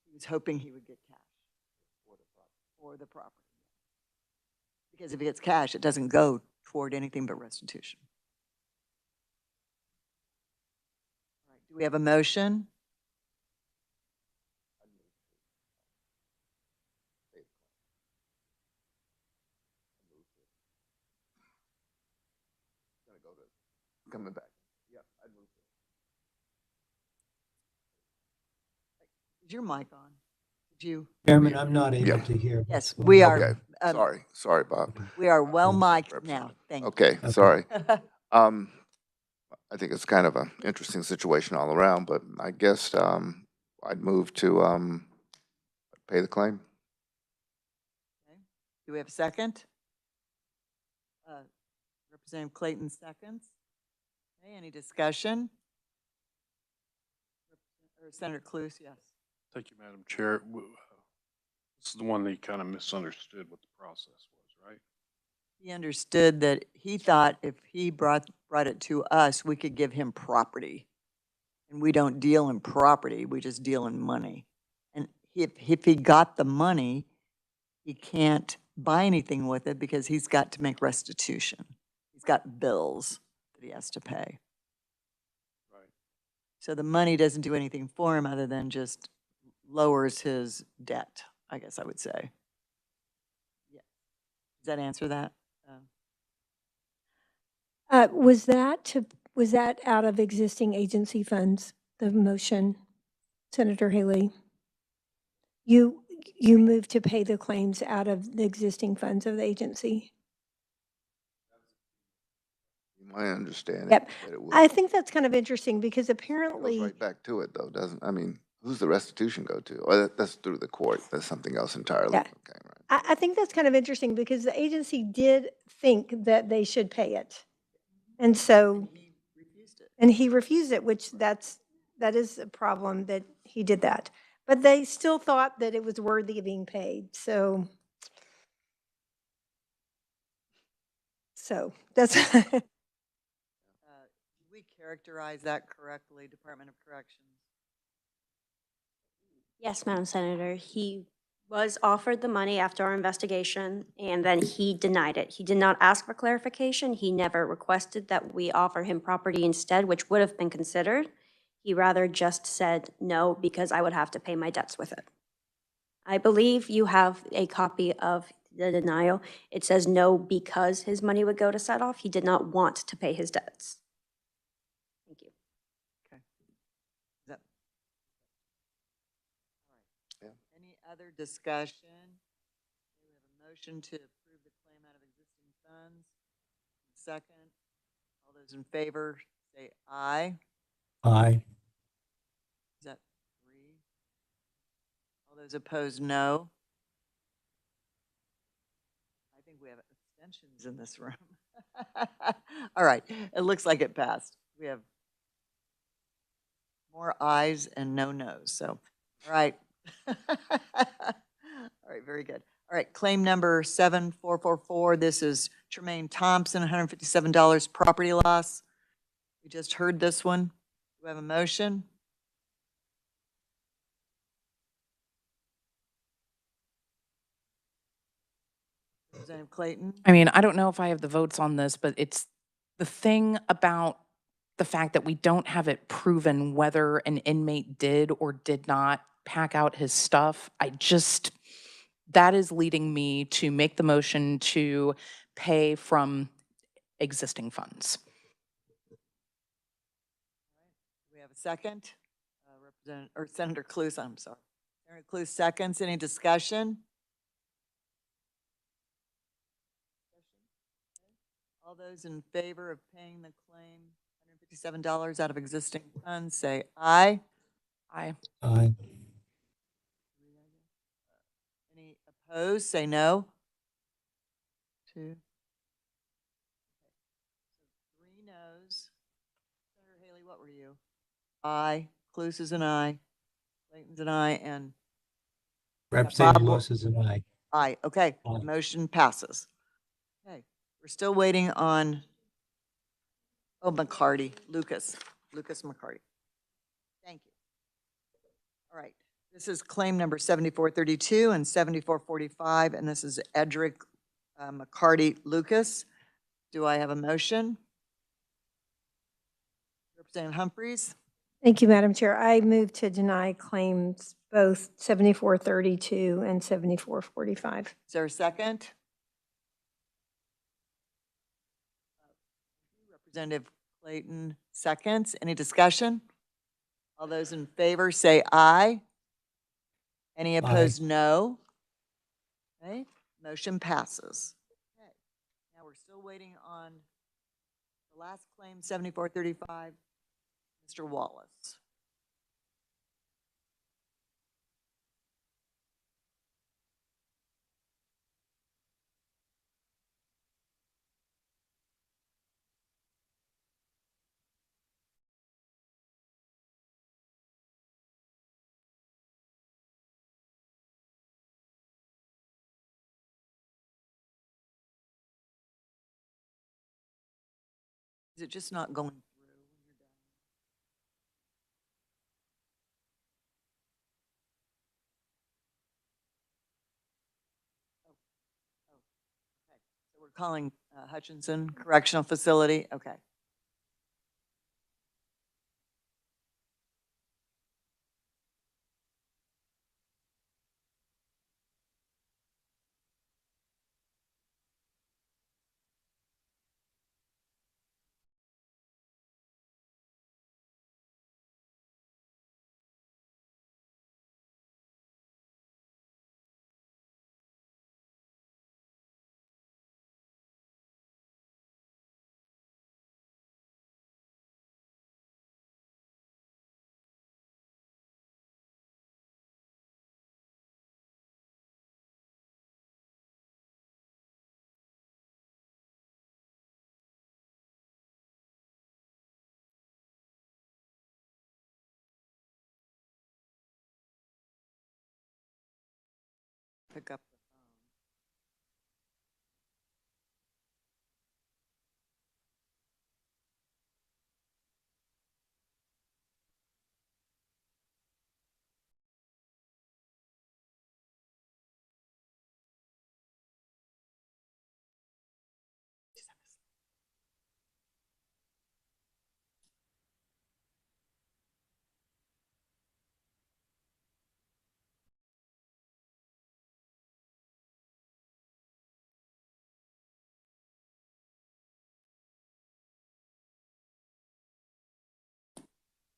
He was hoping he would get cash for the property. Because if he gets cash, it doesn't go toward anything but restitution. All right. Do we have a motion? Coming back. Yeah, I'd move it. Is your mic on? Did you? Chairman, I'm not able to hear. Yes, we are. Okay, sorry, Bob. We are well mic'd now. Thank you. Okay, sorry. I think it's kind of an interesting situation all around, but I guess I'd move to pay the claim. Okay. Do we have a second? Representative Clayton seconds. Okay, any discussion? Or Senator Cluse, yes. Thank you, Madam Chair. This is the one that he kind of misunderstood what the process was, right? He understood that he thought if he brought it to us, we could give him property. And we don't deal in property, we just deal in money. And if he got the money, he can't buy anything with it because he's got to make restitution. He's got bills that he has to pay. Right. So the money doesn't do anything for him other than just lowers his debt, I guess I would say. Yeah. Does that answer that? Was that out of existing agency funds, the motion, Senator Haley? You moved to pay the claims out of the existing funds of the agency? My understanding. Yep. That it was, I think that's kind of interesting because it apparently. goes right back to it though, doesn't, I mean, who's the restitution go to? Or that's through the court, that's something else entirely. Yeah. Okay, right. I think that's kind of interesting because the agency did think that they should pay it. And so, and he refused it, which that is a problem that he did that. But they still thought that it was worthy of being paid. So that's. We characterize that correctly, Department of Corrections? Yes, Madam Senator. He was offered the money after our investigation, and then he denied it. He did not ask for clarification. He never requested that we offer him property instead, which would have been considered. He rather just said no because I would have to pay my debts with it. I believe you have a copy of the denial. It says no because his money would go to set off. He did not want to pay his debts. Thank you. Okay. Is that, all right. Yeah. Any other discussion? We have a motion to approve the claim out of existing funds. Second. All those in favor say aye. Aye. Is that 3? All those opposed, no. I abstentions in this room. All right, it looks like it passed. We have more ayes and no nos, so, all right. All right, very good. All right, claim number 7444. This is Tremaine Thompson, $157 property loss. We just heard this one. Do we have a motion? Representative Clayton? I mean, I don't know if I have the votes on this, but it's the thing about the fact that we don't have it proven whether an inmate did or did not pack out his stuff. That is leading me to make the motion to pay from existing funds. We have a second. Senator Cluse, I'm sorry. Senator Cluse seconds. Any discussion? All those in favor of paying the claim, $157 out of existing funds, say aye. Aye. Aye. Any opposed, say no. 2. 3 noes. Senator Haley, what were you? Aye. Cluse is an aye. Clayton's an aye, and Representative Bob Lewis is an aye. aye. Okay, Aye. motion passes. Okay, we're still waiting on, McCarty, Lucas McCarty. Thank you. All right, this is claim number 7432 and 7445, and this is Edric McCarty Lucas. Do I have a motion? Representative Humphreys? Thank you, Madam Chair. I move to deny claims both 7432 and 7445. Is there a second? Representative Clayton seconds. Any discussion? All those in favor say aye. Any opposed, no. Okay, motion passes. Okay, now we're still waiting on the last claim, 7435, Mr. Wallace. Is it just not going through when you're done? Okay. So we're calling Hutchinson Correctional Facility. Okay. Pick up the phone.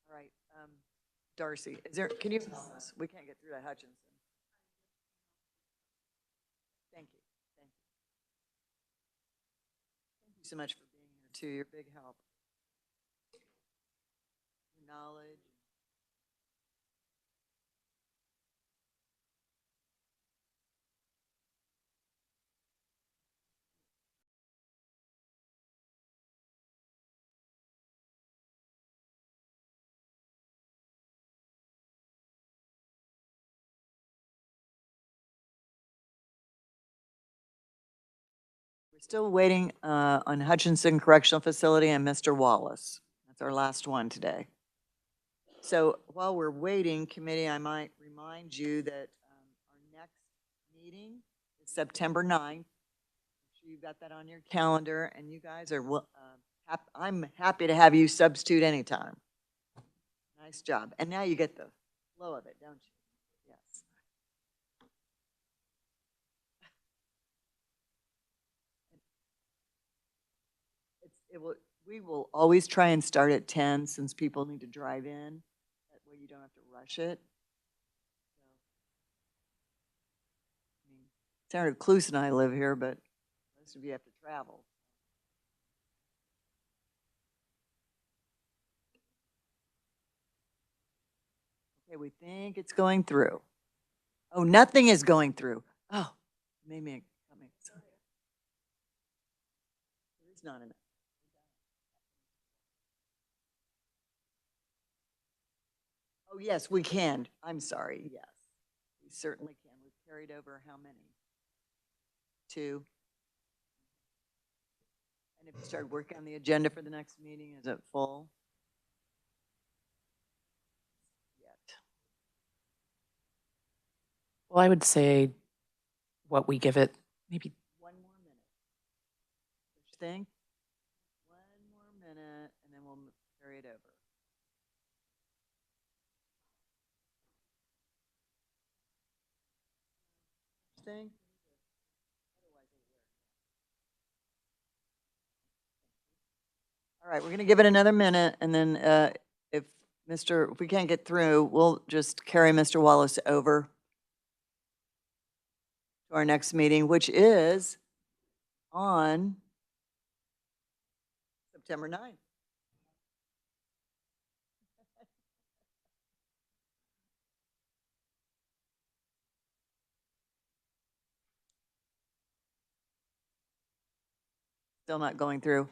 All right, Darcy, can you, we can't get through to Hutchinson. Thank you. Thank you. Thank you so much for being here too. You're a big help. Your knowledge. We're still waiting on Hutchinson Correctional Facility and Mr. Wallace. That's our last one today. So while we're waiting, committee, I might remind you that our next meeting is September 9th. Make sure you've got that on your calendar, and you guys are, I'm happy to have you substitute anytime. Nice job. And now you get the flow of it, don't you? Yes. We will always try and start at 10 since people need to drive in. That way you don't have to rush it. I mean, Senator Cluse and I live here, but most of you have to travel. Okay, we think it's going through. Oh, nothing is going through. Oh, maybe coming. There is not enough. Oh, yes, we can. I'm sorry. Yes, we certainly can. We've carried over how many? 2. And if you start working on the agenda for the next meeting, is it full? Yet. Well, I would say what we give it, maybe 1 more minute. What you think? 1 more minute, and then we'll carry it over. Thing. All right, we're going to give it another minute, and then if we can't get through, we'll just carry Mr. Wallace over to our next meeting, which is on September 9th. Still not going through.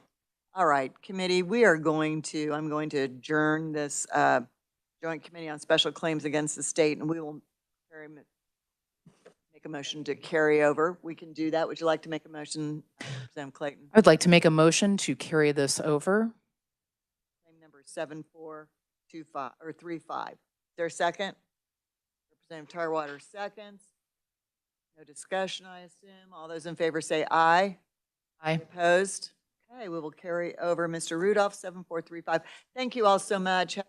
All right, committee, I'm going to adjourn this Joint Committee on Special Claims Against the State, and we will make a motion to carry over. We can do that. Would you like to make a motion, Representative Clayton? I would like to make a motion to carry this over. Claim number 7425 or 35. Is there a second? Representative Tarwater seconds. No discussion, I assume. All those in favor say aye. Aye. Opposed? Okay, we will carry over Mr. Rudolph, 7435. Thank you all so much.